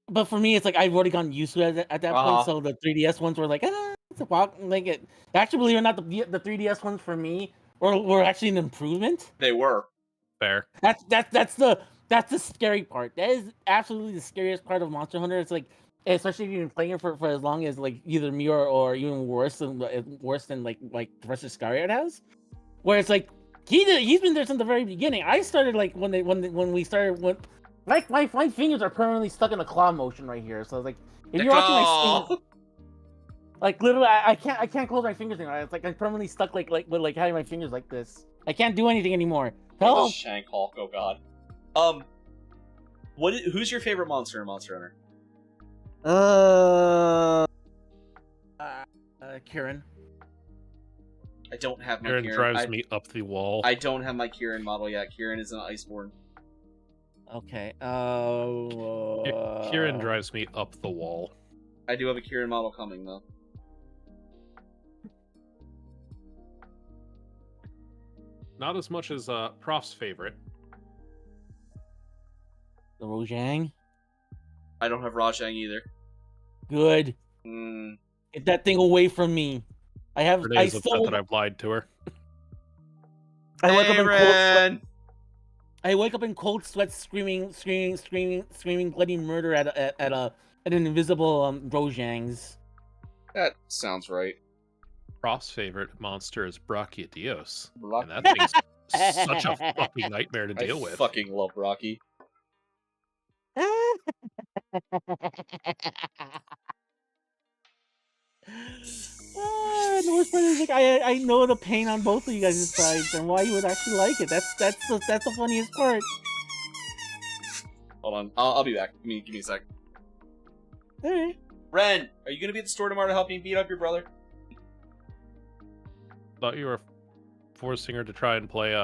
Speaker 6: but for me, it's like I've already gotten used to it at that
Speaker 2: Uh-huh.
Speaker 6: point. So the 3DS ones were like, it's a walk. Like it. Actually, believe it or not, the 3DS ones for me were actually an improvement.
Speaker 2: They were.
Speaker 3: Fair.
Speaker 6: That's the scary part. That is absolutely the scariest part of Monster Hunter. It's like, especially if you've been playing it for as long as like either me or even worse than like ProfIscariot has, where it's like he's been there since the very beginning. I started like when we started like my fingers are permanently stuck in a claw motion right here. So like if you're watching my stream, like literally I can't close my fingers anymore. It's like I'm permanently stuck like with having my fingers like this. I can't do anything anymore. Help!
Speaker 2: Shank Hulk. Oh god. Who's your favorite monster in Monster Hunter?
Speaker 6: Kieran.
Speaker 2: I don't have my
Speaker 3: Kieran
Speaker 2: Kieran.
Speaker 3: drives me up the wall.
Speaker 2: I don't have my Kieran model yet. Kieran is an Iceborne.
Speaker 6: Okay.
Speaker 3: Kieran drives me up the wall.
Speaker 2: I do have a Kieran model coming though.
Speaker 3: Not as much as Prof's favorite.
Speaker 6: The Rojang.
Speaker 2: I don't have Rajang either.
Speaker 6: Good. Get that thing away from me.
Speaker 3: Renee's upset that I've lied to her.
Speaker 6: I wake up in cold sweat.
Speaker 2: Ren!
Speaker 6: I wake up in cold sweat, screaming bloody murder at an invisible Rojang's.
Speaker 2: That sounds right.
Speaker 3: Prof's favorite monster is Brachiodeos.
Speaker 2: Brock-
Speaker 3: And that thing's such a fucking nightmare to deal
Speaker 2: I
Speaker 3: with.
Speaker 2: fucking love Rocky.
Speaker 6: The worst part is like I know the pain on both of you guys' sides and why you would actually like it. That's the funniest part.
Speaker 2: Hold on, I'll be back. Give me a sec.
Speaker 6: Alright.
Speaker 2: Ren, are you gonna be at the store tomorrow to help me beat up your brother?
Speaker 3: Thought you were forcing her to try and play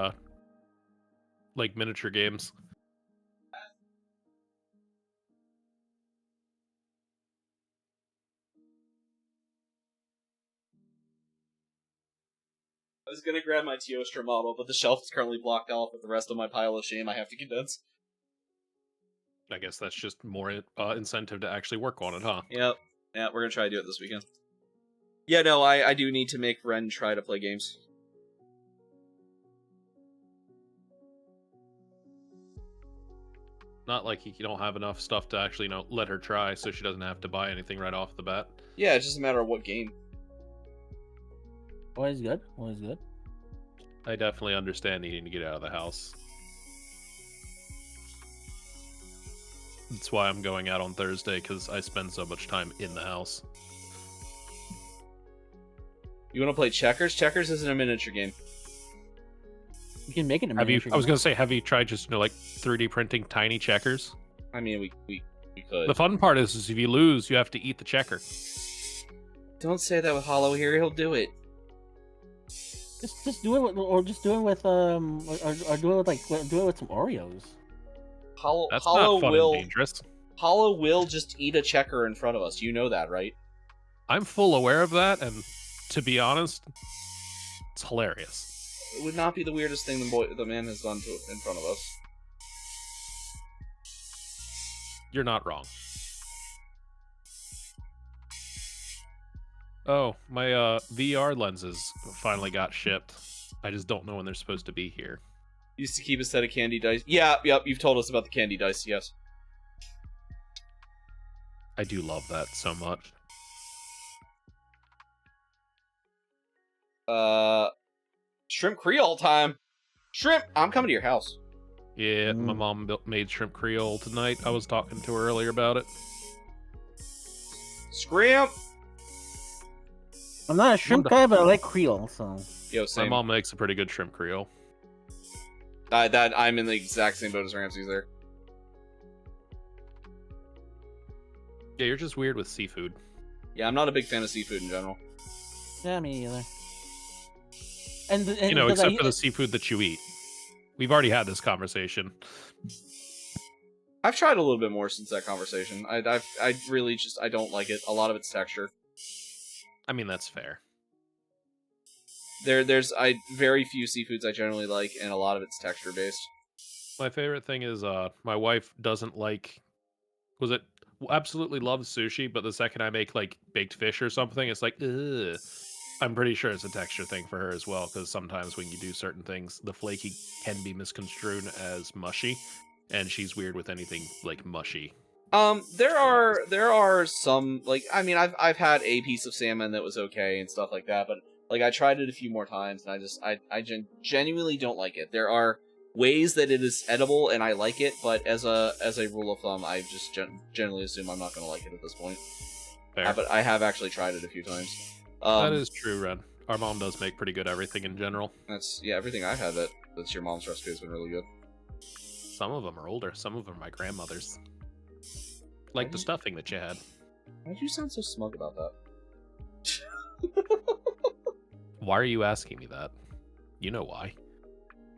Speaker 3: like miniature games.
Speaker 2: I was gonna grab my Teostra model, but the shelf is currently blocked off with the rest of my pile of shame I have to condense.
Speaker 3: I guess that's just more incentive to actually work on it, huh?
Speaker 2: Yep. Yeah, we're gonna try to do it this weekend. Yeah, no, I do need to make Ren try to play games.
Speaker 3: Not like you don't have enough stuff to actually, let her try, so she doesn't have to buy anything right off the bat.
Speaker 2: Yeah, it's just a matter of what game.
Speaker 6: Always good. Always good.
Speaker 3: I definitely understand needing to get out of the house. That's why I'm going out on Thursday, because I spend so much time in the house.
Speaker 2: You want to play checkers? Checkers isn't a miniature game.
Speaker 6: You can make it a
Speaker 3: Have you?
Speaker 6: miniature
Speaker 3: I was
Speaker 6: game.
Speaker 3: gonna say, have you tried just 3D printing tiny checkers?
Speaker 2: I mean, we could.
Speaker 3: The fun part is if you lose, you have to eat the checker.
Speaker 2: Don't say that with Hollow here. He'll do it.
Speaker 6: Just do it with, or just do it with or do it with do it with some Oreos.
Speaker 3: That's
Speaker 2: Hollow
Speaker 3: not fun
Speaker 2: will
Speaker 3: and dangerous.
Speaker 2: Hollow will just eat a checker in front of us. You know that, right?
Speaker 3: I'm full aware of that, and to be honest, it's hilarious.
Speaker 2: It would not be the weirdest thing the man has done in front of us.
Speaker 3: You're not wrong. Oh, my VR lenses finally got shipped. I just don't know when they're supposed to be here.
Speaker 2: Used to keep a set of candy dice. Yeah, yep, you've told us about the candy dice, yes.
Speaker 3: I do love that so much.
Speaker 2: Shrimp Creole time. Shrimp, I'm coming to your house.
Speaker 3: Yeah, my mom made shrimp Creole tonight. I was talking to her earlier about it.
Speaker 2: Scrimp!
Speaker 6: I'm not a shrimp guy, but I like Creole, so.
Speaker 2: Yo,
Speaker 3: My
Speaker 2: same.
Speaker 3: mom makes a pretty good shrimp Creole.
Speaker 2: I'm in the exact same boat as Ramsey's there.
Speaker 3: Yeah, you're just weird with seafood.
Speaker 2: Yeah, I'm not a big fan of seafood in general.
Speaker 6: Yeah, me either. And
Speaker 3: Except for the seafood that you eat. We've already had this conversation.
Speaker 2: I've tried a little bit more since that conversation. I really just, I don't like it. A lot of it's texture.
Speaker 3: I mean, that's fair.
Speaker 2: There's very few seafoods I generally like, and a lot of it's texture based.
Speaker 3: My favorite thing is my wife doesn't like... absolutely loves sushi, but the second I make, baked fish or something, it's like, ugh. I'm pretty sure it's a texture thing for her as well, because sometimes when you do certain things, the flaky can be misconstrued as mushy, and she's weird with anything, mushy.
Speaker 2: There are some, I've had a piece of salmon that was okay and stuff like that, but, I tried it a few more times, and I genuinely don't like it. There are ways that it is edible, and I like it, but as a rule of thumb, I just generally assume I'm not going to like it at this point.
Speaker 3: Fair.
Speaker 2: But I have actually tried it a few times.
Speaker 3: That is true, Ren. Our mom does make pretty good everything in general.
Speaker 2: Everything I've had that's your mom's recipe has been really good.
Speaker 3: Some of them are older, some of them are my grandmother's. Like the stuffing that you had.
Speaker 2: Why do you sound so smug about that?
Speaker 3: Why are you asking me that? You know why.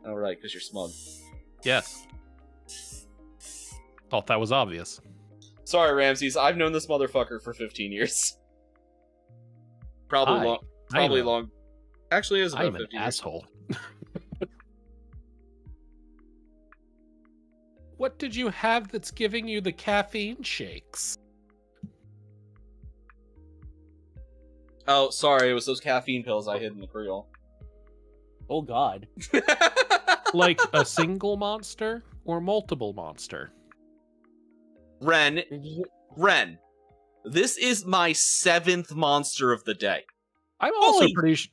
Speaker 2: Oh, right, because you're smug.
Speaker 3: Yes. Thought that was obvious.
Speaker 2: Sorry, Ramses. I've known this motherfucker for 15 years. Probably long. Actually, it was about
Speaker 3: I'm
Speaker 2: 15
Speaker 3: an
Speaker 2: years.
Speaker 3: asshole. What did you have that's giving you the caffeine shakes?
Speaker 2: Oh, sorry. It was those caffeine pills I hid in the Creole.
Speaker 6: Oh God.
Speaker 3: Like a single monster or multiple monster?
Speaker 2: Ren, this is my 7th monster of the day.
Speaker 3: I'm also
Speaker 6: Holy-
Speaker 3: pretty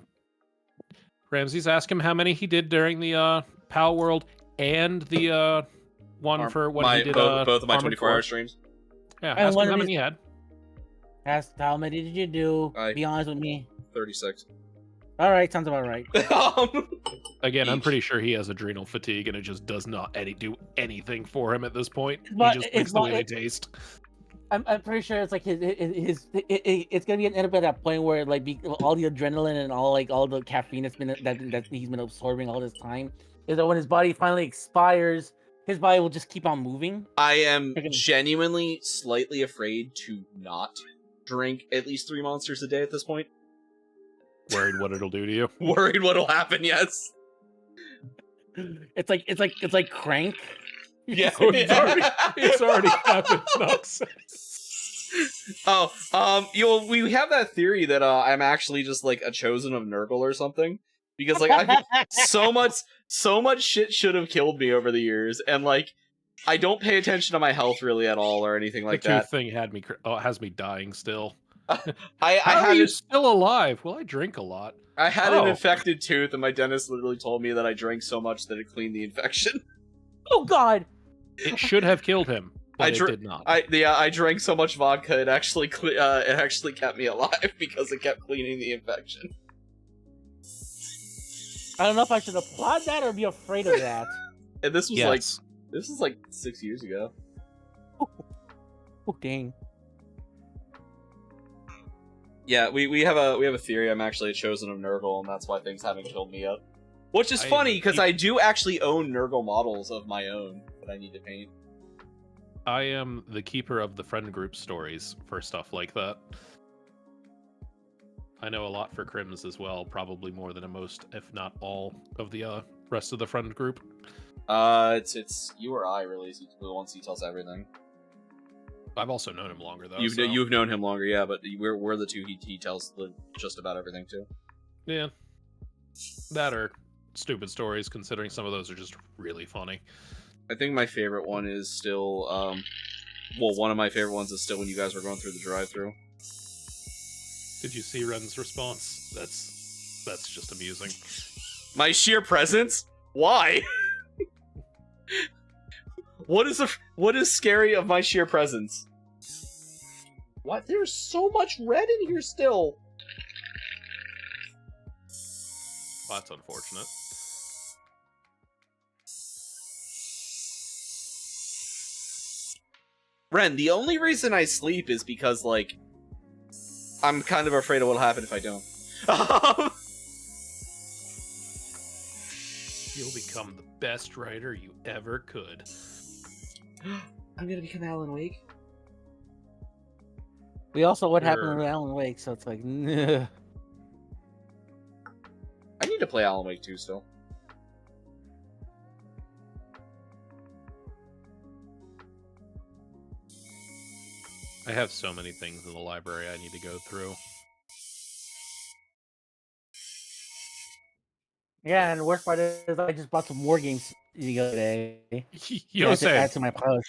Speaker 3: Ramses, ask him how many he did during the PAL World and the one for when he did
Speaker 2: both of my
Speaker 3: Armored
Speaker 2: 24-hour
Speaker 3: Core.
Speaker 2: streams.
Speaker 3: Yeah,
Speaker 6: And
Speaker 3: ask
Speaker 6: one
Speaker 3: him
Speaker 6: of
Speaker 3: how
Speaker 6: these-
Speaker 3: many he had.
Speaker 6: Ask how many did you do? Be honest with me.
Speaker 2: 36.
Speaker 6: All right, sounds about right.
Speaker 3: Again, I'm
Speaker 2: Each.
Speaker 3: pretty sure he has adrenal fatigue, and it just does not do anything for him at this point.
Speaker 6: But
Speaker 3: he just
Speaker 6: it's
Speaker 3: likes the way
Speaker 6: not-
Speaker 3: they taste.
Speaker 6: I'm pretty sure it's like it's gonna be end up at that point where all the adrenaline and all the caffeine that he's been absorbing all this time is that when his body finally expires, his body will just keep on moving.
Speaker 2: I am
Speaker 6: Freaking-
Speaker 2: genuinely slightly afraid to not drink at least 3 monsters a day at this point.
Speaker 3: Worried what it'll do to you.
Speaker 2: Worried what'll happen, yes.
Speaker 6: It's like crank.
Speaker 2: Yeah.
Speaker 3: Oh, it's already happened. Nonsense.
Speaker 2: We have that theory that I'm actually just like a chosen of Nurgle or something. Because like I so much shit should have killed me over the years, and like I don't pay attention to my health really at all or anything like
Speaker 3: the
Speaker 2: that.
Speaker 3: tooth thing had me. Has me dying still.
Speaker 2: I
Speaker 3: How are
Speaker 2: had
Speaker 3: you
Speaker 2: a,
Speaker 3: still alive? Well, I drink a lot.
Speaker 2: I had an
Speaker 3: Oh.
Speaker 2: infected tooth, and my dentist literally told me that I drank so much that it cleaned the infection.
Speaker 6: Oh God!
Speaker 3: It should have killed him, but it did not.
Speaker 2: I drank so much vodka it actually kept me alive because it kept cleaning the infection.
Speaker 6: I don't know if I should applaud that or be afraid of that.
Speaker 2: And this was
Speaker 3: Yes.
Speaker 2: like 6 years ago.
Speaker 6: Oh dang!
Speaker 2: Yeah, we have a theory. I'm actually a chosen of Nurgle, and that's why things haven't killed me yet. Which is funny because I do actually own Nurgle models of my own that I need to paint.
Speaker 3: I am the keeper of the friend group stories for stuff like that. I know a lot for Crims as well, probably more than most, if not all, of the rest of the friend group.
Speaker 2: It's you or I really. He's the one who tells everything.
Speaker 3: I've also known him longer though.
Speaker 2: You've known him longer, yeah, but we're the two he tells just about everything to.
Speaker 3: Yeah, that are stupid stories. Considering some of those are just really funny.
Speaker 2: I think my favorite one is still well, one of my favorite ones is still when you guys were going through the drive-thru.
Speaker 3: Did you see Ren's response? That's just amusing.
Speaker 2: My sheer presence? Why? What is scary of my sheer presence? What? There's so much red in here still.
Speaker 3: Well, that's unfortunate.
Speaker 2: Ren, the only reason I sleep is because, like, I'm kind of afraid of what'll happen if I don't.
Speaker 3: You'll become the best writer you ever could.
Speaker 2: I'm gonna become Alan Wake.
Speaker 6: We also what happened
Speaker 3: Sure.
Speaker 6: with Alan Wake, so it's like, nah.
Speaker 2: I need to play Alan Wake 2 still.
Speaker 3: I have so many things in the library I need to go through.
Speaker 6: Yeah, and the worst part is I just bought some more games the other day.
Speaker 3: Yo,
Speaker 6: to
Speaker 3: say.
Speaker 6: add to my polish.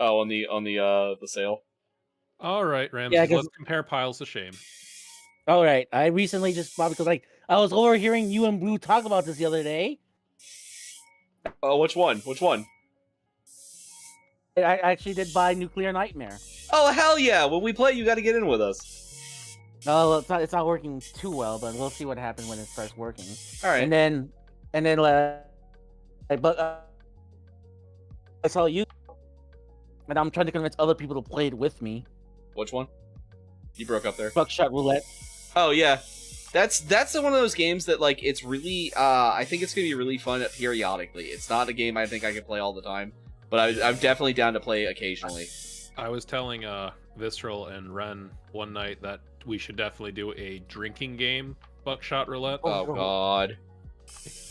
Speaker 2: Oh, on the sale.
Speaker 3: All right, Ramses,
Speaker 6: Yeah, 'cause-
Speaker 3: let's compare piles of shame.
Speaker 6: All right, I recently just bought because like I was overhearing you and Blue talk about this the other day.
Speaker 2: Oh, which one? Which one?
Speaker 6: I actually did buy Nuclear Nightmare.
Speaker 2: Oh, hell yeah! When we play, you got to get in with us.
Speaker 6: Oh, it's not working too well, but we'll see what happens when it starts working.
Speaker 2: All right.
Speaker 6: And then but I saw you, and I'm trying to convince other people to play it with me.
Speaker 2: Which one? You broke up there.
Speaker 6: Buckshot Roulette.
Speaker 2: Oh yeah, that's one of those games that like it's really. I think it's gonna be really fun periodically. It's not a game I think I can play all the time, but I'm definitely down to play occasionally.
Speaker 3: I was telling Visceral and Ren one night that we should definitely do a drinking game, Buckshot Roulette.
Speaker 2: Oh god.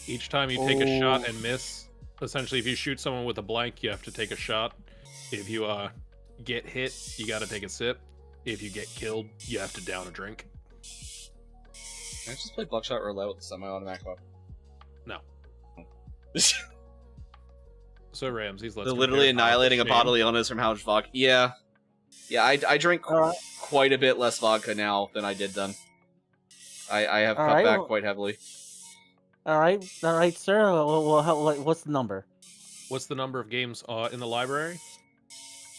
Speaker 3: Each time you take a shot and miss, essentially if you shoot someone with a blank, you have to take a shot. If you get hit, you gotta take a sip. If you get killed, you have to down a drink.
Speaker 2: Can I just play Buckshot Roulette with the semi-automatic weapon?
Speaker 3: No. So Ramses, let's
Speaker 2: They're literally
Speaker 3: compare piles of
Speaker 2: annihilating a
Speaker 3: shame.
Speaker 2: bottle of illness from how much vodka. Yeah. Yeah, I drink quite a bit less vodka now than I did then. I have cut
Speaker 6: Alright,
Speaker 2: back
Speaker 6: well-
Speaker 2: quite heavily.
Speaker 6: All right, sir. Well, what's the number?
Speaker 3: What's the number of games in the library?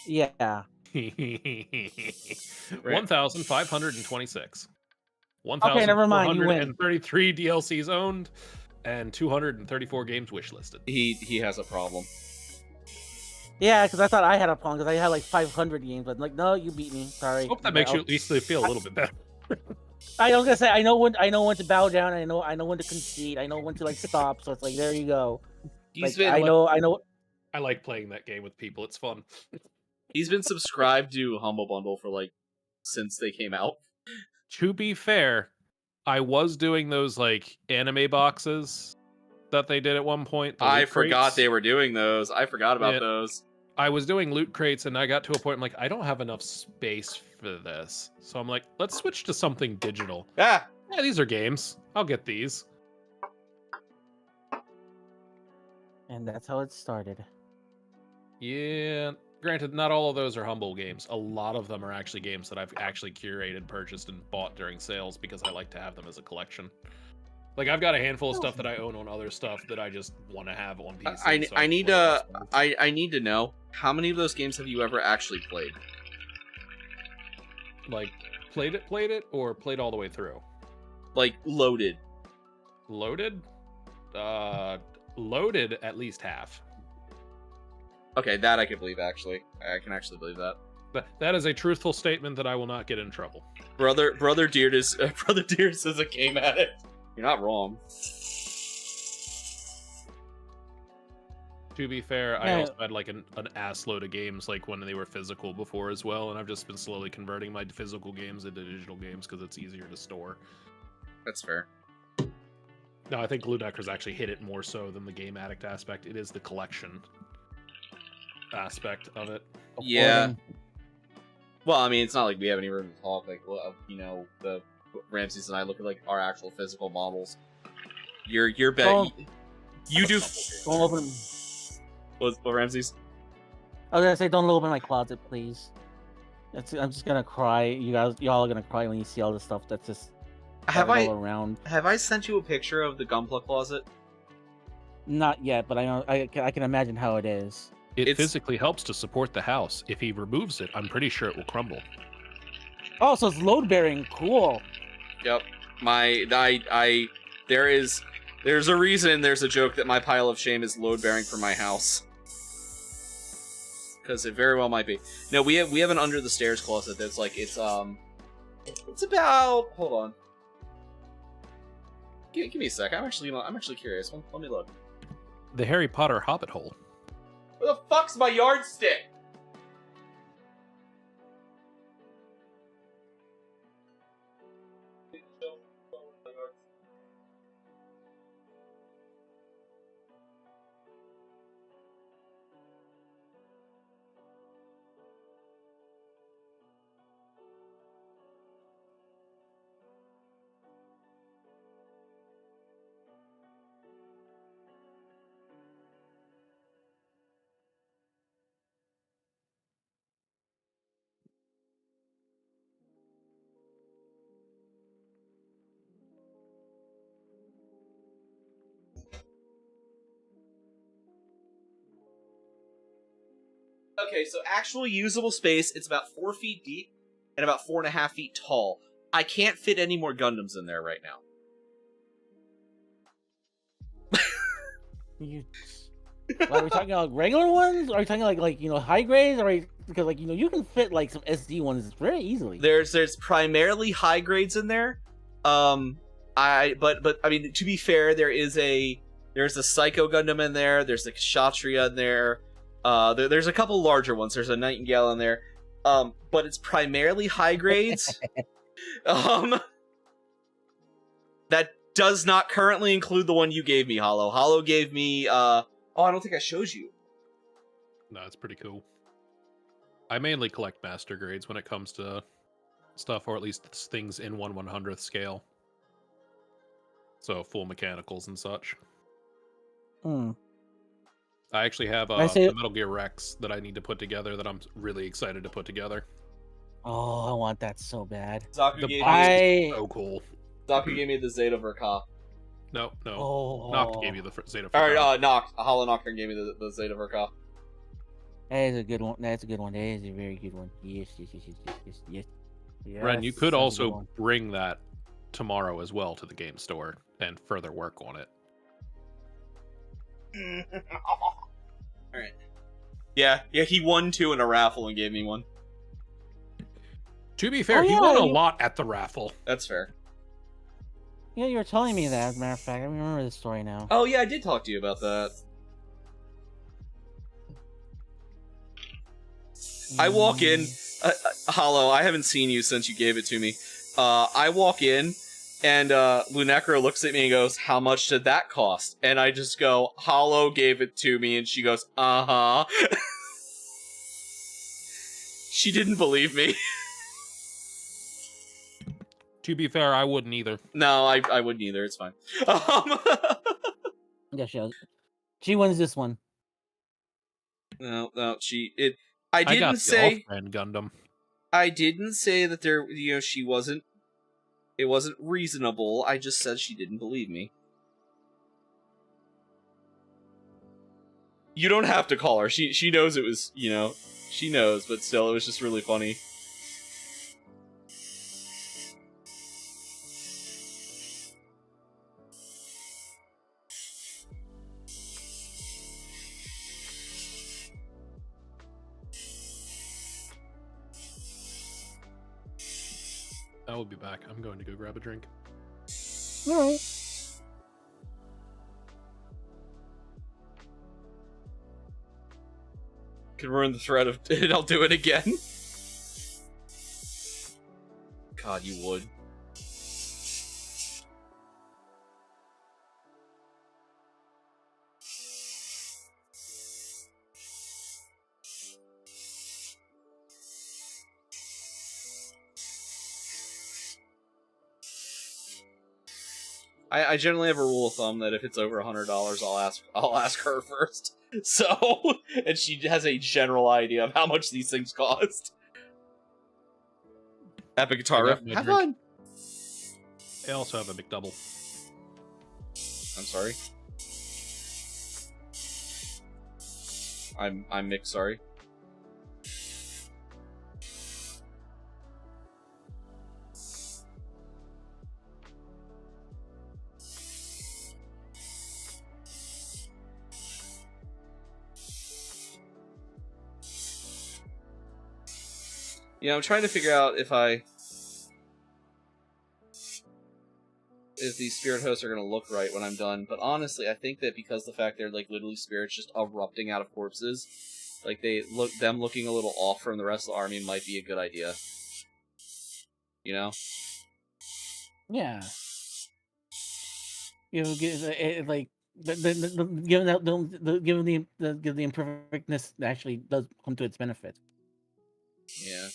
Speaker 6: Yeah.
Speaker 3: 1,526.
Speaker 6: Okay, never mind, you win.
Speaker 3: 1,433 DLCs owned, and 234 games wishlisted.
Speaker 2: He has a problem.
Speaker 6: Yeah, because I thought I had a problem because I had like 500 games, but like, no, you beat me. Sorry.
Speaker 3: Hope that makes you at least feel a little bit better.
Speaker 6: I was gonna say I know when to bow down. I know when to concede. I know when to like stop. So it's like there you go.
Speaker 2: He's
Speaker 6: Like,
Speaker 2: been
Speaker 6: I know.
Speaker 3: I like playing that game with people. It's fun.
Speaker 2: he's been subscribed to Humble Bundle for like since they came out.
Speaker 3: To be fair, I was doing those like anime boxes that they did at one point. the
Speaker 2: I
Speaker 3: loot
Speaker 2: forgot
Speaker 3: crates.
Speaker 2: they were doing those. I forgot about
Speaker 3: Yeah.
Speaker 2: those.
Speaker 3: I was doing loot crates and I got to a point I'm like, I don't have enough space for this. So I'm like, let's switch to something digital.
Speaker 2: Ah,
Speaker 3: Yeah, these are games. I'll get these.
Speaker 6: And that's how it started.
Speaker 3: Yeah, granted, not all of those are humble games. A lot of them are actually games that I've actually curated, purchased, and bought during sales because I like to have them as a collection. Like, I've got a handful of stuff that I own on other stuff that I just want to have on PC.
Speaker 2: I need to I need to know, how many of those games have you ever actually played?
Speaker 3: Like, played it, or played all the way through?
Speaker 2: Like, loaded.
Speaker 3: Loaded? Loaded at least half.
Speaker 2: Okay, that I can believe, actually. I can actually believe that.
Speaker 3: That is a truthful statement that I will not get in trouble.
Speaker 2: Brother Deerd is a game addict. You're not wrong.
Speaker 3: To be fair, I also had like an ass load of games like when they were physical before as well, and I've just been slowly converting my physical games into digital games because it's easier to store.
Speaker 2: That's fair.
Speaker 3: No, I think Lunecra's actually hit it more so than the game addict aspect. It is the collection aspect of it.
Speaker 2: Yeah. Well, I mean, it's not like we have any room to talk. Like, well, you know, the Ramses and I look at like our actual physical models. Your bet. You do.
Speaker 6: Don't open.
Speaker 2: What Ramses?
Speaker 6: I was gonna say, don't open my closet, please. I'm just gonna cry. Y'all are gonna cry when you see all the stuff that's just all around.
Speaker 2: Have I sent you a picture of the Gunpla closet?
Speaker 6: Not yet, but I know I can imagine how it is.
Speaker 3: It physically helps to support the house. If he removes it, I'm pretty sure it will crumble.
Speaker 6: Oh, so it's load bearing. Cool.
Speaker 2: Yep. There's a reason there's a joke that my pile of shame is load bearing for my house. Because it very well might be. No, we have an under the stairs closet that's like it's about, hold on. Give me a sec. I'm actually curious. Let me look.
Speaker 3: The Harry Potter Hobbit hole.
Speaker 2: Where the fuck's my yardstick? Okay, so actual usable space, it's about 4 feet deep and about 4.5 feet tall. I can't fit any more Gundams in there right now.
Speaker 6: Are we talking about regular ones? Or are we talking like high grades? Or because you can fit like some SD ones very easily.
Speaker 2: There's primarily high grades in there. But I mean, to be fair, there's a Psycho Gundam in there. There's a Kshatriya in there. There's a couple larger ones. There's a Nightingale in there. But it's primarily high grades. That does not currently include the one you gave me, Hollow. Hollow gave me, oh, I don't think I showed you.
Speaker 3: No, it's pretty cool. I mainly collect master grades when it comes to stuff, or at least things in 1/100th scale. So full mechanicals and such. I actually have a Metal Gear Rex that I need to put together that I'm really excited to put together.
Speaker 6: Oh, I want that so bad.
Speaker 2: The box
Speaker 3: is so cool.
Speaker 2: Zaku gave me the Zeta Verka.
Speaker 3: No.
Speaker 6: Oh.
Speaker 3: Noct gave you the Zeta Verka.
Speaker 2: Alright, Noct. Hollow Nocturne gave me the Zeta Verka.
Speaker 6: That is a good one. That's a good one. That is a very good one. Yes.
Speaker 3: Ren, you could also bring that tomorrow as well to the game store and further work on it.
Speaker 2: Alright. Yeah, he won 2 in a raffle and gave me one.
Speaker 3: To be fair, he won a lot at the raffle.
Speaker 2: That's fair.
Speaker 6: Yeah, you were telling me that, as a matter of fact. I remember this story now.
Speaker 2: Oh, yeah, I did talk to you about that. I walk in... Hollow, I haven't seen you since you gave it to me. I walk in, and Lunecra looks at me and goes, "How much did that cost?" And I just go, "Hollow gave it to me," and she goes, "Uh-huh." She didn't believe me.
Speaker 3: To be fair, I wouldn't either.
Speaker 2: No, I wouldn't either. It's fine.
Speaker 6: Yeah, she wins this one.
Speaker 2: No, I
Speaker 3: I got
Speaker 2: didn't
Speaker 3: the
Speaker 2: say.
Speaker 3: off-brand Gundam.
Speaker 2: I didn't say that there. She wasn't. It wasn't reasonable. I just said she didn't believe me. You don't have to call her. She knows it was. She knows, but still, it was just really funny.
Speaker 3: I will be back. I'm going to go grab a drink.
Speaker 6: All right.
Speaker 2: Could ruin the thread of and I'll do it again. God, you would. I generally have a rule of thumb that if it's over $100, I'll ask her first. So, and she has a general idea of how much these things cost. Epic guitar riff.
Speaker 3: got my
Speaker 2: Have
Speaker 3: drink.
Speaker 2: fun.
Speaker 3: I also have a McDouble.
Speaker 2: I'm sorry. I'm Mick. Sorry. I'm trying to figure out if these spirit hosts are gonna look right when I'm done. But honestly, I think that because the fact they're like literally spirits just erupting out of corpses, like them looking a little off from the rest of the army might be a good idea.
Speaker 6: Yeah. Given the imperfectness actually does come to its benefit.
Speaker 2: Yeah.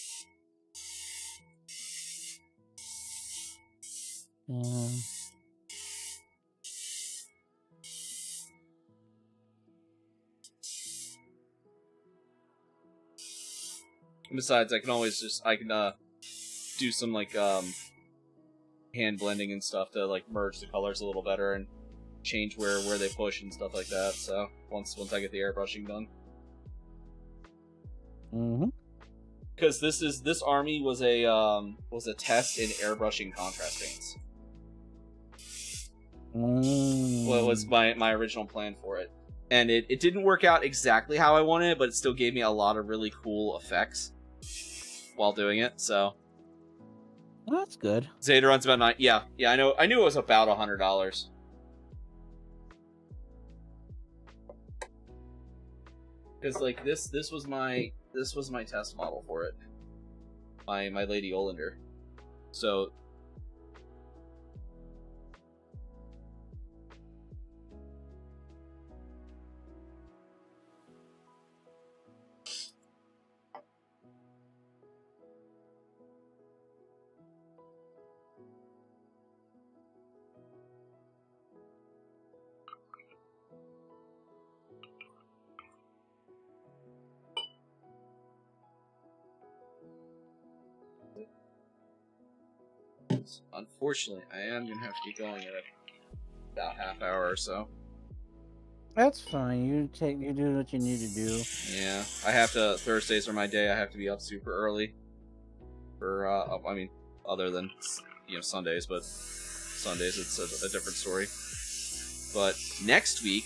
Speaker 2: Besides, I can do some like hand blending and stuff to like merge the colors a little better and change where they push and stuff like that. So once I get the airbrushing done. Because this army was a test in airbrushing contrast paints. What was my original plan for it, and it didn't work out exactly how I wanted, but it still gave me a lot of really cool effects while doing it. So
Speaker 6: well, that's good.
Speaker 2: Zeta runs about 9. Yeah, I know. I knew it was about $100. Because like this was my test model for it. My Lady Olander. So unfortunately, I am gonna have to get going in about half hour or so.
Speaker 6: That's fine. You do what you need to do.
Speaker 2: Yeah, I have to. Thursdays are my day. I have to be up super early. For other than Sundays, but Sundays it's a different story. But next week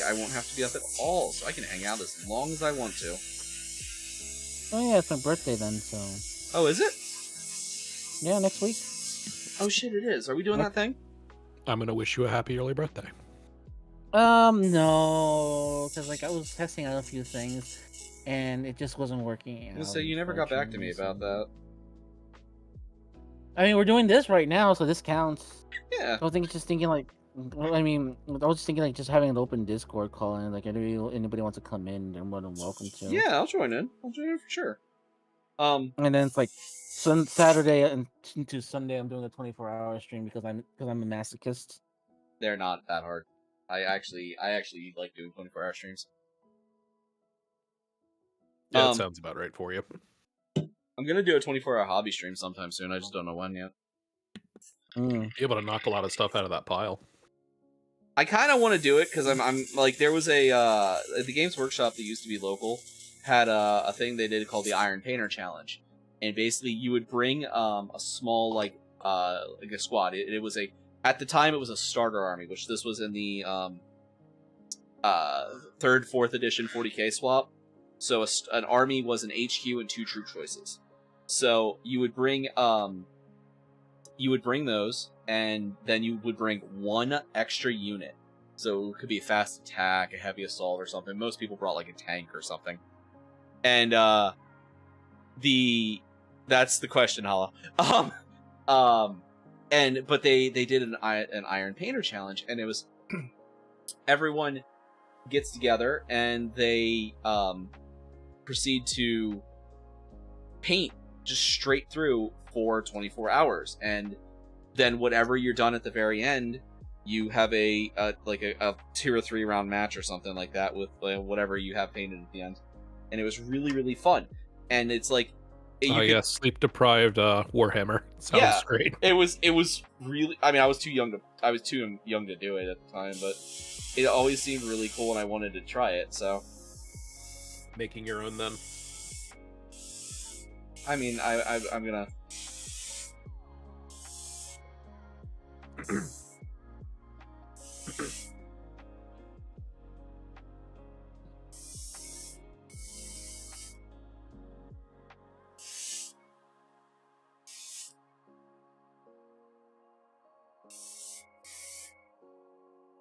Speaker 2: I won't have to be up at all, so I can hang out as long as I want to.
Speaker 6: Oh yeah, it's my birthday then. So.
Speaker 2: Oh, is it?
Speaker 6: Yeah, next week.
Speaker 2: Oh shit, it is. Are we doing that thing?
Speaker 3: I'm gonna wish you a happy early birthday.
Speaker 6: No, because like I was testing out a few things, and it just wasn't working.
Speaker 2: So you never got back to me about that.
Speaker 6: I mean, we're doing this right now, so this counts.
Speaker 2: Yeah.
Speaker 6: I was just thinking like just having an open Discord call, and like anybody wants to come in, they're more than welcome to.
Speaker 2: Yeah, I'll join in. I'll join in for sure.
Speaker 6: And then it's like Saturday into Sunday, I'm doing a 24-hour stream because I'm a masochist.
Speaker 2: They're not that hard. I actually like doing 24-hour streams.
Speaker 3: Yeah, that sounds about right for you.
Speaker 2: I'm gonna do a 24-hour hobby stream sometime soon. I just don't know when yet.
Speaker 3: Be able to knock a lot of stuff out of that pile.
Speaker 2: I kind of want to do it because I'm like, there was a the Games Workshop that used to be local had a thing they did called the Iron Painter Challenge, and basically you would bring a small like a squad. It was at the time it was a starter army, which this was in the 3rd, 4th edition 40k swap. So an army was an HQ and 2 troop choices. So you would bring those, and then you would bring 1 extra unit. So it could be a fast attack, a heavy assault, or something. Most people brought like a tank or something. And that's the question, Hala. But they did an Iron Painter Challenge, and it was everyone gets together and they proceed to paint just straight through for 24 hours, and then whatever you're done at the very end, you have a 2 or 3 round match or something like that with whatever you have painted at the end. And it was really, really fun. And it's like,
Speaker 3: yeah, sleep deprived Warhammer. Sounds great.
Speaker 2: It was really, I mean, I was too young to do it at the time, but it always seemed really cool and I wanted to try it. So
Speaker 3: making your own then.
Speaker 2: I mean, I'm gonna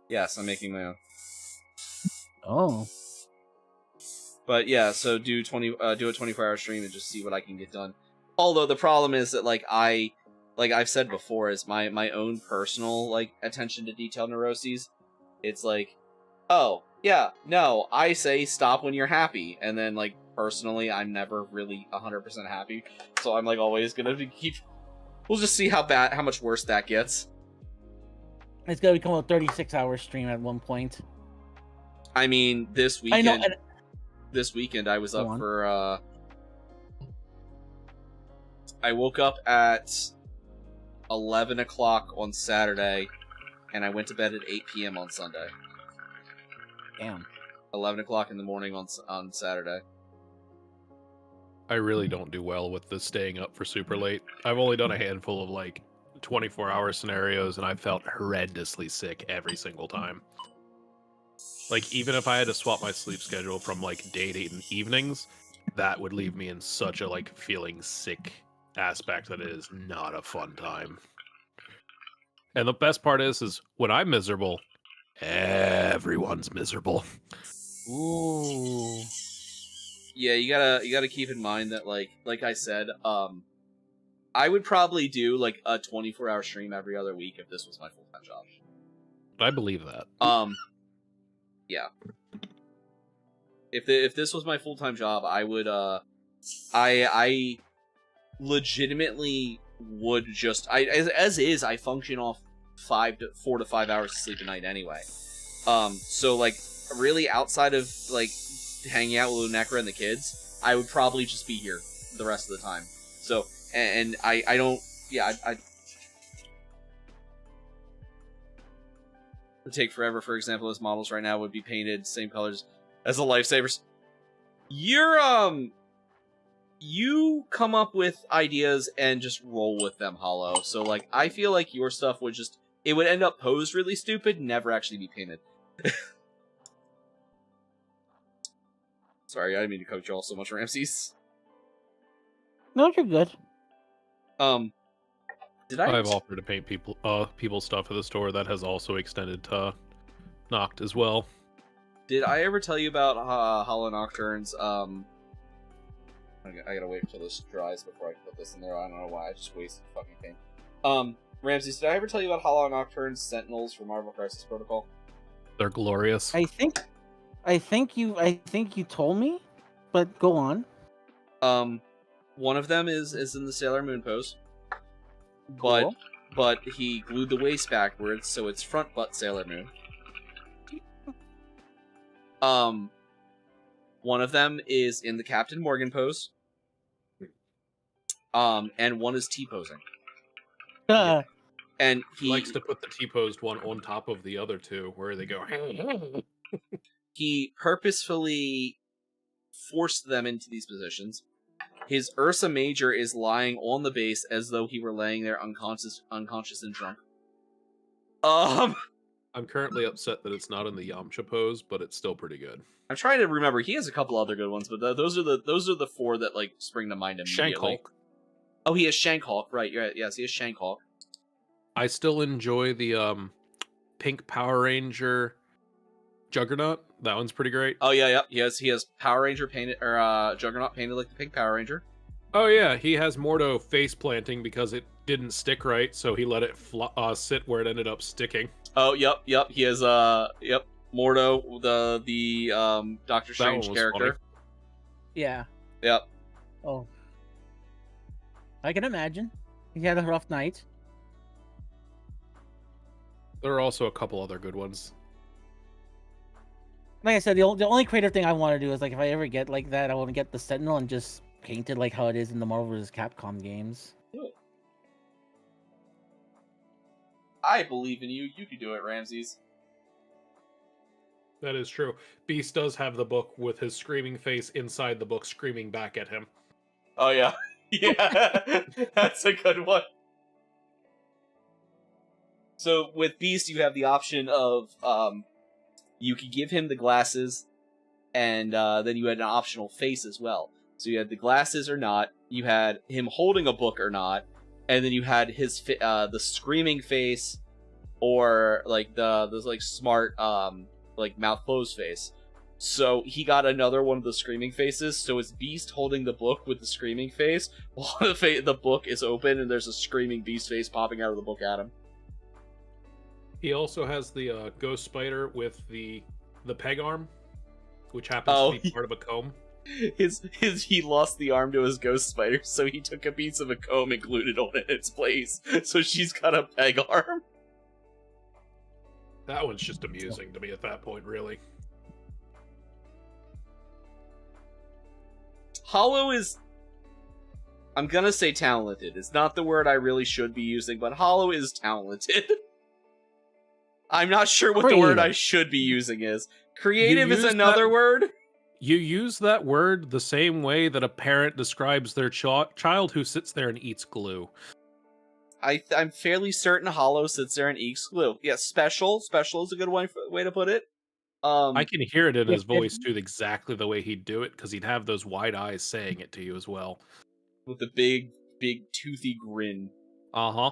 Speaker 2: yes, I'm making my own.
Speaker 6: Oh.
Speaker 2: But yeah, so do a 24-hour stream and just see what I can get done. Although the problem is that like I've said before, is my own personal like attention to detail neuroses. It's like, oh yeah, no, I say stop when you're happy, and then like personally, I'm never really 100% happy. So I'm like always gonna keep. We'll just see how much worse that gets.
Speaker 6: It's gonna become a 36-hour stream at one point.
Speaker 2: I mean, this weekend.
Speaker 6: I know.
Speaker 2: This weekend I was up for I woke up at 11 o'clock on Saturday and I went to bed at 8 p.m. on Sunday.
Speaker 6: Damn.
Speaker 2: 11 o'clock in the morning on Saturday.
Speaker 3: I really don't do well with the staying up for super late. I've only done a handful of like 24-hour scenarios and I felt horrendously sick every single time. Like, even if I had to swap my sleep schedule from, like, day to evenings, that would leave me in such a, like, feeling sick aspect that it is not a fun time. And the best part is when I'm miserable, everyone's miserable.
Speaker 6: Ooh.
Speaker 2: Yeah, you gotta keep in mind that, like I said, I would probably do, like, a 24-hour stream every other week if this was my full-time job.
Speaker 3: I believe that.
Speaker 2: Yeah. If this was my full-time job, I would I legitimately would just as is I function off 4 to 5 hours of sleep a night anyway. So like really outside of like hanging out with Lunecra and the kids, I would probably just be here the rest of the time. So and I don't I would take forever. For example, those models right now would be painted same colors as the lifesavers. You come up with ideas and just roll with them, Hollow. So like I feel like your stuff would it would end up posed really stupid, never actually be painted. Sorry, I didn't mean to coach you all so much, Ramses.
Speaker 6: No, you're good.
Speaker 3: I've offered to paint people's stuff at the store that has also extended to Noct as well.
Speaker 2: Did I ever tell you about Hollow Nocturne's? I gotta wait until this dries before I put this in there. I don't know why I just wasted fucking paint. Ramses, did I ever tell you about Hollow Nocturne's Sentinels for Marvel Crisis Protocol?
Speaker 3: They're glorious.
Speaker 6: I think you told me, but go on.
Speaker 2: One of them is in the Sailor Moon pose.
Speaker 6: Cool.
Speaker 2: But he glued the waist backwards, so it's front butt Sailor Moon. One of them is in the Captain Morgan pose. And one is T-posing. And
Speaker 3: He likes to put the T-posed one on top of the other two, where they go.
Speaker 2: He purposefully forced them into these positions. His Ursa Major is lying on the base as though he were laying there unconscious and drunk.
Speaker 3: I'm currently upset that it's not in the Yamcha pose, but it's still pretty good.
Speaker 2: I'm trying to remember. He has a couple other good ones, but those are the four that like spring to mind immediately.
Speaker 3: Shank Hulk.
Speaker 2: Oh, he has Shank Hulk, right? You're right. Yes, he has Shank Hulk.
Speaker 3: I still enjoy the pink Power Ranger Juggernaut. That one's pretty great.
Speaker 2: Oh yeah. He has Power Ranger painted, or Juggernaut painted like the pink Power Ranger.
Speaker 3: Oh yeah, he has Mordo face planting because it didn't stick right, so he let it sit where it ended up sticking.
Speaker 2: Oh yep. He has Mordo, the Doctor Strange character.
Speaker 3: Funny.
Speaker 6: Yeah.
Speaker 2: Yep.
Speaker 6: Oh. I can imagine. He had a rough night.
Speaker 3: There are also a couple other good ones.
Speaker 6: Like I said, the only creative thing I want to do is, like, if I ever get like that, I want to get the Sentinel and just paint it like how it is in the Marvel vs. Capcom games.
Speaker 2: I believe in you. You can do it, Ramses.
Speaker 3: That is true. Beast does have the book with his screaming face inside the book screaming back at him.
Speaker 2: Oh yeah. Yeah. That's a good one. So with Beast, you have the option of you could give him the glasses, and then you had an optional face as well. So you had the glasses or not, you had him holding a book or not, and then you had his the screaming face, or like those like smart like mouth closed face. So he got another one of the screaming faces. So it's Beast holding the book with the screaming face, while the book is open and there's a screaming Beast face popping out of the book at him.
Speaker 3: He also has the Ghost Spider with the peg arm, which happens to be part of a comb.
Speaker 2: He lost the arm to his Ghost Spider, so he took a piece of a comb and glued it on in its place. So she's got a peg arm.
Speaker 3: That one's just amusing to me at that point, really.
Speaker 2: Hollow is... I'm gonna say talented. It's not the word I really should be using, but Hollow is talented. I'm not sure what the word I should be using is. Creative is another word?
Speaker 3: You use that word the same way that a parent describes their child who sits there and eats glue.
Speaker 2: I'm fairly certain Hollow sits there and eats glue. Yeah, special. Special is a good way to put it.
Speaker 3: I can hear it in his voice, too, exactly the way he'd do it, because he'd have those wide eyes saying it to you as well.
Speaker 2: With the big toothy grin.
Speaker 3: Uh-huh.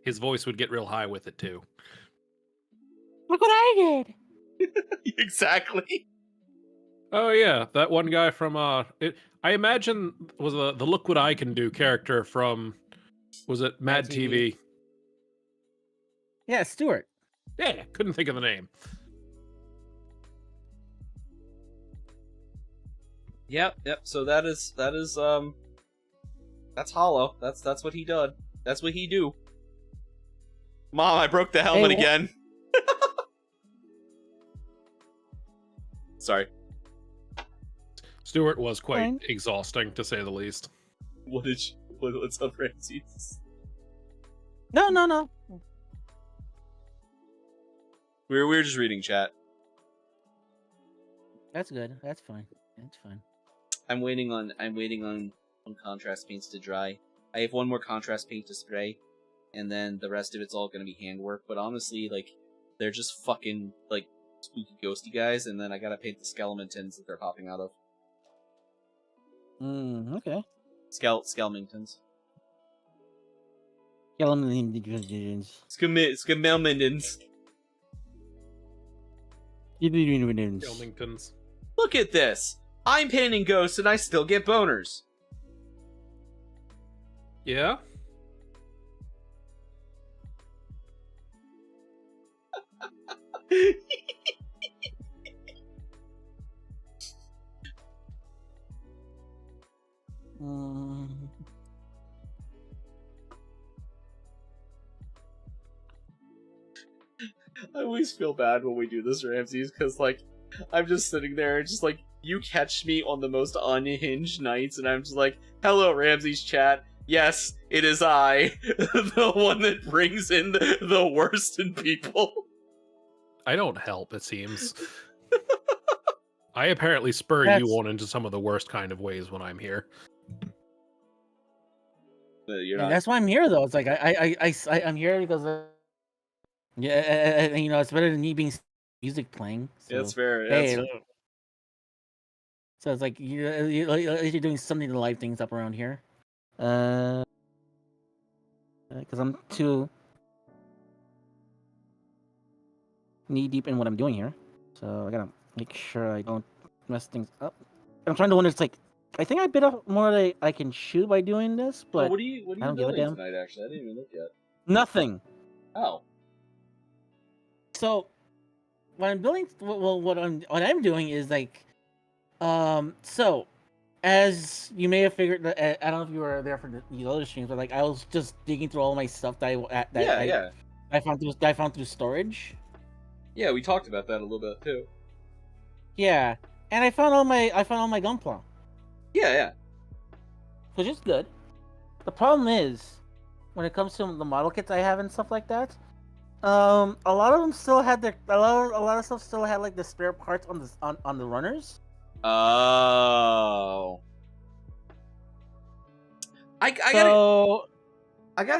Speaker 3: His voice would get real high with it, too.
Speaker 6: Look what I did!
Speaker 2: Exactly.
Speaker 3: Oh, yeah, that one guy from, I imagine was the Look What I Can Do character from, was it Mad TV?
Speaker 6: Yeah, Stuart.
Speaker 3: Yeah, couldn't think of the name.
Speaker 2: Yep. So that's Hollow. That's what he did. That's what he do. Mom, I broke the helmet again. Sorry.
Speaker 3: Stuart was quite exhausting, to say the least.
Speaker 2: What's up, Ramses?
Speaker 6: No.
Speaker 2: We were just reading chat.
Speaker 6: That's good. That's fine. That's fine.
Speaker 2: I'm waiting on contrast paints to dry. I have one more contrast paint to spray, and then the rest of it's all gonna be handwork. But honestly, like, they're just fucking like spooky ghosty guys, and then I gotta paint the skeletons that they're popping out of.
Speaker 6: Okay.
Speaker 2: Skeletons.
Speaker 6: Skeletons.
Speaker 2: Skeletons.
Speaker 3: Elmingtons.
Speaker 2: Look at this! I'm painting ghosts and I still get boners.
Speaker 3: Yeah?
Speaker 2: I always feel bad when we do this, Ramses, because, like, I'm just sitting there, just like, you catch me on the most unhinged nights, and I'm just like, hello, Ramsey's chat. Yes, it is I, the one that brings in the worst in people.
Speaker 3: I don't help, it seems. I apparently spur you on into some of the worst kind of ways when I'm here.
Speaker 2: You're
Speaker 6: And
Speaker 2: not.
Speaker 6: that's why I'm here, though. It's like I'm here because you know, it's better than me being music playing. So,
Speaker 2: Yeah, that's fair.
Speaker 6: hey,
Speaker 2: That's...
Speaker 6: so it's like you're doing something to liven things up around here. Because I'm too knee deep in what I'm doing here, so I gotta make sure I don't mess things up. I'm trying to wonder. It's like I think I bit off more than I can chew by doing this, but
Speaker 2: what are you
Speaker 6: I don't give a
Speaker 2: building
Speaker 6: damn.
Speaker 2: tonight? Actually, I didn't even look yet.
Speaker 6: Nothing.
Speaker 2: Oh.
Speaker 6: So what I'm building, what I'm doing is like, so as you may have figured, I don't know if you were there for the other streams, but like I was just digging through all my stuff that I found through storage.
Speaker 2: Yeah, we talked about that a little bit too.
Speaker 6: Yeah, and I found all my gunpla.
Speaker 2: Yeah.
Speaker 6: Which is good. The problem is, when it comes to the model kits I have and stuff like that, a lot of them still had a lot of stuff still had like the spare parts on the runners.
Speaker 2: Oh. I gotta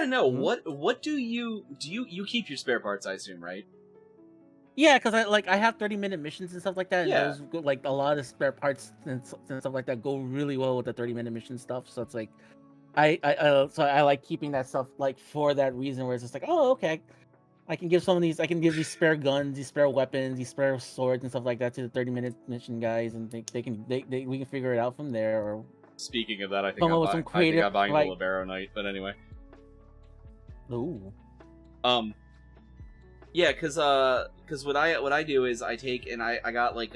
Speaker 2: know, what do you keep your spare parts, I assume, right?
Speaker 6: Yeah, because I have 30-minute missions and stuff like that.
Speaker 2: Yeah.
Speaker 6: And those go, like a lot of spare parts and stuff like that go really well with the 30-minute mission stuff. So it's like, so I like keeping that stuff like for that reason, where it's just like, oh, okay, I can give these spare guns, these spare weapons, these spare swords and stuff like that to the 30-minute mission guys, and we can figure it out from there. Or
Speaker 2: Speaking of that, I think
Speaker 6: Come
Speaker 2: I'm
Speaker 6: up with some creative,
Speaker 2: buying
Speaker 6: like-
Speaker 2: the Libero Knight, but anyway.
Speaker 6: ooh,
Speaker 2: Yeah, cause what I do is I take and I got like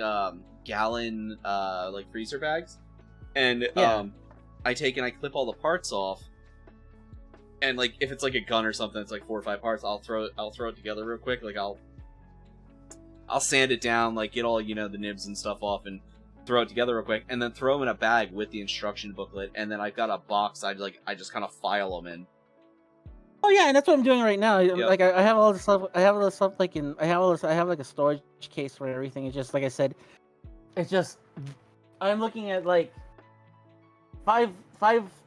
Speaker 2: gallon like freezer bags, and
Speaker 6: Yeah.
Speaker 2: I take and I clip all the parts off, and like if it's like a gun or something, it's like 4 or 5 parts. I'll throw it together real quick. Like I'll sand it down, like get all, you know, the nibs and stuff off, and throw it together real quick, and then throw them in a bag with the instruction booklet, and then I've got a box I just kind of file them in.
Speaker 6: oh yeah, and that's what I'm doing right now.
Speaker 2: Yep.
Speaker 6: Like I have all this stuff. I have all this stuff like I have like a storage case for everything. It's just like I said. It's just I'm looking at like five.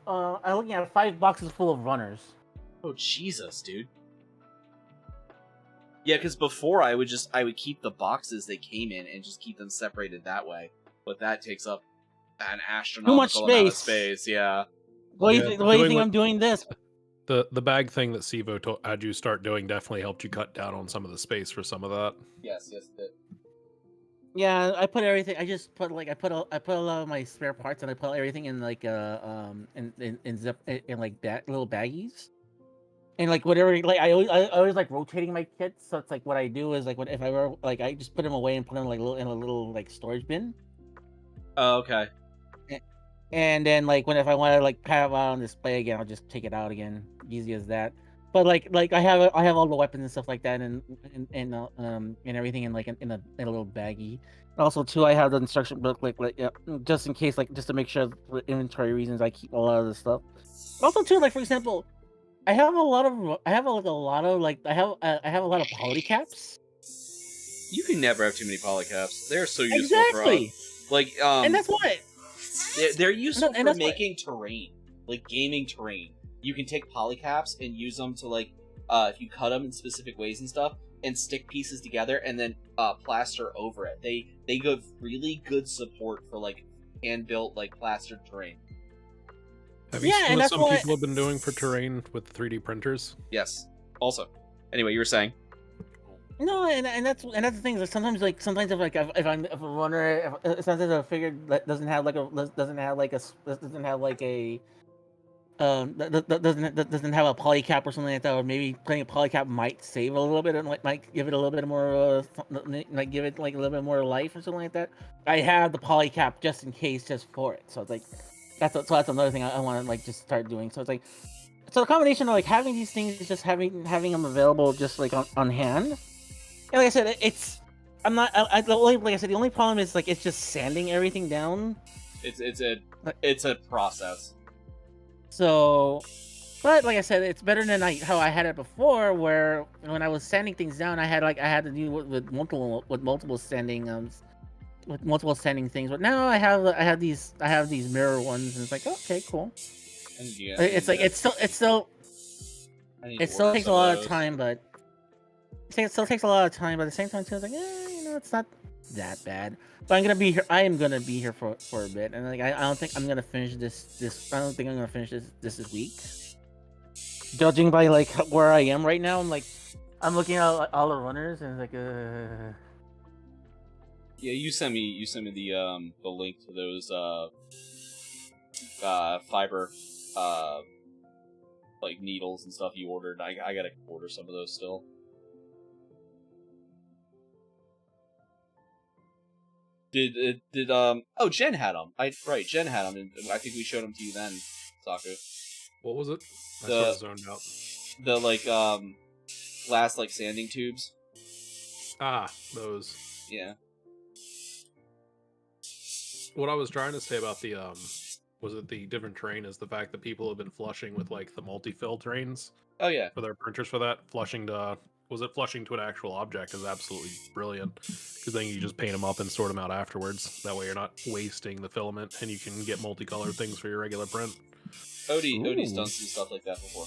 Speaker 6: I'm looking at 5 boxes full of runners.
Speaker 2: Oh Jesus, dude. Yeah, because before I would keep the boxes they came in and just keep them separated that way, but that takes up an astronomical amount of space. Yeah.
Speaker 6: Why do
Speaker 3: Yeah,
Speaker 6: you think? Why do you
Speaker 3: doing
Speaker 6: think
Speaker 3: what-
Speaker 6: I'm doing this?
Speaker 3: The bag thing that Sivo had you start doing definitely helped you cut down on some of the space for some of that.
Speaker 2: Yes.
Speaker 6: Yeah, I put everything. I just put like I put a lot of my spare parts, and I put everything in like in zip in like little baggies, and like whatever. Like I always like rotating my kits. So it's like what I do is like if I were like I just put them away and put them like in a little like storage bin.
Speaker 2: Oh, okay.
Speaker 6: And then like if I want to like have it on display again, I'll just take it out again. Easy as that. But like I have all the weapons and stuff like that, and everything in like in a little baggie. And also too, I have the instruction book like just in case, like just to make sure for inventory reasons, I keep a lot of the stuff. Also too, like for example, I have a lot of polycaps.
Speaker 2: You can never have too many polycaps. They're so useful
Speaker 6: Exactly.
Speaker 2: for like
Speaker 6: And that's why.
Speaker 2: they're useful
Speaker 6: and
Speaker 2: for
Speaker 6: that's why-
Speaker 2: making terrain, like gaming terrain. You can take polycaps and use them to like if you cut them in specific ways and stuff, and stick pieces together and then plaster over it. They give really good support for like hand built like plastered terrain.
Speaker 3: Have you
Speaker 6: Yeah,
Speaker 3: seen
Speaker 6: and
Speaker 3: what
Speaker 6: that's
Speaker 3: some
Speaker 6: why-
Speaker 3: people have been doing for terrain with 3D printers?
Speaker 2: Yes. Also, anyway, you were saying.
Speaker 6: No, and that's the thing. Is sometimes if a runner, sometimes a figure that doesn't have like a doesn't have a polycap or something like that, or maybe putting a polycap might save a little bit and might give it a little bit more like give it like a little bit more life or something like that. I have the polycap just in case, just for it. So it's like that's another thing I want to like just start doing. So it's like the combination of like having these things, just having them available just like on hand. And like I said, I'm not. The only, like I said, the only problem is like it's just sanding everything down.
Speaker 2: It's a process.
Speaker 6: So, but like I said, it's better than how I had it before, where when I was sanding things down, I had to deal with multiple sanding with multiple sanding things. But now I have these mirror ones, and it's like, okay, cool. It's like it still takes a lot of time, but it still takes a lot of time. But at the same time, too, it's like, it's not that bad. But I'm gonna be here. I am gonna be here for a bit, and like I don't think I'm gonna finish this. I don't think I'm gonna finish this week. Judging by like where I am right now, I'm looking at all the runners, and it's like
Speaker 2: Yeah, you send me the link to those fiber like needles and stuff you ordered. I gotta order some of those still. Did Jen had them. Jen had them, and I think we showed them to you then, Saku.
Speaker 3: What was it? I sort of zoned out.
Speaker 2: The glass sanding tubes.
Speaker 3: Ah, those.
Speaker 2: Yeah.
Speaker 3: What I was trying to say about the was it the different train is the fact that people have been flushing with the multi-fill trains.
Speaker 2: Oh yeah.
Speaker 3: For their printers for that flushing to an actual object is absolutely brilliant because then you just paint them up and sort them out afterwards. That way you're not wasting the filament and you can get multicolored things for your regular print.
Speaker 2: Odie's done some stuff like that before.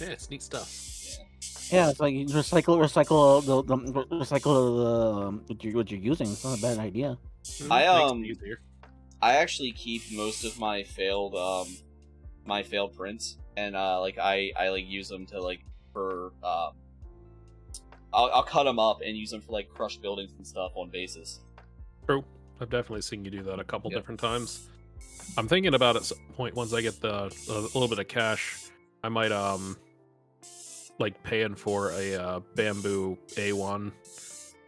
Speaker 3: Yeah, it's neat stuff.
Speaker 6: Yeah, it's like you recycle what you're using. It's not a bad idea.
Speaker 2: I actually keep most of my failed prints, and I use them to for I'll cut them up and use them for crushed buildings and stuff on bases.
Speaker 3: True, I've definitely seen you do that a couple different times. I'm thinking about at some point once I get a little bit of cash, I might paying for a bamboo A1.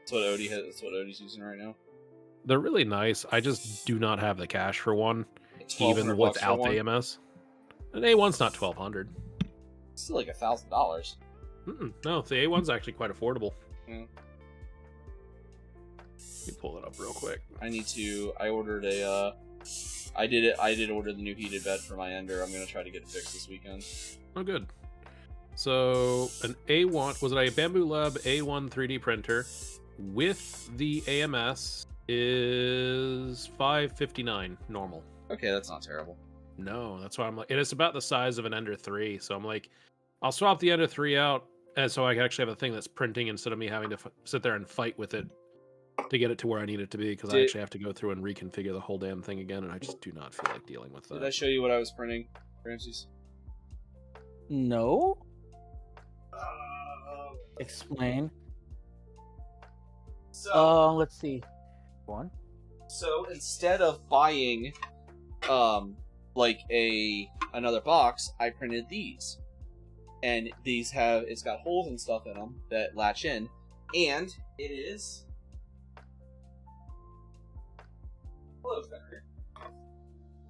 Speaker 2: That's what Odie's using right now.
Speaker 3: They're really nice. I just do not have the cash for one, even without the AMS. An A1's not $1,200.
Speaker 2: It's still $1,000.
Speaker 3: No, the A1's actually quite affordable.
Speaker 2: Mm.
Speaker 3: Let me pull it up real quick.
Speaker 2: I ordered a. I did order the new heated bed for my Ender. I'm gonna try to get it fixed this weekend.
Speaker 3: Oh, good. So an A1 was it a Bamboo Lab A1 3D printer with the AMS is $559 normal.
Speaker 2: Okay, that's not terrible.
Speaker 3: No, that's why I'm and it's about the size of an Ender 3. So I'm I'll swap the Ender 3 out, and so I can actually have a thing that's printing instead of me having to sit there and fight with it to get it to where I need it to be, because I actually have to go through and reconfigure the whole damn thing again, and I just do not feel like dealing with that.
Speaker 2: Did I show you what I was printing, Ramses?
Speaker 6: No. Explain.
Speaker 2: So,
Speaker 6: let's see. One.
Speaker 2: So instead of buying, another box, I printed these, and it's got holes and stuff in them that latch in, and it is. Hello, Fenrir.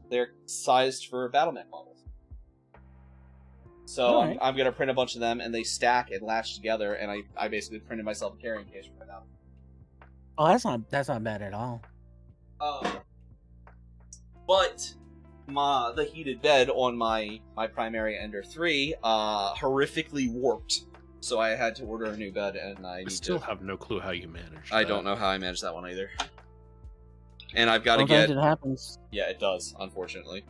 Speaker 2: They're sized for BattleNet models. So
Speaker 6: right.
Speaker 2: I'm gonna print a bunch of them, and they stack and latch together, and I basically printed myself a carrying case for that.
Speaker 6: Oh, that's not bad at all.
Speaker 2: But the heated bed on my primary Ender 3 horrifically warped, so I had to order a new bed, and I
Speaker 3: still have no clue how you managed.
Speaker 2: I don't know how I managed that one either. And I've got to get.
Speaker 6: It happens.
Speaker 2: Yeah, it does, unfortunately.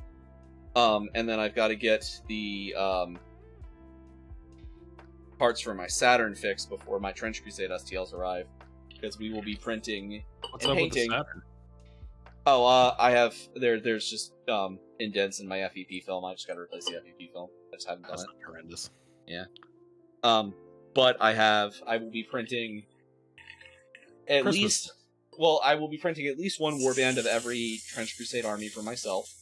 Speaker 2: And then I've got to get the parts for my Saturn fixed before my Trench Crusade STLs arrive, because we will be printing and painting. With the Saturn? Oh, I have there's just indents in my FEP film. I just got to replace the FEP film. I just haven't done it.
Speaker 3: That's not horrendous.
Speaker 2: Yeah. But I will be printing at least. Well, I will be printing at least one warband of every Trench Crusade army for myself,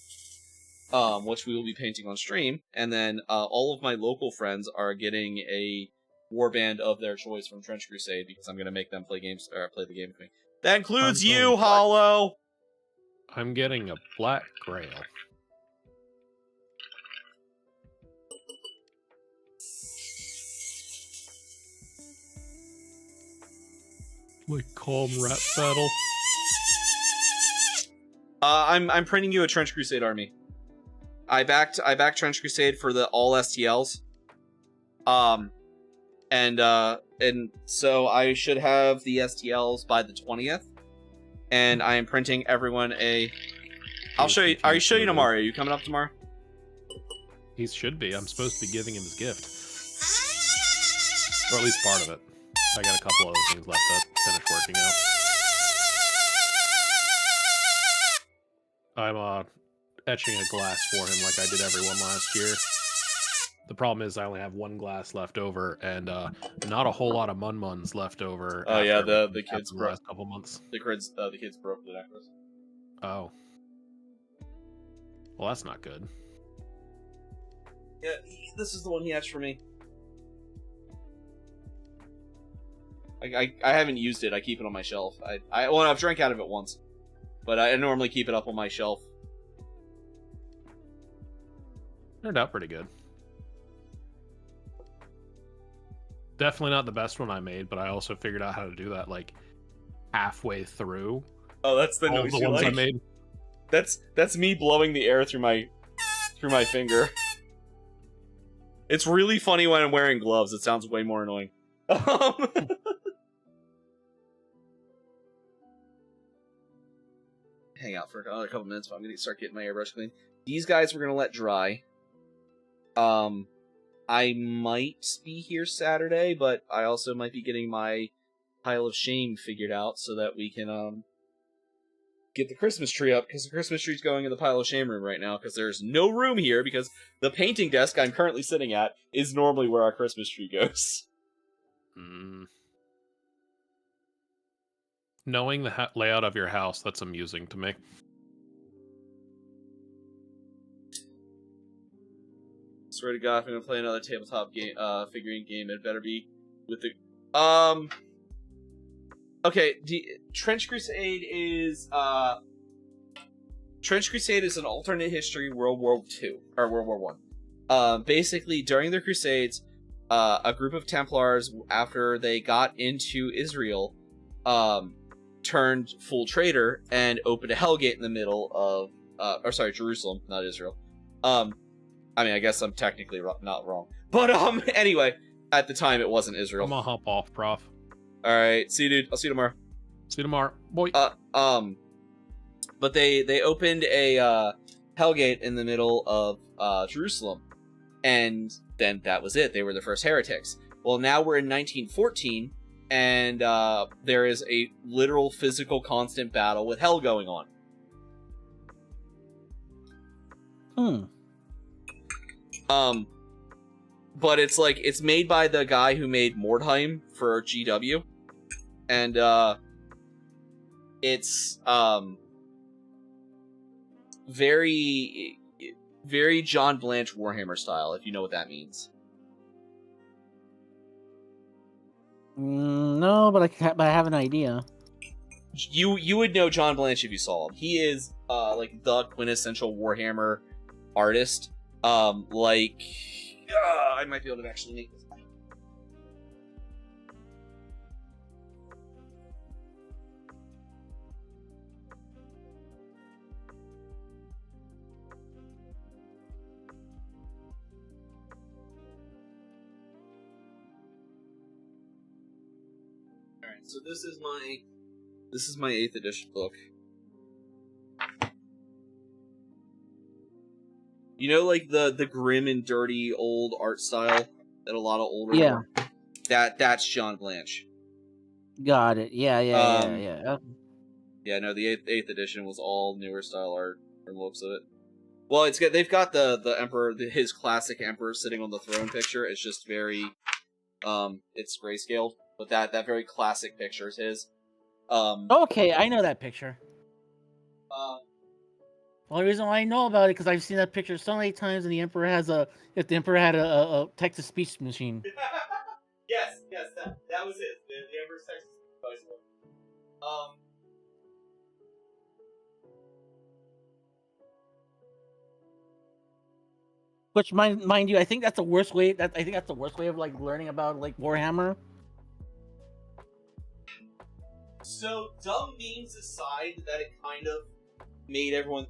Speaker 2: which we will be painting on stream, and then all of my local friends are getting a warband of their choice from Trench Crusade, because I'm going to make them play the game with me. That includes you, Hollow!
Speaker 3: I'm getting a Black Grail. Like calm rap battle.
Speaker 2: I'm printing you a Trench Crusade army. I backed Trench Crusade for the all STLs. And so I should have the STLs by the 20th. And I am printing everyone a. I'll show you. I'll show you tomorrow. Are you coming up tomorrow?
Speaker 3: He should be. I'm supposed to be giving him his gift, or at least part of it. I got a couple other things left to finish working out. I'm etching a glass for him like I did everyone last year. The problem is I only have one glass left over, and not a whole lot of Mun-Muns left over.
Speaker 2: Oh yeah, the
Speaker 3: after
Speaker 2: kids
Speaker 3: the
Speaker 2: broke.
Speaker 3: last couple months.
Speaker 2: The kids broke the necklace.
Speaker 3: Oh, well, that's not good.
Speaker 2: Yeah, this is the one he etched for me. I haven't used it. I keep it on my shelf. Well, I've drank out of it once, but I normally keep it up on my shelf.
Speaker 3: Turned out pretty good. Definitely not the best one I made, but I also figured out how to do that like halfway through.
Speaker 2: Oh, that's the
Speaker 3: all
Speaker 2: noise
Speaker 3: the
Speaker 2: you
Speaker 3: ones
Speaker 2: like?
Speaker 3: I made.
Speaker 2: That's me blowing the air through my finger. It's really funny when I'm wearing gloves. It sounds way more annoying. Hang out for another couple minutes, but I'm gonna start getting my airbrush clean. These guys we're gonna let dry. I might be here Saturday, but I also might be getting my pile of shame figured out so that we can get the Christmas tree up, because the Christmas tree's going in the pile of shame room right now, because there's no room here, because the painting desk I'm currently sitting at is normally where our Christmas tree goes.
Speaker 3: Knowing the layout of your house, that's amusing to me.
Speaker 2: Swear to God, if I'm gonna play another tabletop game, figurine game, it better be with the Okay, Trench Crusade is an alternate history World War II or World War One. Basically, during the Crusades, a group of Templars, after they got into Israel, turned full traitor and opened a Hellgate in the middle of, Jerusalem, not Israel. I mean, I guess I'm technically not wrong, but anyway, at the time it wasn't Israel.
Speaker 3: I'm gonna hop off, Prof.
Speaker 2: All right, see you, dude. I'll see you tomorrow.
Speaker 3: See you tomorrow, boy.
Speaker 2: But they opened a Hellgate in the middle of Jerusalem, and then that was it. They were the first heretics. Well, now we're in 1914, and there is a literal physical constant battle with hell going on. But it's made by the guy who made Mordheim for GW, and it's very John Blanche Warhammer style, if you know what that means.
Speaker 6: No, but I have an idea.
Speaker 2: You would know John Blanche if you saw him. He is like the quintessential Warhammer artist. I might be able to actually make this. Alright, so this is my 8th edition book. You know, like the grim and dirty old art style that a lot of older that's John Blanche.
Speaker 6: Got it. Yeah.
Speaker 2: Yeah, no, the 8th edition was all newer style art from the looks of it. Well, they've got the emperor, his classic emperor sitting on the throne picture. It's just very it's grayscaled, but that very classic picture is his.
Speaker 6: Okay, I know that picture. The only reason why I know about it because I've seen that picture so many times, and the emperor if the emperor had a text-to-speech machine.
Speaker 2: Yes, that was it. The emperor's text-to-speech device.
Speaker 6: Which, mind you, I think that's the worst way. I think that's the worst way of like learning about like Warhammer.
Speaker 2: So dumb memes aside, that it kind of made everyone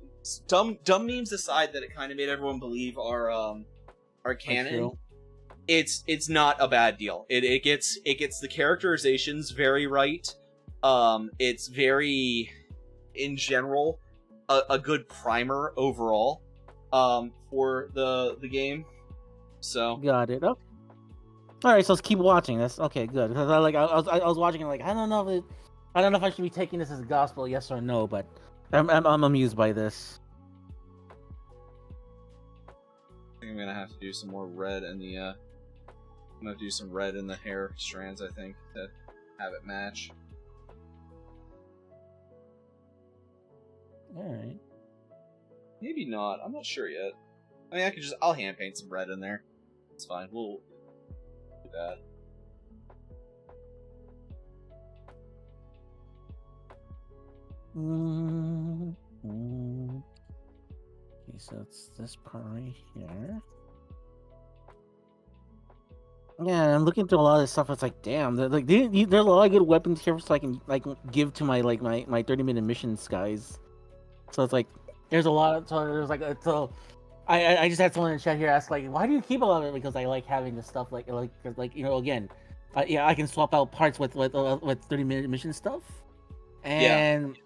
Speaker 2: dumb memes aside that it kind of made everyone believe are canon. It's not a bad deal. It gets the characterizations very right. It's very, in general, a good primer overall for the game. So
Speaker 6: Got it. Okay. All right, so let's keep watching. That's okay. Good. Because I was watching it like I don't know if I should be taking this as gospel, yes or no, but I'm amused by this.
Speaker 2: I think I'm gonna have to do some more red in the I'm gonna do some red in the hair strands, I think, to have it match.
Speaker 6: All right.
Speaker 2: Maybe not. I'm not sure yet. I mean, I'll hand paint some red in there. It's fine. We'll do that.
Speaker 6: Okay, so it's this part right here. Yeah, I'm looking through a lot of this stuff. It's like, damn, there's a lot of good weapons here, so I can give to my 30-minute missions, guys. So it's like, there's a lot of so I just had someone in the chat here ask like, why do you keep a lot of it? Because I like having this stuff like again, I can swap out parts with 30-minute mission stuff, and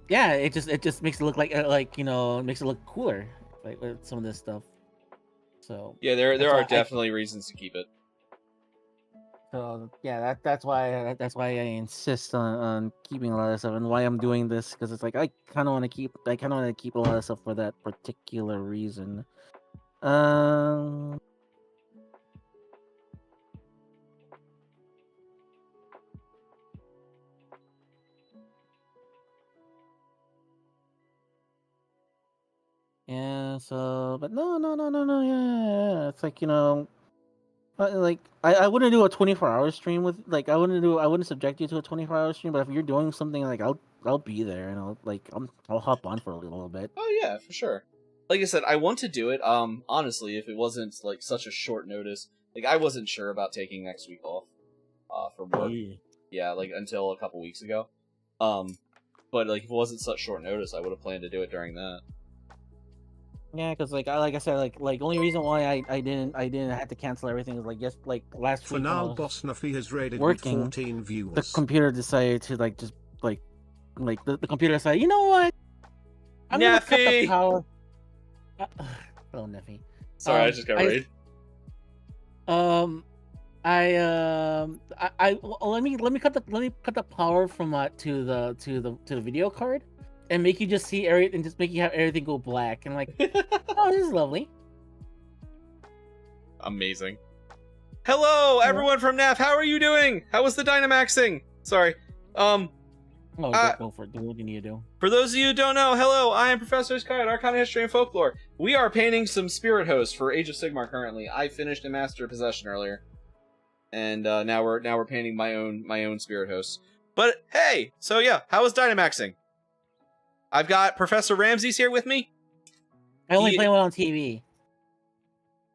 Speaker 6: yeah, it just makes it look like it makes it look cooler with some of this stuff. So
Speaker 2: yeah, there are definitely reasons to keep it.
Speaker 6: So yeah, that's why I insist on keeping a lot of stuff, and why I'm doing this, because it's like I kind of want to keep a lot of stuff for that particular reason. Yeah. So, but no. Yeah. It's like I wouldn't do a 24-hour stream with I wouldn't subject you to a 24-hour stream, but if you're doing something I'll be there, and I'll hop on for a little bit.
Speaker 2: Oh yeah, for sure. Like I said, I want to do it. Honestly, if it wasn't like such a short notice, I wasn't sure about taking next week off from work. Yeah, until a couple weeks ago. But if it wasn't such short notice, I would have planned to do it during that.
Speaker 6: Yeah, because like I said, only reason why I didn't have to cancel everything is last
Speaker 7: For
Speaker 6: week
Speaker 7: now,
Speaker 6: when I was
Speaker 7: Boss Nuffy has raided with
Speaker 6: working,
Speaker 7: 14 viewers.
Speaker 6: the computer decided to the computer decided, you know what? I'm gonna cut the
Speaker 2: Neffy!
Speaker 6: power. Hello, Neffy.
Speaker 2: Sorry, I just got raided.
Speaker 6: Let me cut the power from to the video card, and make you just see everything, and just make you have everything go black, and oh, this is lovely.
Speaker 2: Amazing. Hello, everyone from NAF. How are you doing? How was the Dynamaxing? Sorry.
Speaker 6: Go for it. Do what you need to do.
Speaker 2: For those of you who don't know, hello, I am ProfIscariot, Arcana History and Folklore. We are painting some Spirit Hosts for Age of Sigmar currently. I finished a Master of Possession earlier, and now we're painting my own Spirit Hosts. But hey, so yeah, how was Dynamaxing? I've got Professor Ramses here with me.
Speaker 6: I only play one on TV.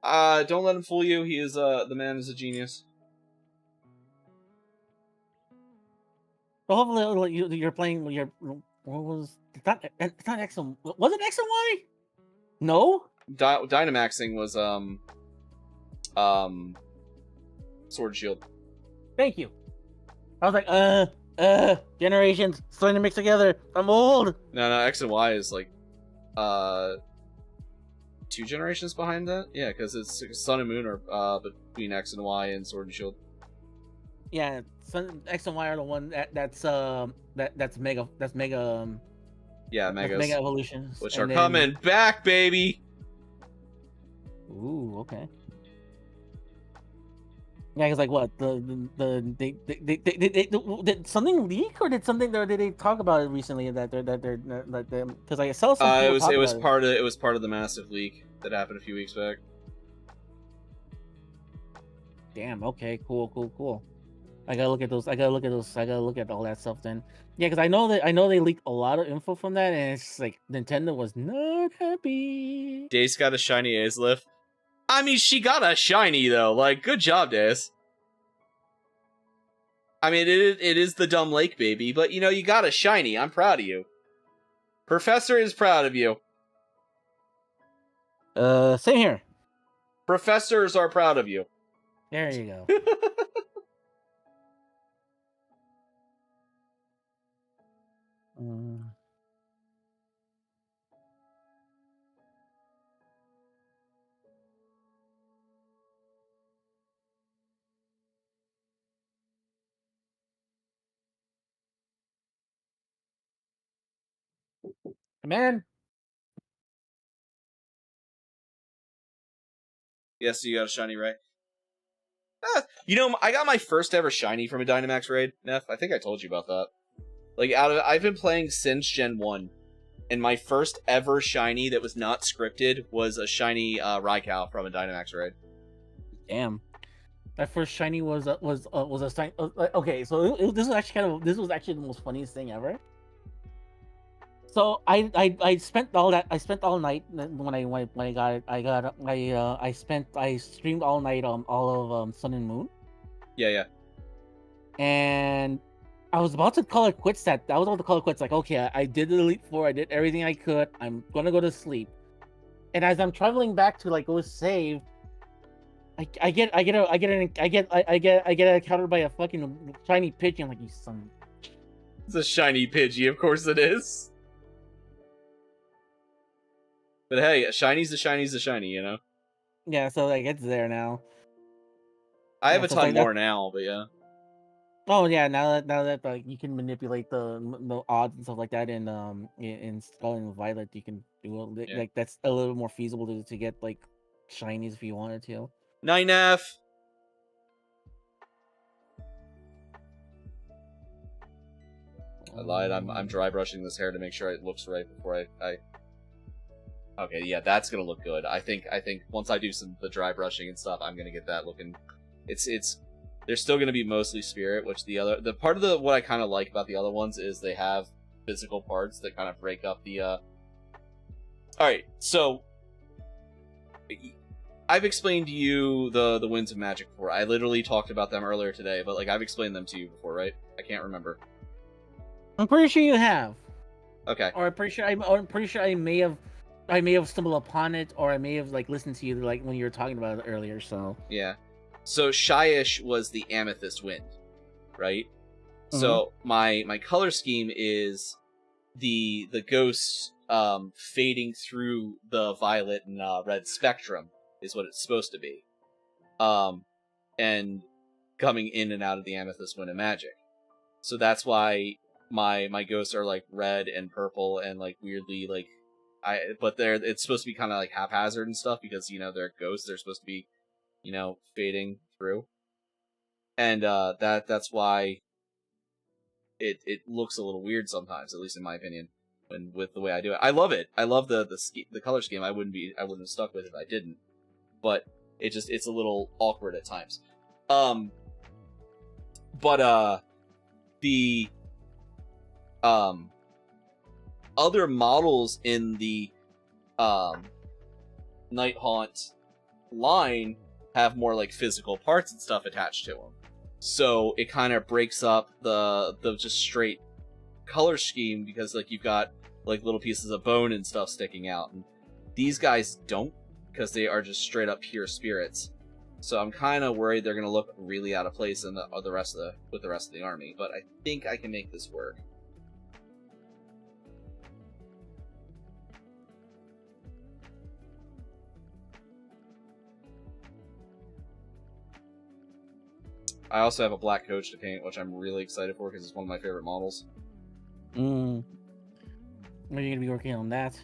Speaker 2: Don't let him fool you. He is the man is a genius.
Speaker 6: Well, hopefully you're playing your what was it's not X and was it X and Y? No.
Speaker 2: Dynamaxing was Sword and Shield.
Speaker 6: Thank you. I was like generations starting to mix together. I'm old.
Speaker 2: No, X and Y is 2 generations behind that. Yeah, because it's Sun and Moon are between X and Y and Sword and Shield.
Speaker 6: Yeah, X and Y are the one that's mega
Speaker 2: yeah,
Speaker 6: mega evolutions,
Speaker 2: which are coming back, baby.
Speaker 6: Ooh, okay. Yeah, because what did something leak, or did they talk about it recently that they're because I saw some people
Speaker 2: it was part of the massive leak that happened a few weeks back.
Speaker 6: Damn. Okay. Cool. I gotta look at those. I gotta look at all that stuff then. Yeah, because I know they leaked a lot of info from that, and it's Nintendo was not happy.
Speaker 2: Dace got a shiny Azelith. I mean, she got a shiny though. Good job, Dace. I mean, it is the dumb lake, baby, but you know, you got a shiny. I'm proud of you. Professor is proud of you.
Speaker 6: Same here.
Speaker 2: Professors are proud of you.
Speaker 6: There you go. Mm. Man,
Speaker 2: Yes, you got a shiny, right? You know, I got my first ever shiny from a Dynamax raid, Neff. I think I told you about that. Like, I've been playing since Gen 1, and my first ever shiny that was not scripted was a shiny Raikou from a Dynamax raid.
Speaker 6: damn. My first shiny was a shiny. Okay, so this was actually the most funniest thing ever. So I spent all night when I got it. I streamed all night all of Sun and Moon,
Speaker 2: Yeah.
Speaker 6: and I was about to call it quits. Like, okay, I did the Elite Four. I did everything I could. I'm gonna go to sleep. And as I'm traveling back to like go save, I get encountered by a fucking shiny pigeon. Like, you son.
Speaker 2: It's a shiny Pidgey, of course it is. But hey, a shiny's a shiny's a shiny, you know?
Speaker 6: Yeah, so like it's there now.
Speaker 2: I have
Speaker 6: Yeah,
Speaker 2: a
Speaker 6: so
Speaker 2: ton
Speaker 6: like
Speaker 2: more now, but yeah.
Speaker 6: Oh yeah, now that like you can manipulate the odds and stuff like that in Scarlet and Violet, you can do
Speaker 2: Yeah.
Speaker 6: like that's a little more feasible to get like shinies if you wanted to.
Speaker 2: 9F! I lied. I'm dry brushing this hair to make sure it looks right before I. Okay, yeah, that's gonna look good. I think once I do the dry brushing and stuff, I'm gonna get that looking. It's they're still gonna be mostly spirit, which the part of what I kind of like about the other ones is they have physical parts that kind of break up the. All right, so I've explained to you the Winds of Magic before. I literally talked about them earlier today, but like I've explained them to you before, right? I can't remember.
Speaker 6: I'm pretty sure you have.
Speaker 2: Okay.
Speaker 6: Or I'm pretty sure I may have stumbled upon it, or I may have like listened to you like when you were talking about it earlier. So
Speaker 2: Yeah. So Shyish was the Amethyst Wind, right? So my color scheme is the ghosts fading through the violet and red spectrum is what it's supposed to be. And coming in and out of the Amethyst Wind of Magic. So that's why my ghosts are like red and purple and like weirdly like but it's supposed to be kind of like haphazard and stuff because you know they're ghosts, they're supposed to be, you know, fading through. And that's why it looks a little weird sometimes, at least in my opinion, when with the way I do it. I love it. I love the color scheme. I wouldn't have stuck with it if I didn't. But it's a little awkward at times. But the other models in the Night Haunt line have more like physical parts and stuff attached to them. So it kind of breaks up the just straight color scheme because like you've got like little pieces of bone and stuff sticking out, and these guys don't because they are just straight up pure spirits. So I'm kind of worried they're gonna look really out of place in the rest of the army. But I think I can make this work. I also have a black coach to paint, which I'm really excited for because it's one of my favorite models.
Speaker 6: when are you gonna be working on that?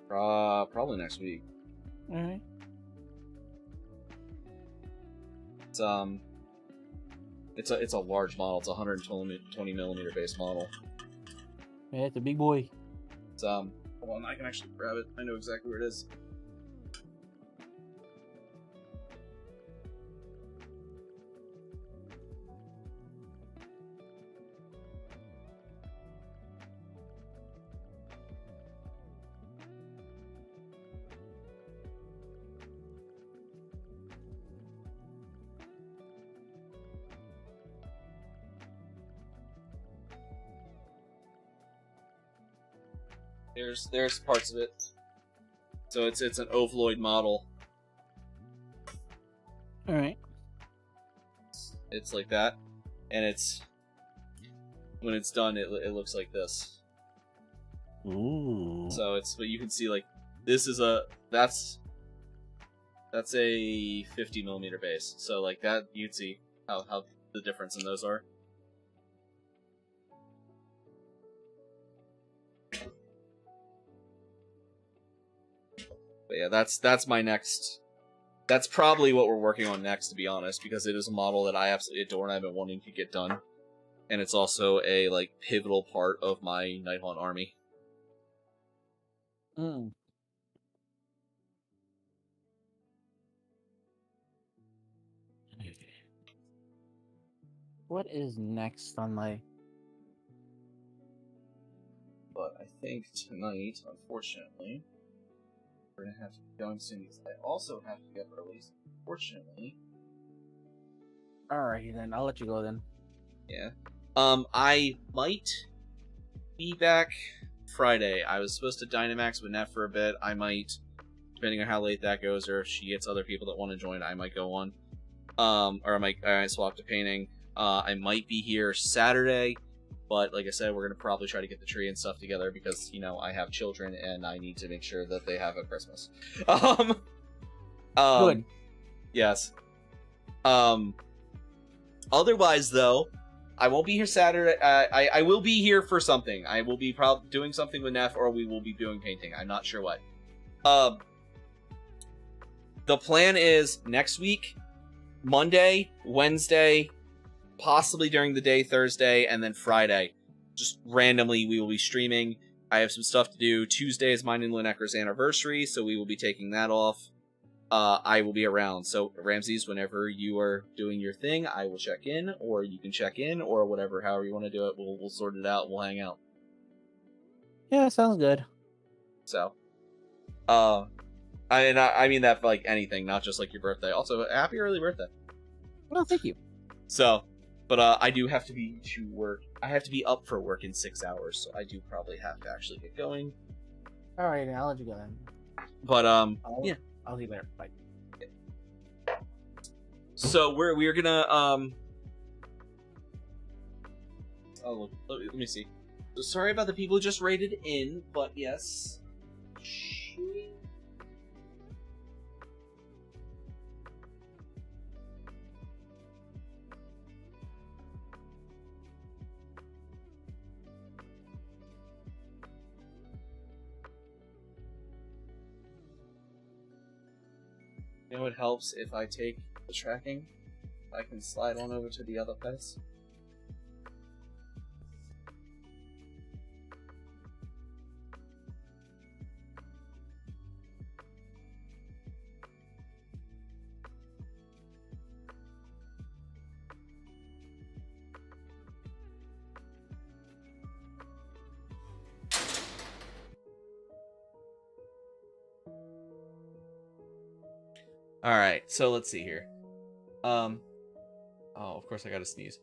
Speaker 2: Probably next week.
Speaker 6: All right.
Speaker 2: It's a large model. It's a 120 millimeter base model.
Speaker 6: Yeah, it's a big boy.
Speaker 2: It's hold on, I can actually grab it. I know exactly where it is. There's parts of it. So it's an ovaloid model.
Speaker 6: All right.
Speaker 2: It's like that, and when it's done, it looks like this.
Speaker 6: Ooh.
Speaker 2: So but you can see like this is that's a 50mm base. So like that, you'd see how the difference in those are. But yeah, that's my next. That's probably what we're working on next, to be honest, because it is a model that I absolutely adore and I've been wanting to get done, and it's also a like pivotal part of my Nighthaunt army.
Speaker 6: Mm. What is next on my?
Speaker 2: But I think tonight, unfortunately, we're gonna have to be going soon because I also have to be up early. So unfortunately,
Speaker 6: Alrighty then, I'll let you go then.
Speaker 2: yeah. I might be back Friday. I was supposed to Dynamax with Net for a bit. I might, depending on how late that goes, or if she gets other people that want to join, I might go on. Or I might swap to painting. I might be here Saturday, but like I said, we're gonna probably try to get the tree and stuff together because I have children and I need to make sure that they have a Christmas.
Speaker 6: Good.
Speaker 2: Yes. Otherwise, though, I won't be here Saturday. I will be here for something. I will be probably doing something with Neff, or we will be doing painting. I'm not sure what. The plan is next week, Monday, Wednesday, possibly during the day Thursday, and then Friday. Just randomly, we will be streaming. I have some stuff to do. Tuesday is mine and Lunecra's anniversary, so we will be taking that off. I will be around. So, Ramses, whenever you are doing your thing, I will check in, or you can check in, or whatever, however you want to do it. We'll sort it out. We'll hang out.
Speaker 6: Yeah, sounds good.
Speaker 2: So, I mean that for like anything, not just like your birthday. Also, happy early birthday.
Speaker 6: Well, thank you.
Speaker 2: So, but I do have to be to work. I have to be up for work in 6 hours, so I do probably have to actually get going.
Speaker 6: Alright, then I'll let you go then.
Speaker 2: But yeah.
Speaker 6: I'll see you later. Bye.
Speaker 2: So we're gonna oh, let me see. So sorry about the people who just raided in, but yes. You know, it helps if I take the tracking. I can slide on over to the other pets. Alright, so let's see here. Oh, of course I gotta sneeze.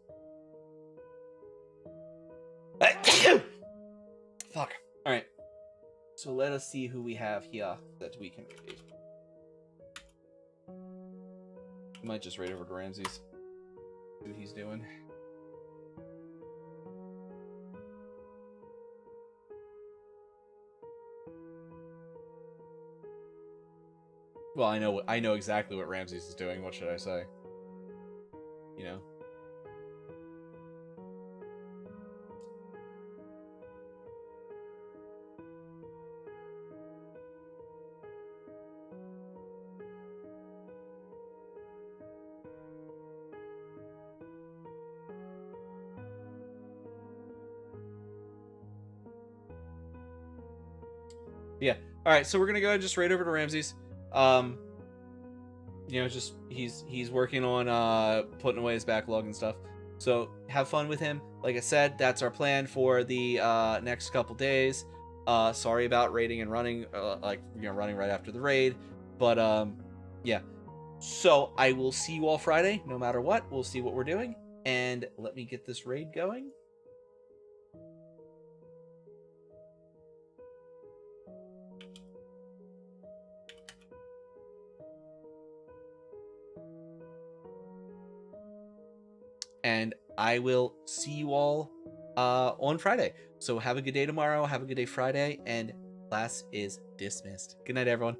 Speaker 2: Fuck. Alright. So let us see who we have here that we can raid. I might just raid over to Ramses. See what he's doing. Well, I know exactly what Ramses is doing. What should I say? You know. Yeah. All right. So we're gonna go just right over to Ramses. You know, just he's working on putting away his backlog and stuff. So have fun with him. Like I said, that's our plan for the next couple days. Sorry about raiding and running, running right after the raid, but yeah. So I will see you all Friday, no matter what. We'll see what we're doing, and let me get this raid going. and I will see you all on Friday. So have a good day tomorrow, have a good day Friday, and class is dismissed. Good night, everyone.